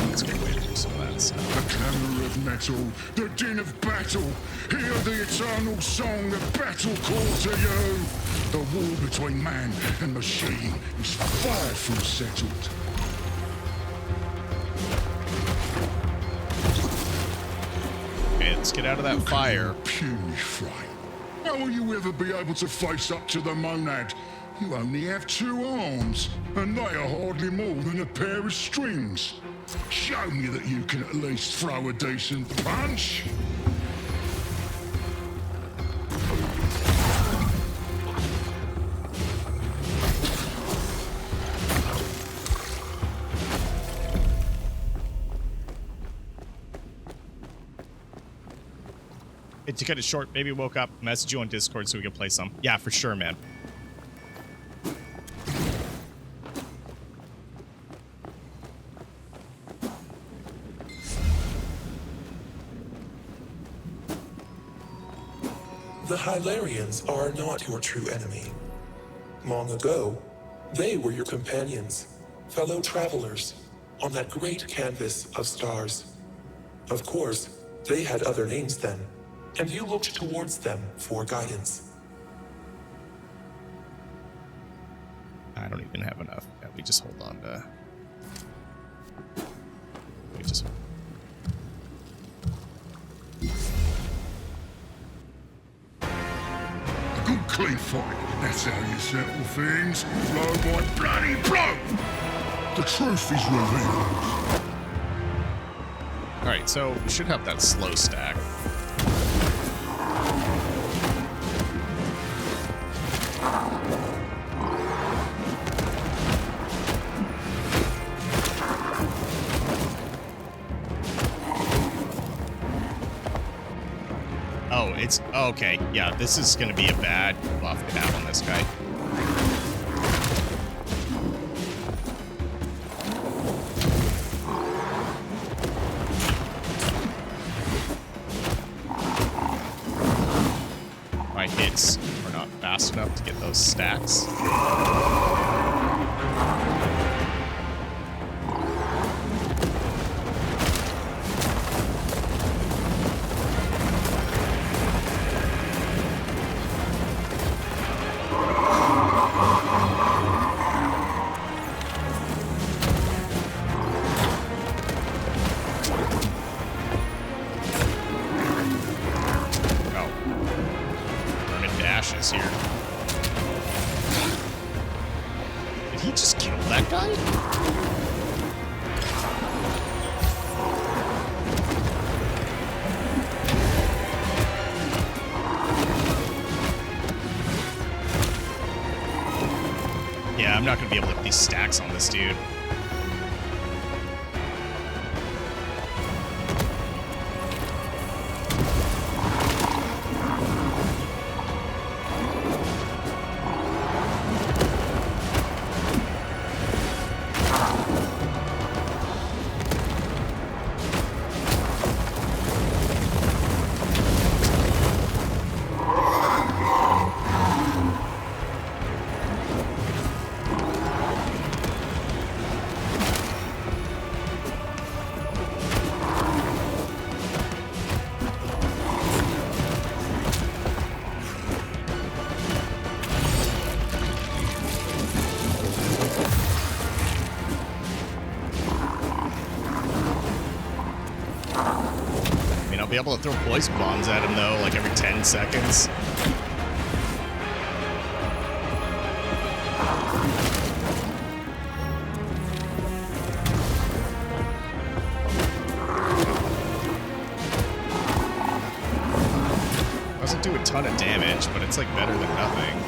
That's a good way to do some of that stuff. The clamour of metal, the din of battle. Hear the eternal song of battle call to you. The war between man and machine is far from settled. Let's get out of that fire. Puny frame. How will you ever be able to face up to the monad? You only have 2 arms, and they are hardly more than a pair of strings. Show me that you can at least throw a decent punch. To cut it short, baby woke up, messaged you on Discord so we could play some. Yeah, for sure, man. The Hylarians are not your true enemy. Long ago, they were your companions, fellow travelers, on that great canvas of stars. Of course, they had other names then, and you looked towards them for guidance. I don't even have enough. Yeah, we just hold on to... We just... A good clean fight. That's how you settle things. Blow by bloody blow! The truth is revealed. Alright, so we should have that slow stack. Oh, it's... Okay, yeah, this is going to be a bad buff to have on this guy. My hits are not fast enough to get those stacks. Here. Did he just kill that guy? Yeah, I'm not gonna be able to get these stacks on this dude. Be able to throw poison bombs at him though, like every 10 seconds. Doesn't do a ton of damage, but it's like better than nothing.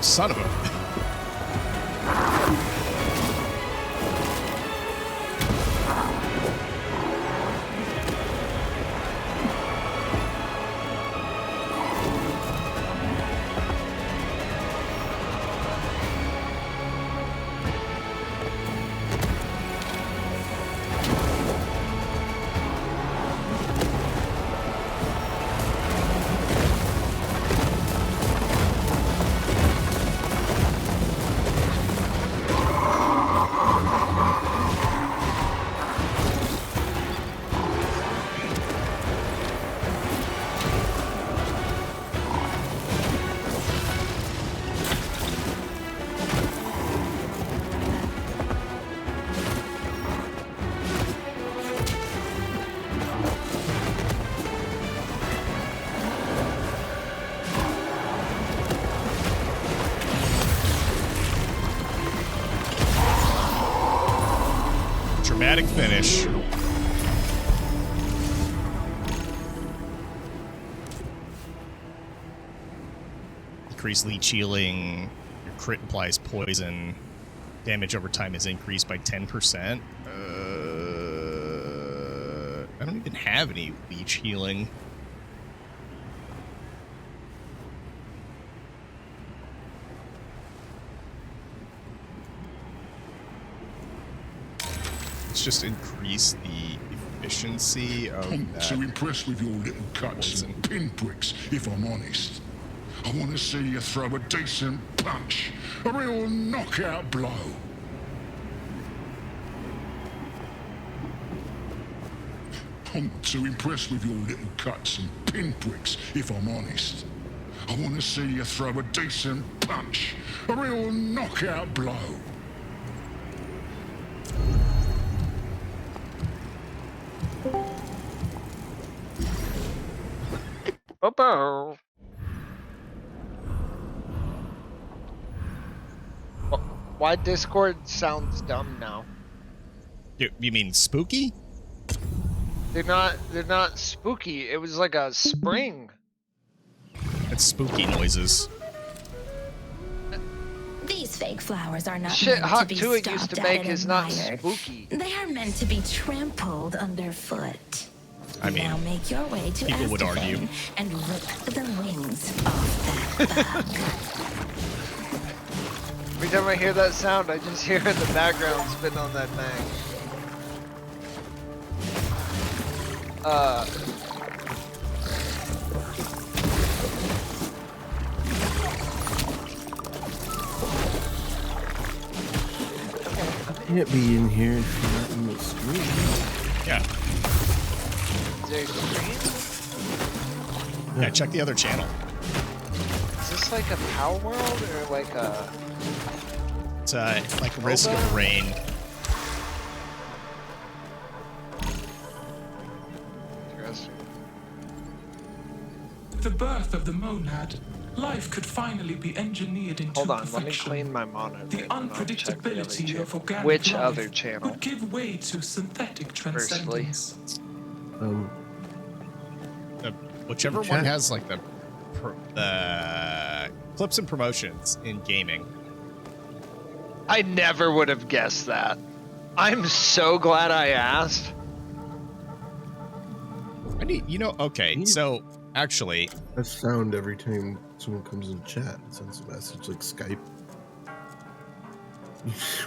Son of a... dramatic finish. Increased leech healing. Your crit implies poison. Damage over time is increased by 10%. I don't even have any leech healing. Let's just increase the efficiency of I'm that. too impressed with your little cuts and pinpricks, if I'm honest. I want to see you throw a decent punch, a real knockout blow. I'm too impressed with your little cuts and pinpricks, if I'm honest. I want to see you throw a decent punch, a real knockout blow. Bobo. Why Discord sounds dumb now? You mean spooky? They're not spooky. It was like a spring. It's spooky noises. These fake flowers are not Shit meant Hawk to be 2 it stopped used to at make and is not admired. spooky. They are meant to be trampled underfoot. I mean, now make your way to people would argue. Astafin and rip the wings off that bug. Every time I hear that sound, I just hear in the background spitting on that thing. You can't be in here if you're not in the stream. Yeah. Is there a screen? Yeah, check the other channel. Is this like a Power World or like a... It's like Risk of Rain. Interesting. The birth of the monad. Life could finally be engineered into Hold on, let me perfection. clean my monitor. The and I'll check the other unpredictability channel. of organic Which life other channel? would give way to synthetic Firstly. transcendence. Whichever one Chat. has like the clips and promotions in gaming. I never would have guessed that. I'm so glad I asked. I need, okay, so actually, A sound every time someone comes in chat. It sends a message like Skype.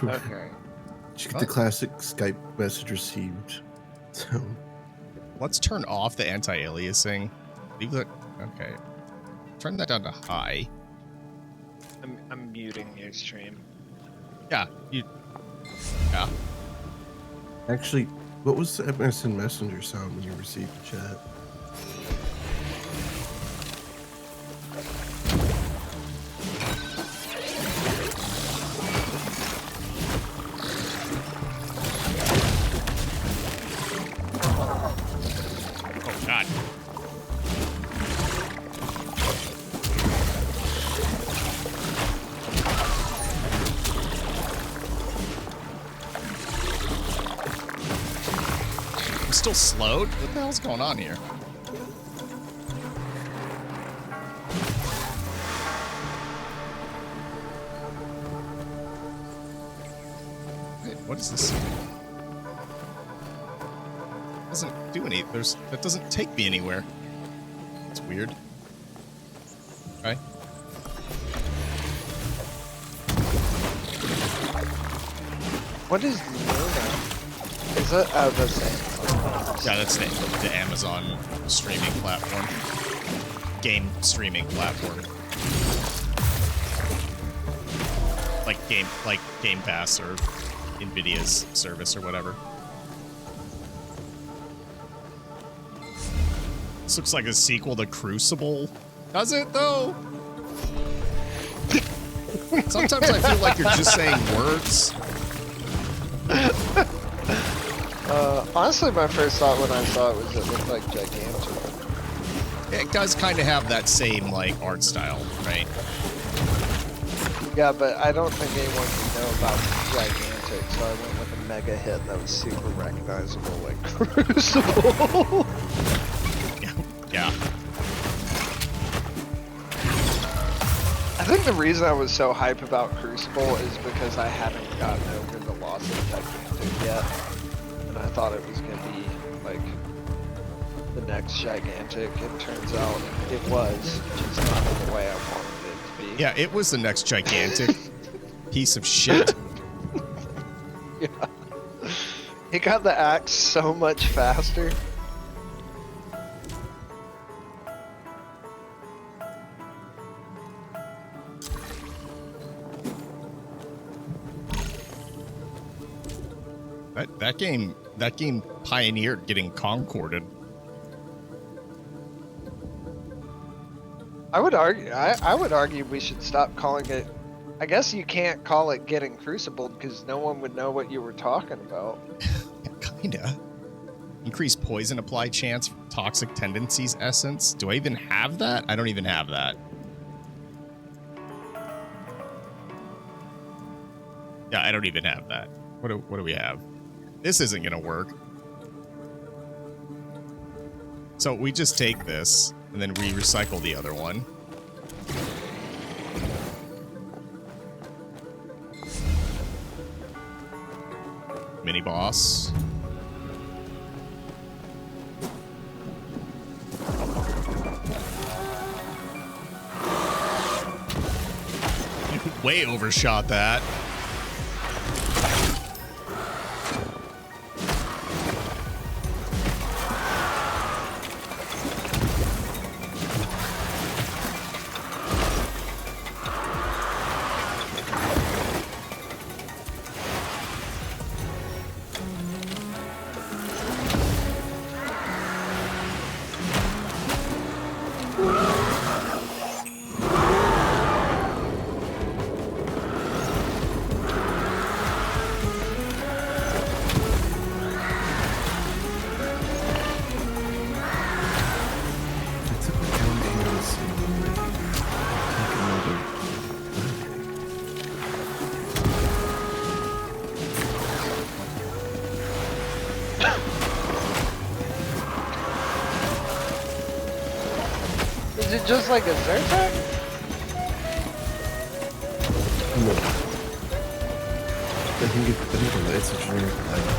Okay. You get the classic Skype message received sound. let's turn off the anti-aliasing. Leave that. Okay. Turn that down to high. I'm muting your stream. Yeah. Yeah. Actually, what was the MSN Messenger sound when you received the chat? Oh, God. I'm still slowed? What the hell's going on here? Wait, what is this? Doesn't do any. That doesn't take me anywhere. It's weird. Okay. What is Luna? Is that the same? Yeah, that's the Amazon streaming platform. Game streaming platform. Like Game Pass or Nvidia's service or whatever. This looks like a sequel to Crucible. Does it though? Sometimes I feel like you're just saying words. Honestly, my first thought when I saw it was it looked like gigantic. It does kind of have that same like art style, right? Yeah, but I don't think anyone can know about gigantic, so I went with a mega hit that was super recognizable, like Crucible. Yeah. I think the reason I was so hype about Crucible is because I hadn't gotten over the loss of Gigantic yet, and I thought it was gonna be like the next Gigantic. It turns out it was, just not in the way I wanted it to be. Yeah, it was the next Gigantic piece of shit. Yeah. He got the axe so much faster. That game pioneered getting concorded. I would argue we should stop calling it. I guess you can't call it getting crucibled because no one would know what you were talking about. Kinda. Increased poison apply chance for toxic tendencies essence. Do I even have that? I don't even have that. Yeah, I don't even have that. What do we have? This isn't gonna work. So we just take this and then we recycle the other one. Mini boss. Way overshot that. Is it just like a Zertak? No. I think it's a generic item.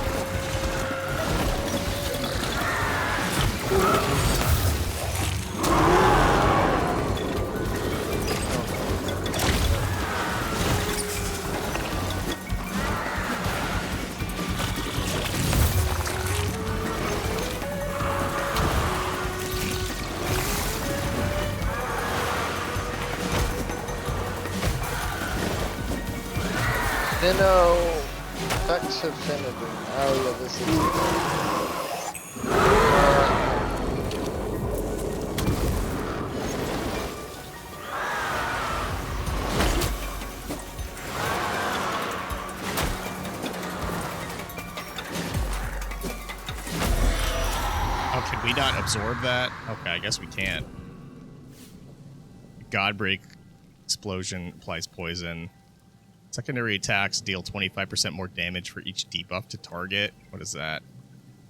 Vex Affinity. Oh yeah, this is. Oh, can we not absorb that? Okay, I guess we can. Godbreak explosion applies poison. Secondary attacks deal 25% more damage for each debuff to target. What is that?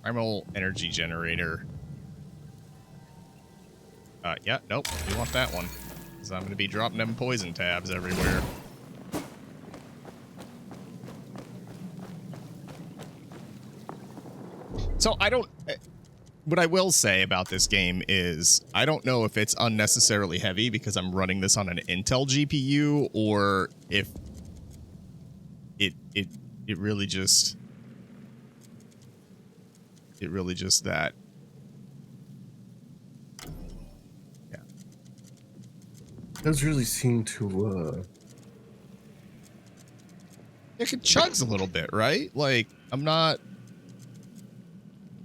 Primal energy generator. Yeah, nope. We want that one. Because I'm going to be dropping them poison tabs everywhere. So I don't... What I will say about this game is I don't know if it's unnecessarily heavy because I'm running this on an Intel GPU or if it really just that. Yeah. It does really seem to It chugs a little bit, right? Like I'm not.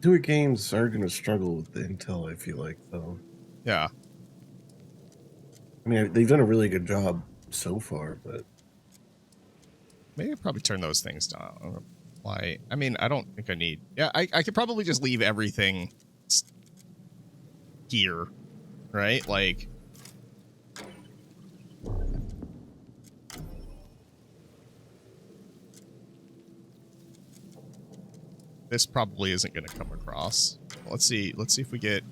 newer games are going to struggle with the Intel, I feel like, though. Yeah. I mean, they've done a really good job so far, but Maybe I'll probably turn those things down. Why? I mean, I don't think I need... Yeah, I could probably just leave everything here, right? Like... this probably isn't going to come across. Let's see if we get...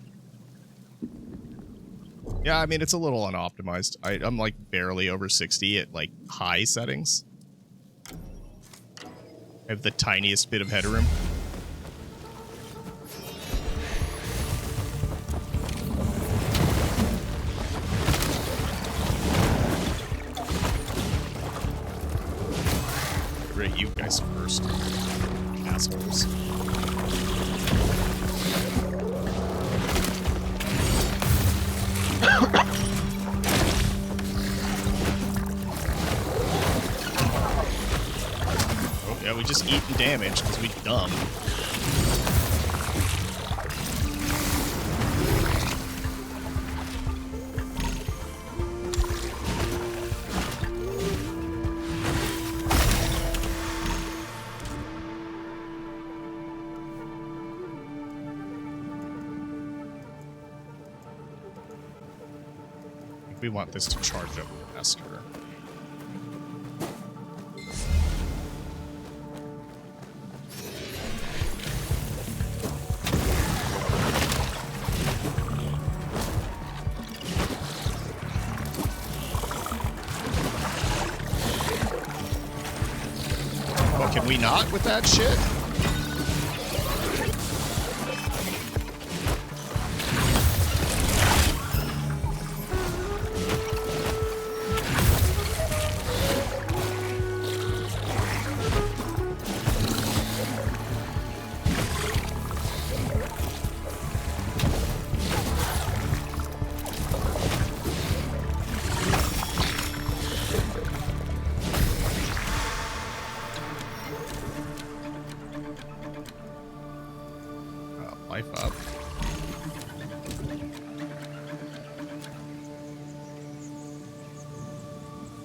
Yeah, I mean, it's a little unoptimized. I'm like barely over 60 at like high settings. I have the tiniest bit of headroom. Right, you guys first. Assholes. Oh, yeah, we just eating damage because we dumb. We want this to charge up faster. Oh, can we not with that shit? Life up.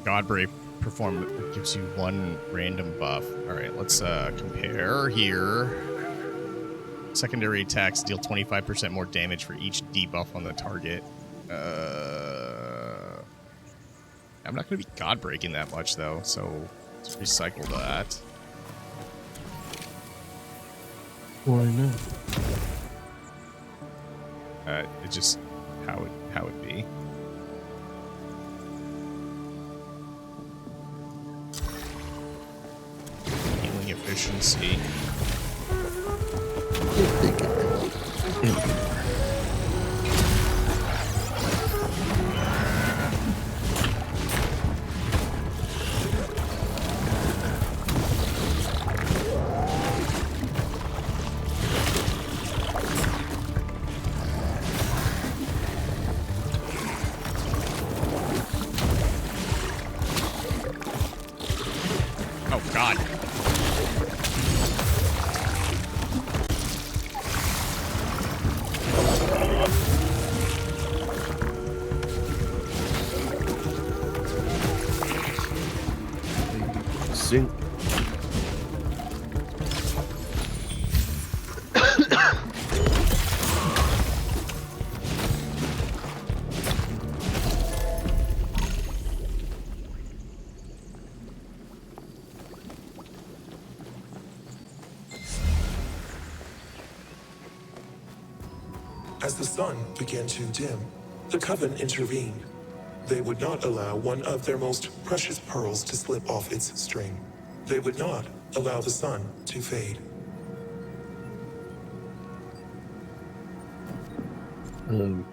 Godbreak perform gives you 1 random buff. Alright, let's compare here. Secondary attacks deal 25% more damage for each debuff on the target. I'm not going to be Godbreaking that much though, so let's recycle that. Why not? It's just how it be. Healing efficiency. Oh God. Sink. As the sun began to dim, the Coven intervened. They would not allow one of their most precious pearls to slip off its string. They would not allow the sun to fade. So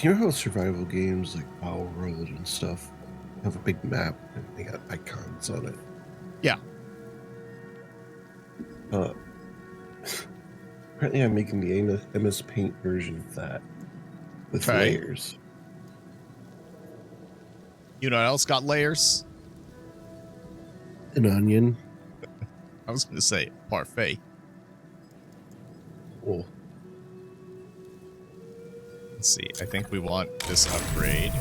you know how survival games like Power World and stuff have a big map and they got icons on it? Yeah. Apparently I'm making the MS Paint version of that with Okay. layers. You know what else got layers? An onion. I was going to say parfait. Cool. Let's see. I think we want this upgrade.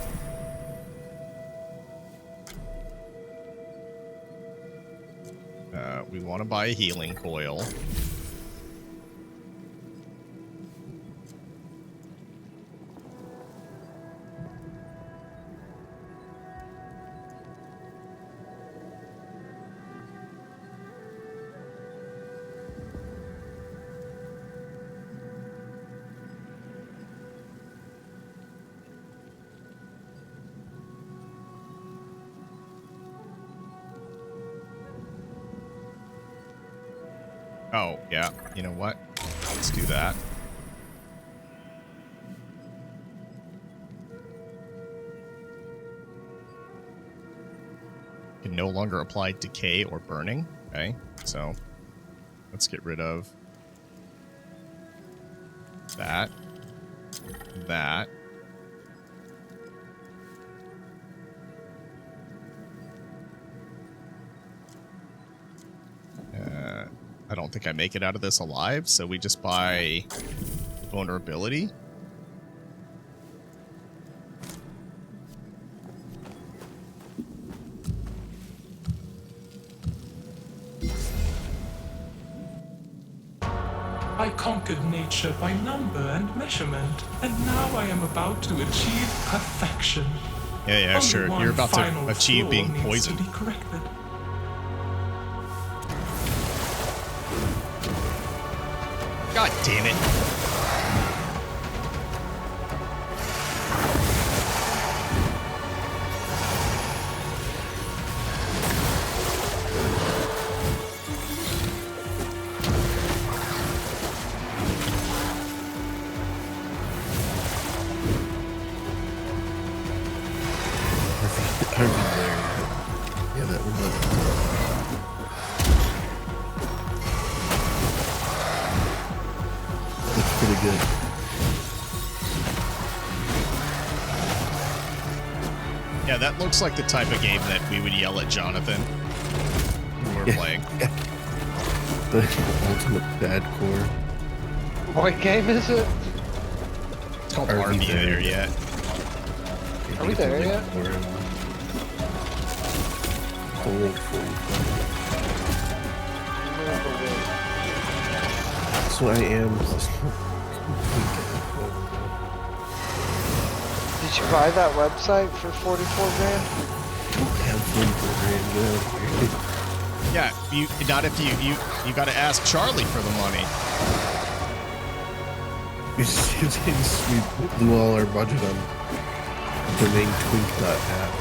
We want to buy a healing coil. Oh, yeah. You know what? Let's do that. Can no longer apply decay or burning. Okay, so let's get rid of that. That. I don't think I make it out of this alive, so we just buy vulnerability. I conquered nature by number and measurement, and now I am about to achieve perfection. Yeah, Only sure. one You're about to final achieve flaw being needs poisoned. to be corrected. God damn it. Yeah, that would look. Looks pretty good. Yeah, that looks like the type of game that we would yell at Jonathan when we're playing. The ultimate bad core. What game is it? It's called Are we RV there there yet. Are we there yet? So I am. Did you buy that website for 44 grand? Have 44 grand. Yeah, you not if you got to ask Charlie for the money. We blew all our budget on domain twink.app.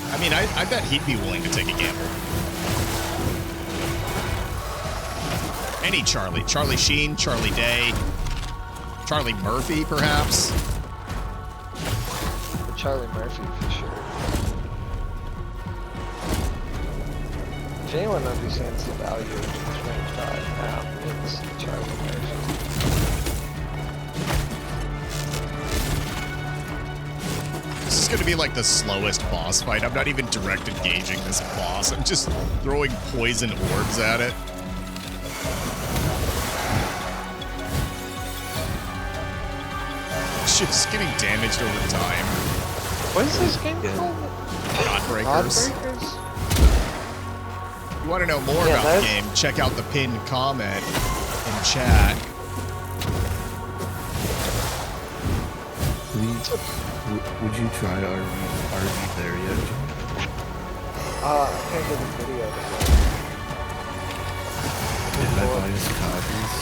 I mean, I bet he'd be willing to take a gamble. Any Charlie. Charlie Sheen, Charlie Day, Charlie Murphy, perhaps. Charlie Murphy, for sure. If anyone understands the value of the Twink.app, it's Charlie Murphy. This is going to be like the slowest boss fight. I'm not even direct engaging this boss. I'm just throwing poison orbs at it. It's just getting damaged over time. What is this game called? Godbreakers. Godbreakers? You want to know more Yeah, about the game, check out the pinned comment in chat. Would you try RV there yet? I can't get the video. Did I buy us copies?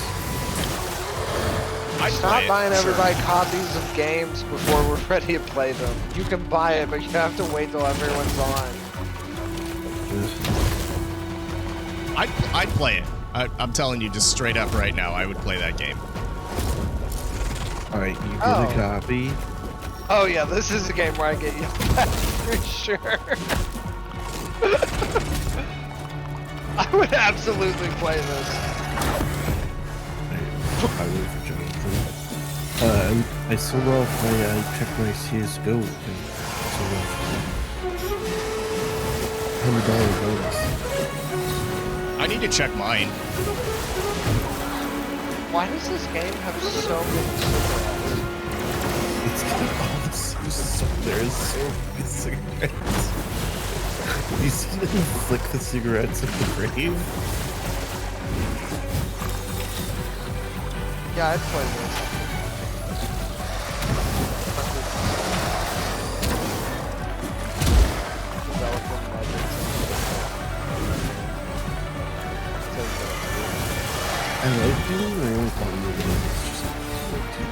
Stop buying everybody copies of games before we're ready to play them. You can buy it, but you have to wait till everyone's on. I'd play it. I'm telling you just straight up right now, I would play that game. Alright, you get a copy. Oh yeah, this is a game where I get yelled at for sure. I would absolutely play this. I would for Jonathan. I sold off my, I checked my CSGO thing. Sold off $100 bonus. I need to check mine. Why does this game have so many cigarettes? It's got all the there is so many cigarettes. You see them flick the cigarettes at the grave? Yeah, I'd play this. I like doing my own fun movies. It's just like too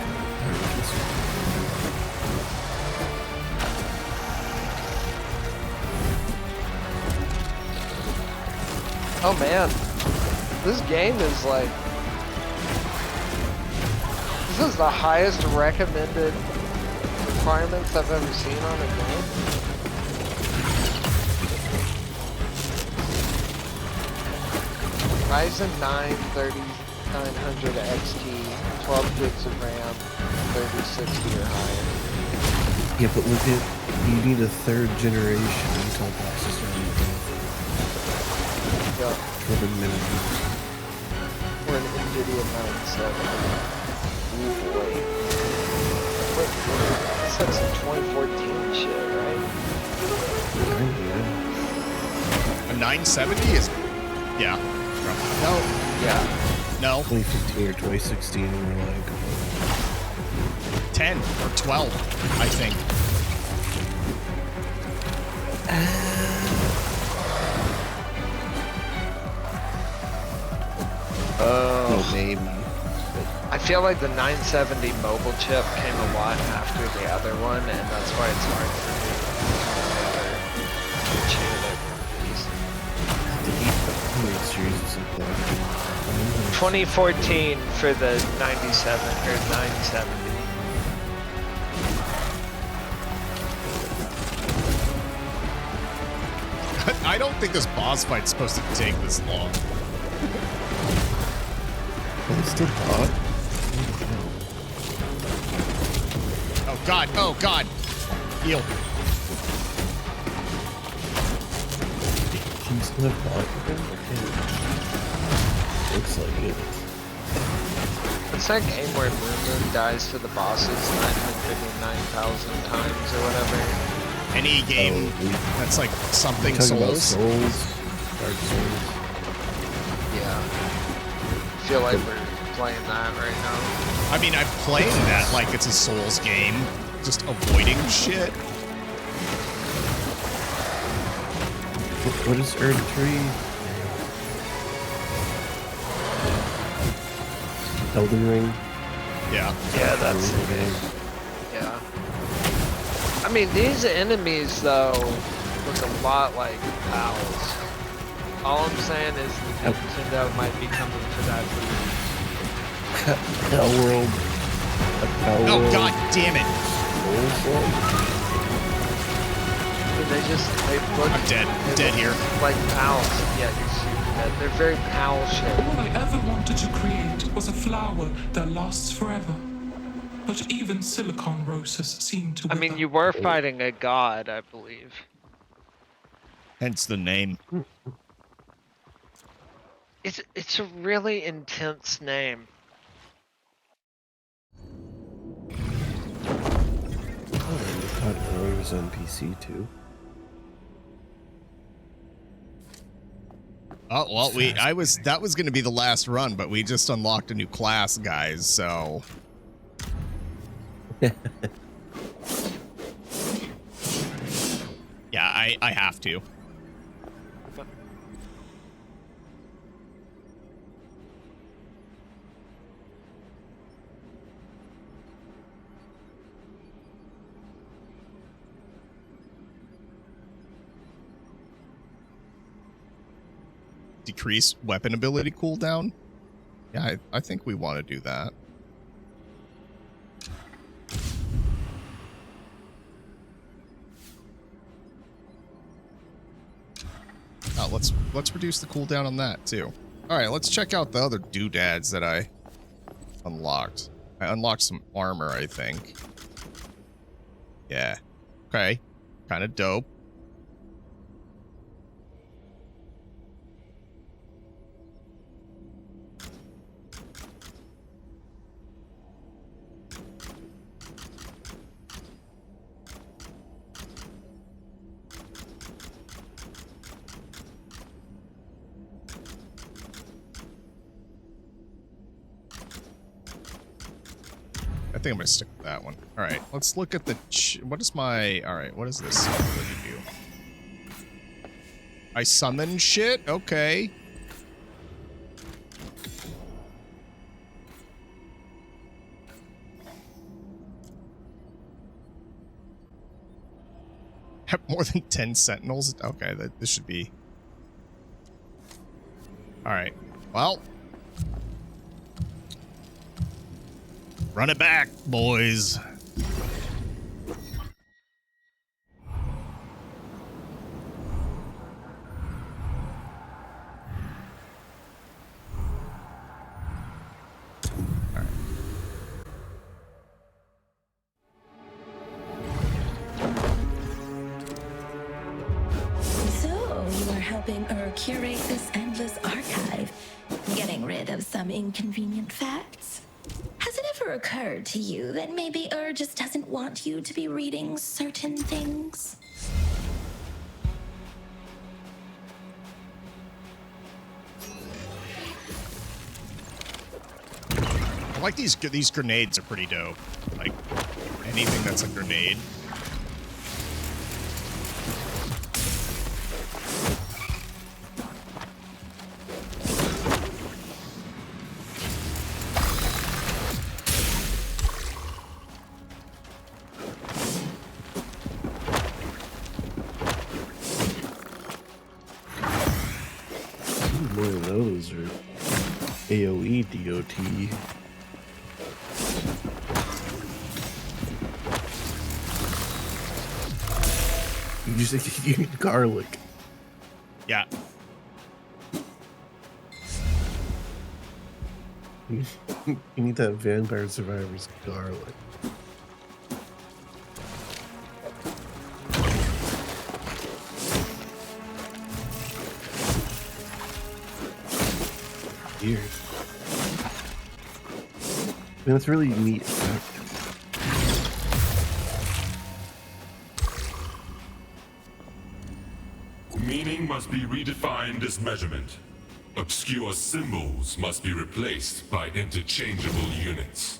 Oh man, this game is like, this is the highest recommended requirements I've ever seen on a game. Ryzen 9 3900 XT, 12 gigs of RAM, 3060 or higher. Yeah, but look at, you need a third generation Intel processor Yep. for the minimum. Or an NVIDIA 970. Ooh boy. What, this has some 2014 shit, right? A 970 is, yeah. No. Yeah. No. 2015 or 2016, and we're like 10 or 12, I think. oh, maybe. I feel like the 970 mobile chip came a lot after the other one, and that's why it's hard for me to choose it. 2014 for the 97 or 970. I don't think this boss fight's supposed to take this long. But it's still hot. Oh god, oh god. Heal. Can you still have hot? Looks like it. It's that game where Moon Moon dies to the bosses 959,000 times or whatever. Any game that's like something Souls. Dark Souls. Yeah. I feel like we're playing that right now. I mean, I'm playing that like it's a Souls game, just avoiding shit. What is Earth 3? Elden Ring? Yeah. Yeah, that's the game. Yeah. I mean, these enemies, though, look a lot like pals. All I'm saying is that Nintendo might be coming for that Hell World. Oh god damn it! They look. I'm dead. I'm dead here. Like pals. Yeah, you're super dead. They're very pal shaped. All I ever wanted to create was a flower that lasts forever. But even silicon roses seem to I mean, you were fighting a god, I believe. Hence the name. It's a really intense name. Oh, God, Roy was on PC too. Oh well, that was going to be the last run, but we just unlocked a new class, guys. So. Yeah, I have to. Decrease weapon ability cooldown? Yeah, I think we want to do that. Oh, let's reduce the cooldown on that too. All right, let's check out the other doodads that I unlocked. I unlocked some armor, I think. Yeah. Okay. Kind of dope. I think I'm gonna stick with that one. All right, let's look at the. What is my? All right, what is this? What did you do? I summon shit. Okay. Have more than 10 sentinels. Okay, this should be. All right. Well, run it back, boys. Helping curate this endless archive, getting rid of some inconvenient facts. Has it ever occurred to you that maybe just doesn't want you to be reading certain things? I like these grenades are pretty dope. Like anything that's a grenade. More of those are AoE DOT. You just you need garlic. Yeah. You need that Vampire Survivors garlic. Weird. I mean, it's really neat effect. Meaning must be redefined as measurement. Obscure symbols must be replaced by interchangeable units.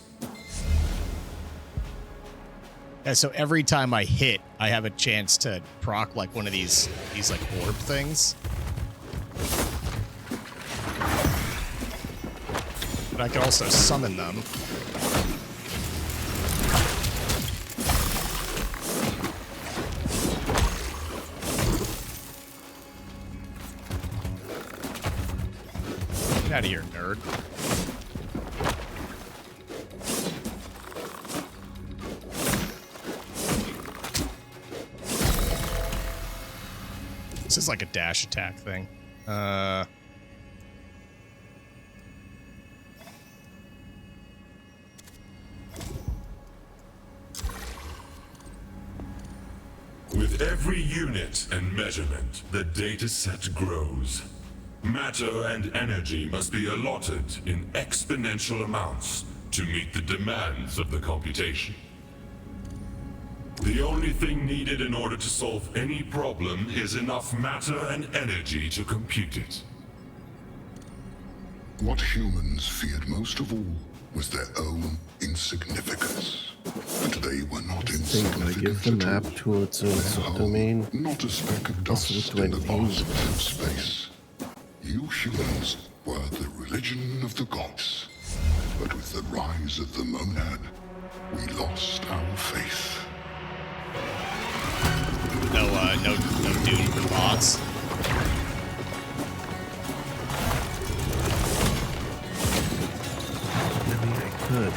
Yeah, so every time I hit, I have a chance to proc like one of these like orb things. But I can also summon them. Get out of here, nerd. This is like a dash attack thing. With every unit and measurement, the data set grows. Matter and energy must be allotted in exponential amounts to meet the demands of the computation. The only thing needed in order to solve any problem is enough matter and energy to compute it. What humans feared most of all was their own insignificance. And they were not When I give insignificant the at map all. to its own Their subdomain, home, not a speck of also dust what in do the I name vastness them? of space. You humans were the religion of the gods. But with the rise of the monad, we lost our faith. No Dune for bots. I mean, I could.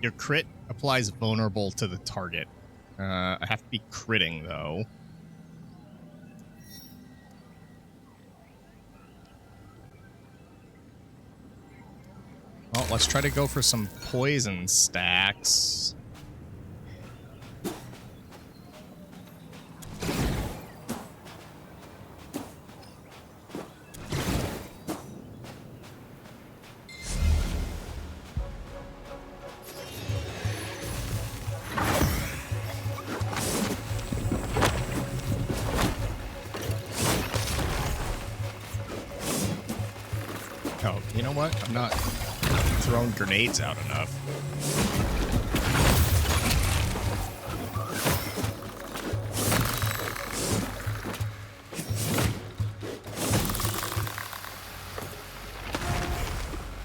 Your crit applies vulnerable to the target. I have to be critting, though. Well, let's try to go for some poison stacks. Oh, you know what? I'm not throwing grenades out enough.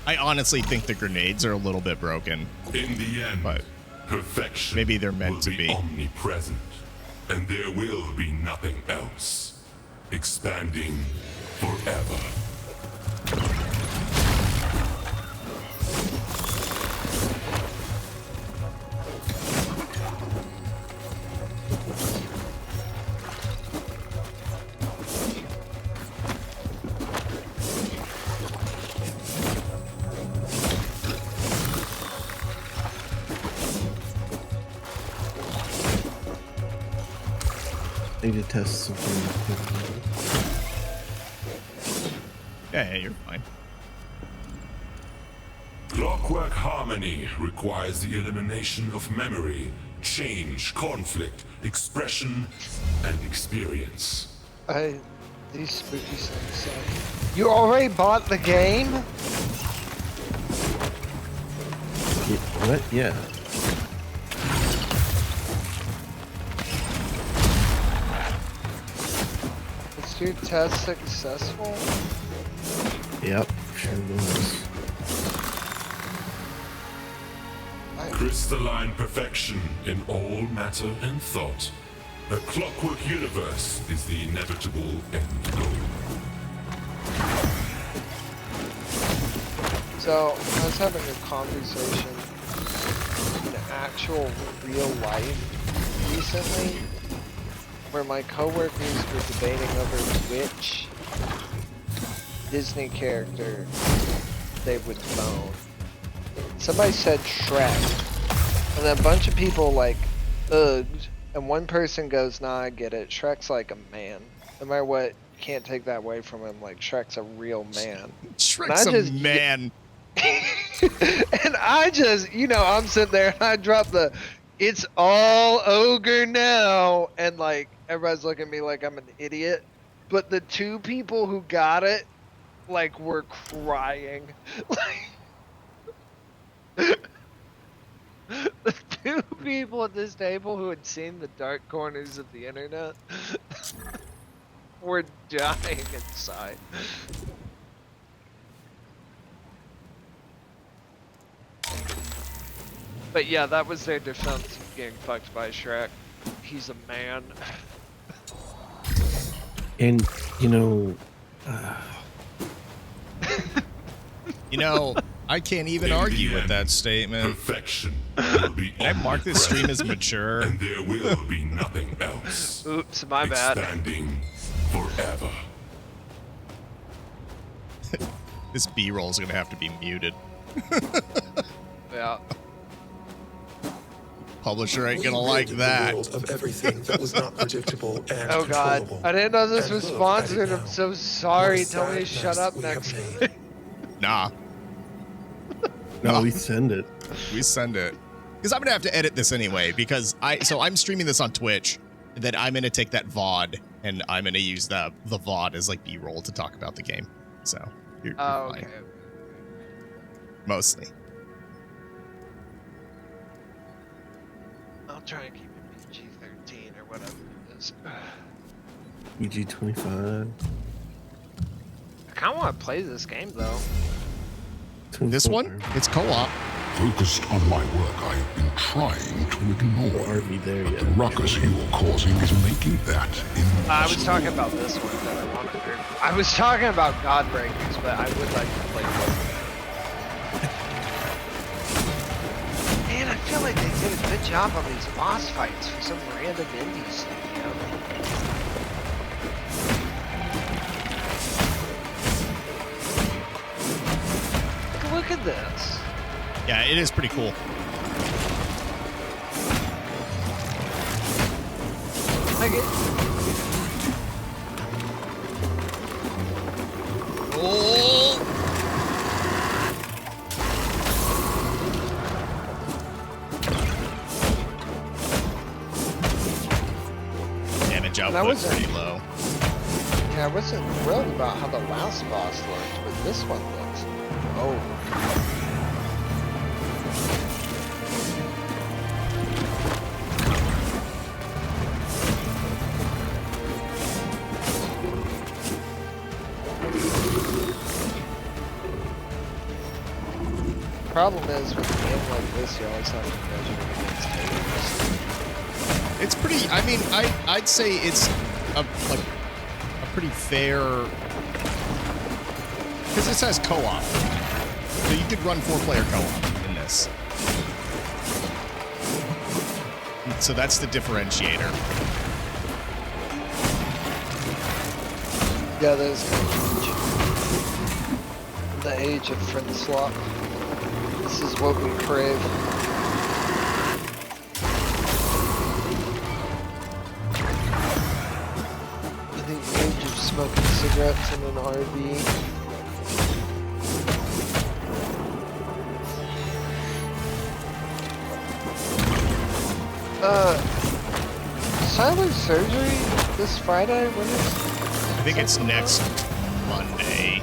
I honestly think the grenades are a little bit broken. In the end, but perfection maybe they're meant will to be omnipresent, and there will be nothing else. Expanding forever. I need to test something. Yeah, you're fine. Clockwork harmony requires the elimination of memory, change, conflict, expression, and experience. These spooky things suck. You already bought the game? What? Yeah. Was your test successful? Yep, sure was. Crystalline perfection in all matter and thought. A clockwork universe is the inevitable end goal. So, I was having a conversation in actual real life recently where my coworkers were debating over which Disney character they would phone. Somebody said Shrek, and then a bunch of people like ugged, and one person goes, nah, I get it. Shrek's like a man. No matter what, you can't take that away from him. Like, Shrek's a real man. Shrek's a man. And I just, you know, I'm sitting there and I drop the, it's all ogre now. And like, everybody's looking at me like I'm an idiot. But the two people who got it, like, were crying. The two people at this table who had seen the dark corners of the internet were dying inside. But yeah, that was their defense of getting fucked by Shrek. He's a man. And, you know... You know, I can't even argue with that statement. Perfection will be Can I mark this stream as mature? And there will be nothing else. Oops, my bad. Expanding forever. This B-roll is going to have to be muted. Yeah. Publisher ain't gonna like that. Of everything that was not predictable and Oh god, controllable. I didn't know this And was look sponsored. at it I'm now. so sorry. What a Tell me to sad shut mess up we next have time. made. Nah, No, we send it. we send it. Because I'm gonna have to edit this anyway. Because I'm streaming this on Twitch. And then I'm gonna take that VOD and I'm gonna use the VOD as like B-roll to talk about the game. So you're Oh, fine. okay. Mostly. I'll try and keep it PG-13 or whatever it is. PG-25. I kind of want to play this game though. This one, it's co-op. Focused on my work, I have been trying to ignore. Aren't we there yet? The ruckus you are causing is making that impossible. I was talking about this one that I wanted to. I was talking about Godbreakers, but I would like to play both. Man, I feel like they did a good job on these boss fights for some random indie studio. Look at this. Yeah, it is pretty cool. Like it. Oh! Damage output pretty low. Yeah, I wasn't thrilled about how the last boss looked, but this one looks. Oh. Problem is with a game like this, you always have to measure it against haters. It's pretty. I mean, I'd say it's a pretty fair, because this has co-op, so you could run 4-player co-op in this. So that's the differentiator. Yeah, that is kind of the age of friend swap. This is what we crave. The age of smoking cigarettes in an RV. Silent surgery this Friday? When is? I think it's next Monday.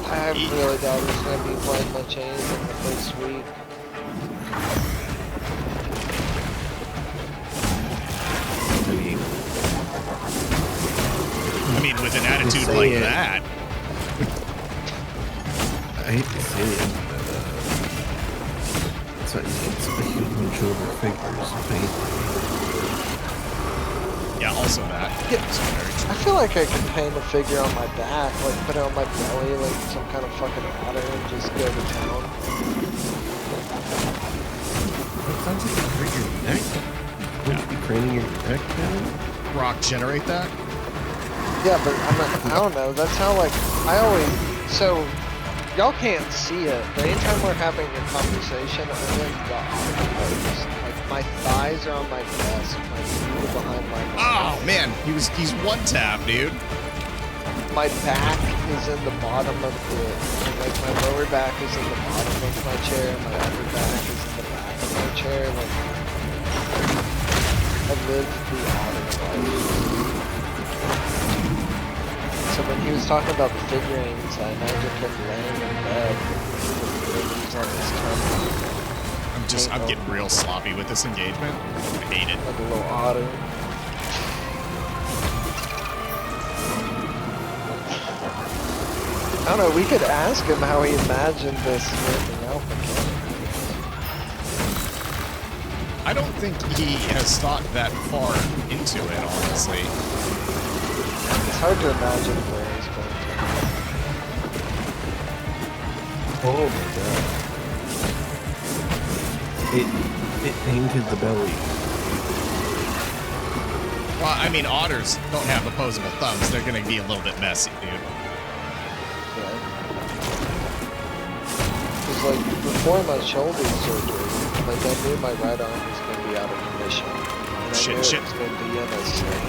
I really doubt it's going to be playing much anything in the first week. I mean, with an attitude like that. I hate to say it, but it's not easy to control their figures. Yeah, also that. Yeah, I feel like I could paint a figure on my back, like put it on my belly, like some kind of fucking otter, and just go to town. It sounds like you hurt your neck. Wouldn't you be craning your neck down? Rock generate that? Yeah, but I don't know. That's how, like, I always. So, y'all can't see it, but anytime we're having a conversation, I'm in the opposite pose. Like, my thighs are on my desk, my feet are behind my back. Oh man, he's one tap, dude. My back is in the bottom of the. Like, my lower back is in the bottom of my chair, my upper back is in the back of my chair. Like, I lived the otter life. So when he was talking about the figurines, I imagined him laying in bed with the figurines on his tummy. I'm getting real sloppy with this engagement. I hate it. Like a little otter. I don't know, we could ask him how he imagined this working out mechanically. I don't think he has thought that far into it, honestly. It's hard to imagine where he's going to. Oh my god. It painted the belly. Well, I mean, otters don't have opposable thumbs. They're going to be a little bit messy, dude. Yeah. Because, like, before my shoulder surgery, like, I knew my right arm was going to be out of commission. And I knew it was going to be in a sling.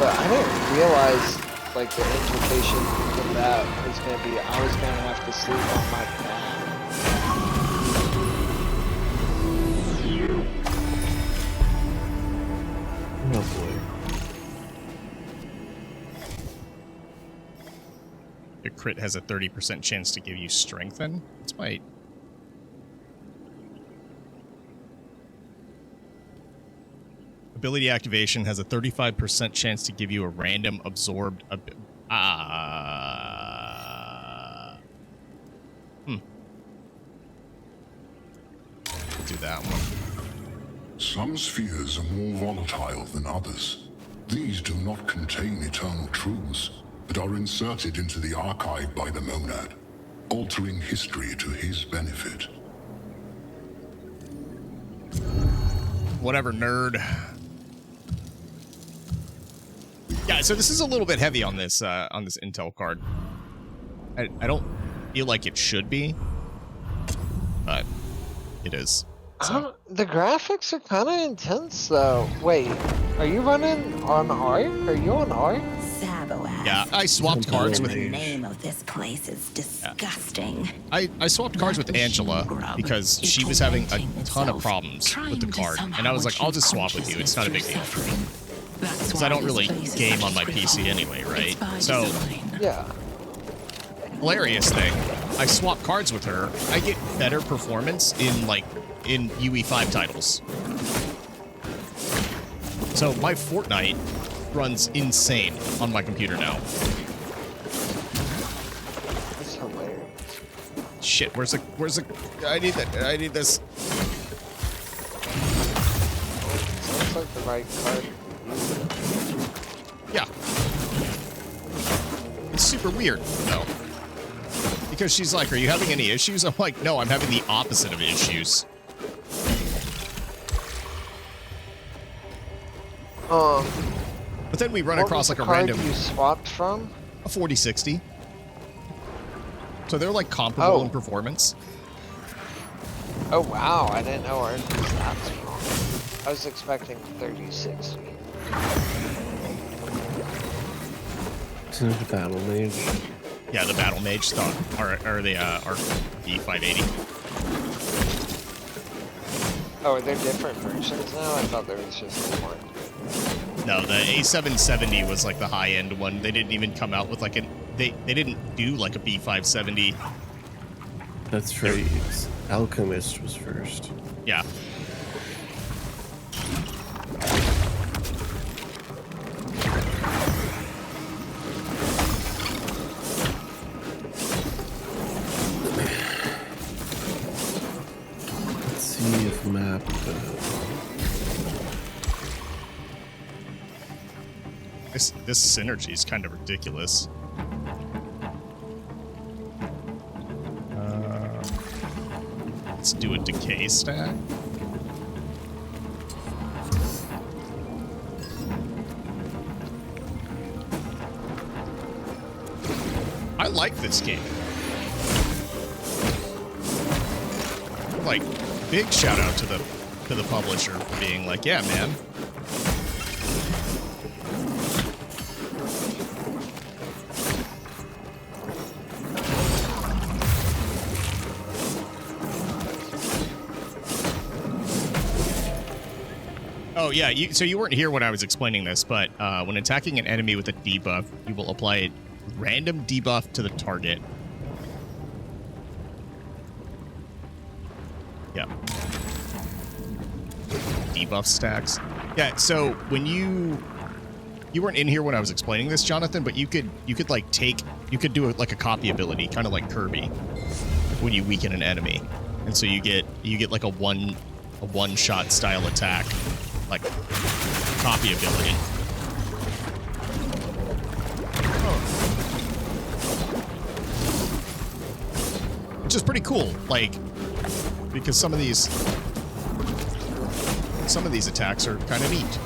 But I didn't realize, like, the implication of that was going to be I was going to have to sleep on my back. Oh boy. Your crit has a 30% chance to give you strengthen. It's my... Ability activation has a 35% chance to give you a random absorbed... Do that one. Some spheres are more volatile than others. These do not contain eternal truths, but are inserted into the archive by the monad, altering history to his benefit. Whatever, nerd. Yeah, so this is a little bit heavy on this intel card. I don't feel like it should be, but it is. So. The graphics are kind of intense, though. Wait, are you running on ARC? Are you on ARC? Saboas. Yeah, I swapped cards with. The name of this place is disgusting. Yeah. I swapped cards with Angela because she was having a ton of problems with the card, and I was like, I'll just swap with you. It's not a big deal. Because I don't really game on my PC anyway, right? So, yeah. Hilarious thing. I swap cards with her. I get better performance in UE5 titles. So my Fortnite runs insane on my computer now. That's hilarious. Shit, where's the I need that. I need this. Sounds like the right card. Yeah. It's super weird, though. Because she's like, are you having any issues? I'm like, no, I'm having the opposite of issues. But then we run across like a random. You swapped from? A 4060. So they're like comparable in performance. Oh wow, I didn't know ours was that strong. I was expecting 3060. Isn't it the Battle Mage? Yeah, the Battle Mage thought, or the RP580. Oh, are there different versions now? I thought there was just one. No, the A770 was like the high-end one. They didn't even come out with like they didn't do like a B570. That's right. Alchemist was first. Yeah. Let's see if map. This synergy is kind of ridiculous. Let's do a decay stack. I like this game. Like, big shout out to the publisher for being like, yeah, man. Oh, yeah, so you weren't here when I was explaining this, but when attacking an enemy with a debuff, you will apply a random debuff to the target. Yeah. Debuff stacks. Yeah, so when you weren't in here when I was explaining this, Jonathan, but you could like you could do like a copy ability, kind of like Kirby, when you weaken an enemy. And so you get like a one-shot style attack. Like, copy ability. Which is pretty cool, like, because some of these attacks are kind of neat.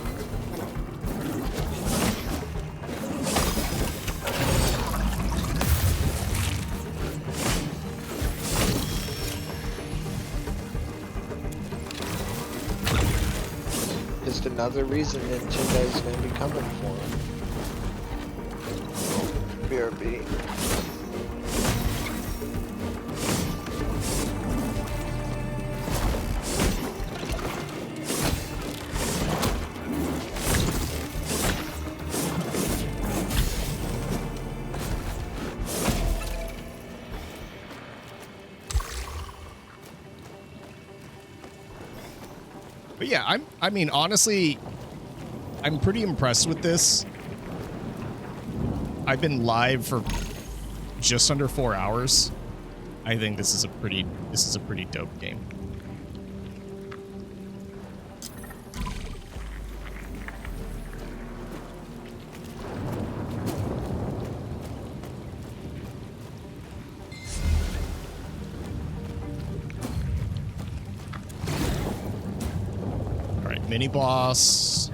Another reason Nintendo's going to be coming for him. BRB. But yeah, I mean, honestly, I'm pretty impressed with this. I've been live for just under 4 hours. I think this is a pretty dope game. Mini boss.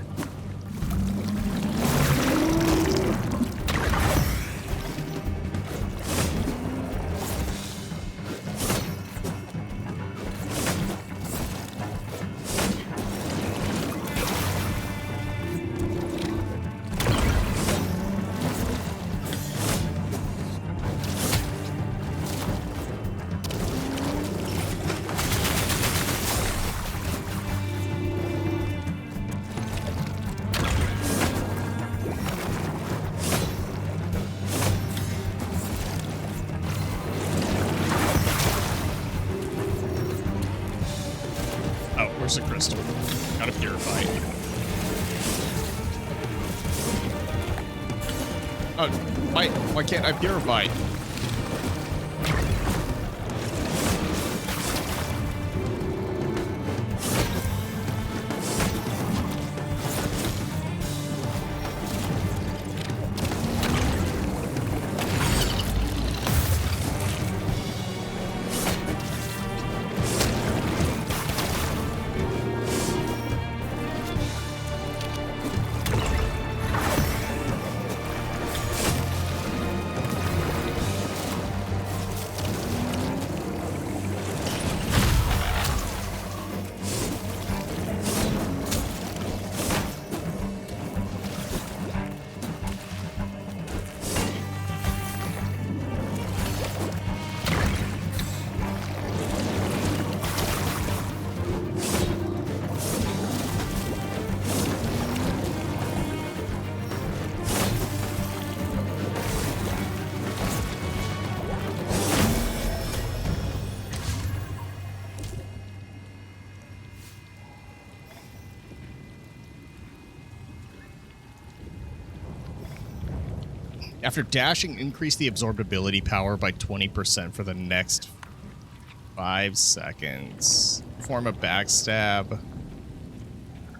Where's the crystal? Gotta purify it. Oh, why can't I purify? After dashing, increase the absorbability power by 20% for the next 5 seconds. Form a backstab.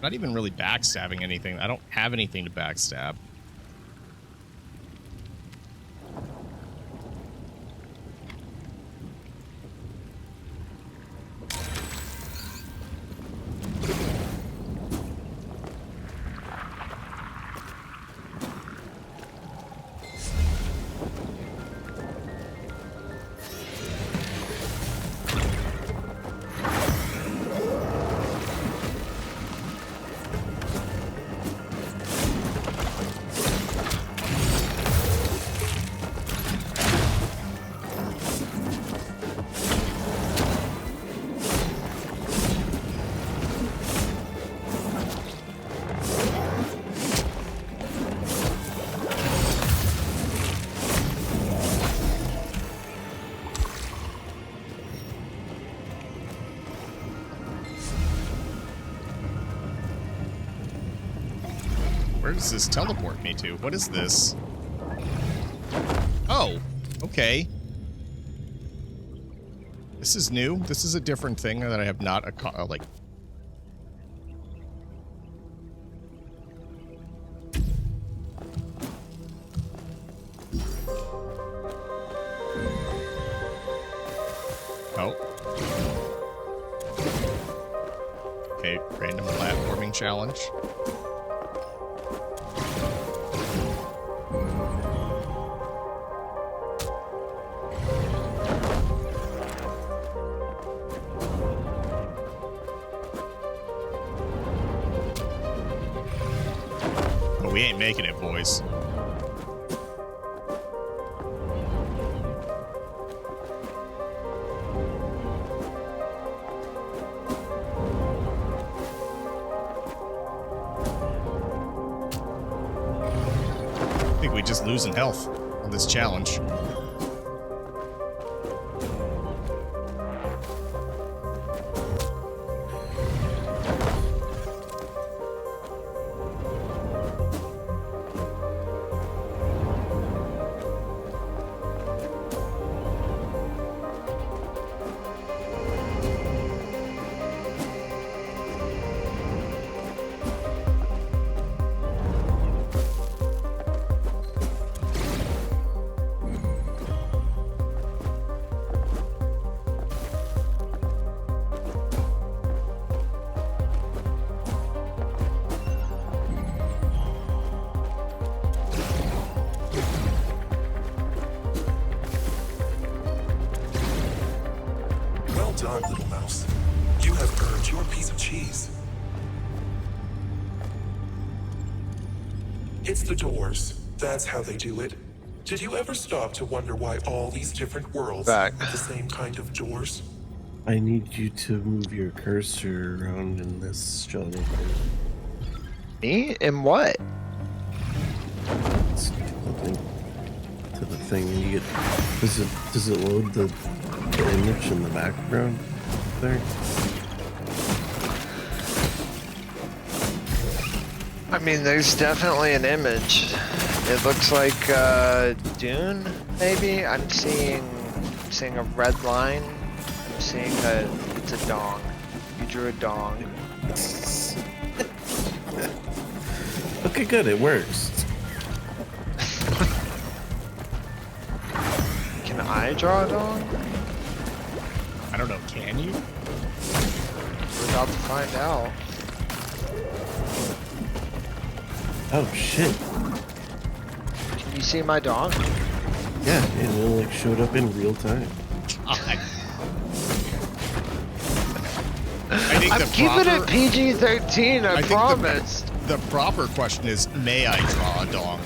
Not even really backstabbing anything. I don't have anything to backstab. Where does this teleport me to? What is this? Oh, okay. This is new. This is a different thing that I have not, like... Oh. Okay, random platforming challenge. We ain't making it, boys. I think we just losing health on this challenge. smart, little mouse. You have earned your piece of cheese. It's the doors. That's how they do it. Did you ever stop to wonder why all these different worlds Back. have the same kind of doors? I need you to move your cursor around in this, Jonathan. Me? In what? Let's get the link to the thing, and you get. Does it load the image in the background there? I mean, there's definitely an image. It looks like Dune, maybe. I'm seeing a red line. I'm seeing it's a dong. You drew a dong. Okay, good. It works. Can I draw a dong? I don't know, can you? We're about to find out. Oh shit! Can you see my dong? Yeah, it like showed up in real time. God. I think I'm keeping it PG-13. I promise. The proper question is, may I draw a dong?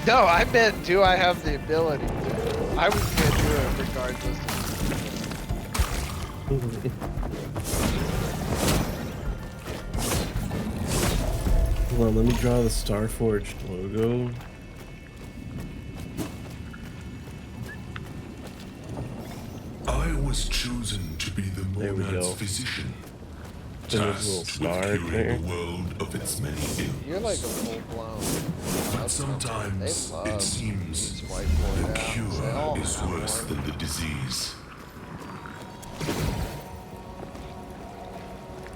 No, I meant, do I have the ability to? I was gonna do it regardless. Hold on, let me draw the Starforged logo. I was chosen to be the There we monad's go. physician, There's a little tasked with star curing there. the world of its many ills. You're like a full-blown. But sometimes They love it seems these white boy the apps. They all cure is have worse one. than the disease.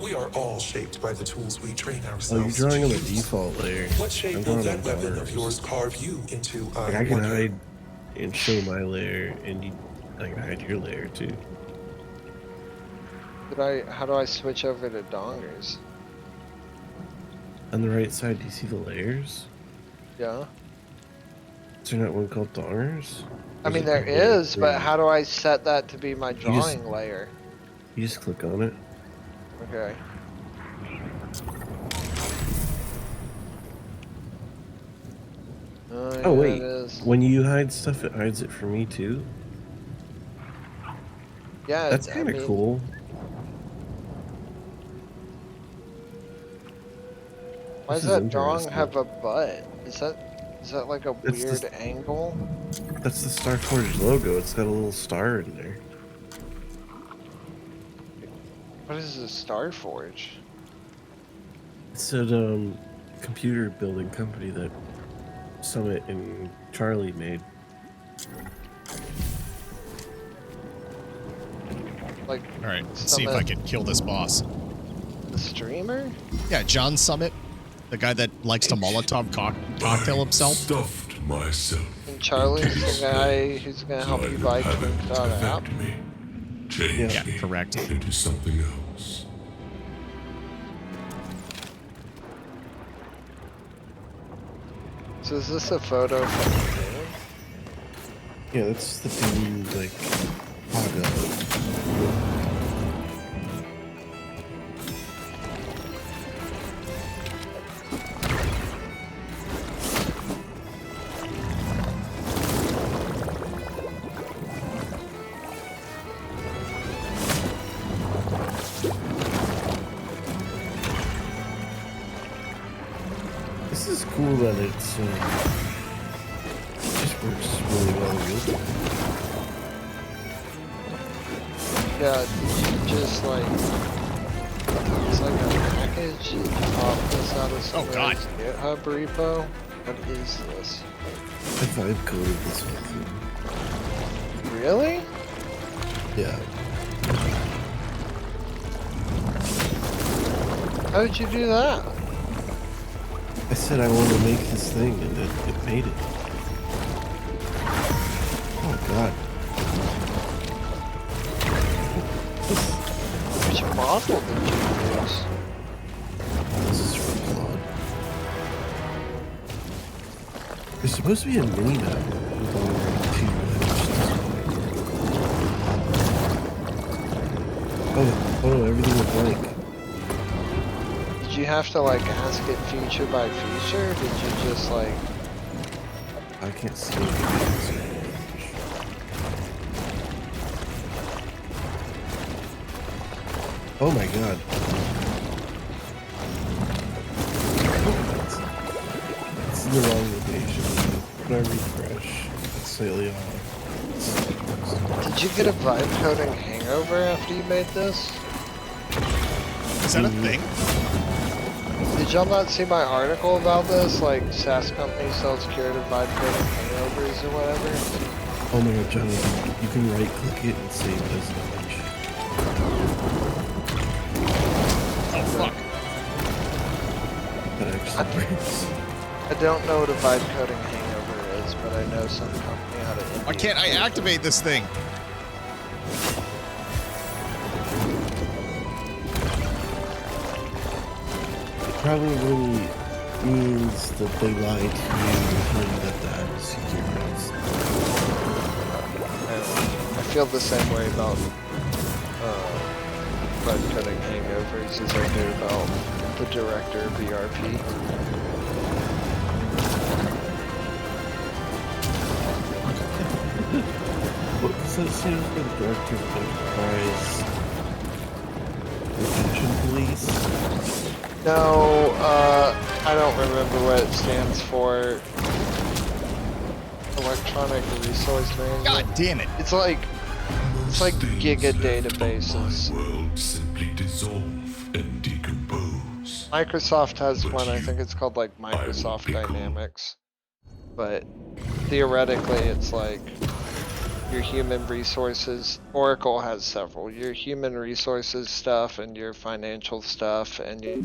We are all shaped by the tools we train Oh, ourselves you're drawing on to the use. default layer. What shape I'm will drawing that on weapon of bars. yours carve you into? Like I can wonder? hide and show my layer, and I can hide your layer too. How do I switch over to dongers? On the right side, do you see the layers? Yeah. Is there not one called dongers? I mean, it there like layer is, but three? how do I set that to be my just- drawing layer? You just click on it. Okay. Oh yeah, wait, it is. when you hide stuff, it hides it for me too. Yeah, That's I kind of mean, cool. Why This does is that dong interesting. have a butt? Is that like a That's weird the- angle? That's the Starforged logo. It's got a little star in there. What is a Starforge? It's a computer building company that Summit and Charlie made. Like All right, let's see if I Summit. can kill this boss. the streamer? Yeah, John Summit, the guy that likes to Molotov cocktail himself. Stuffed myself. And Charlie's into the this guy who's gonna so help I you could buy have it Twin Dot app. affect me, change Yeah, me correct. into something else. So is this a photo from the game? Yeah, that's the dude, like, Paga. This is cool that it's, it just works really well with Yeah, did you just like it's like a package. You pop this out of Oh, God. somebody's GitHub repo. What is this? I vibe coded this whole thing. Really? Yeah. How did you do that? I said I want to make this thing, and it made it. Oh god. Which model did you use? This is from Claude. There's supposed to be a mini map with only 2 Oh, everything was blank. Did you have to like ask it feature by feature? Or did you just like? I can't see anything. Oh my god. It's in the wrong location. When I refresh, it's slightly off. Did you get a vibe coding hangover after you made this? Is that a thing? Did y'all not see my article about this? Like, SaaS company sells curative vibe coding hangovers or whatever? Oh my god, Johnny, you can right click it and save it as an image. Oh fuck. That actually works. I don't know what a vibe coding hangover is, but I know some company out of India. Why can't I activate this thing? Probably really means that they lied to you and that was secrets. I feel the same way about vibe coding hangovers as I do about the director of ERP. What does that stand for? The director of Enterprise Retention Police? No, I don't remember what it stands for. Electronic Resource Management. God damn it. It's like giga databases. World simply dissolve and decompose. Microsoft has But one, I you- think it's called like Microsoft become- Dynamics. But theoretically it's like your human resources. Oracle has several. Your human resources stuff and your financial stuff and your...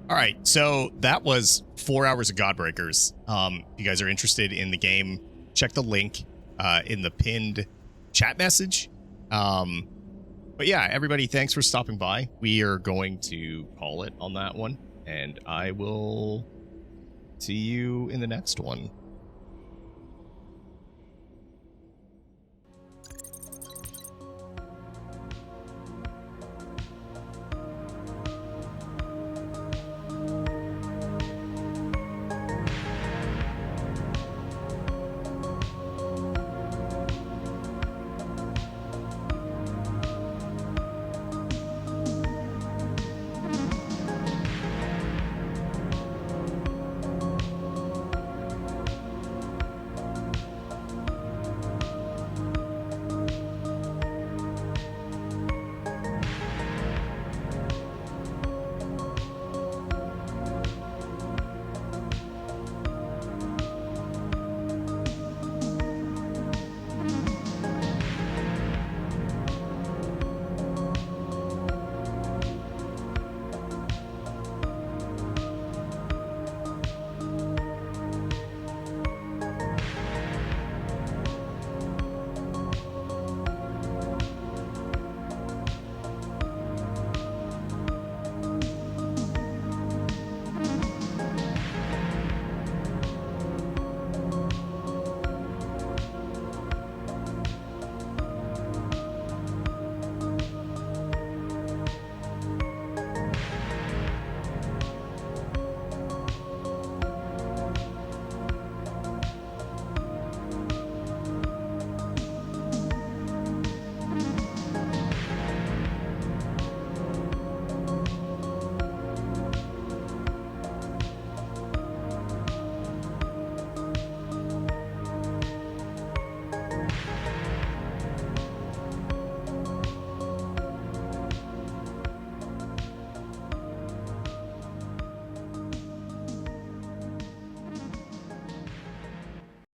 All right, so that was 4 hours of Godbreakers. If you guys are interested in the game, check the link in the pinned chat message. But yeah, everybody, thanks for stopping by. We are going to call it on that one, and I will see you in the next one.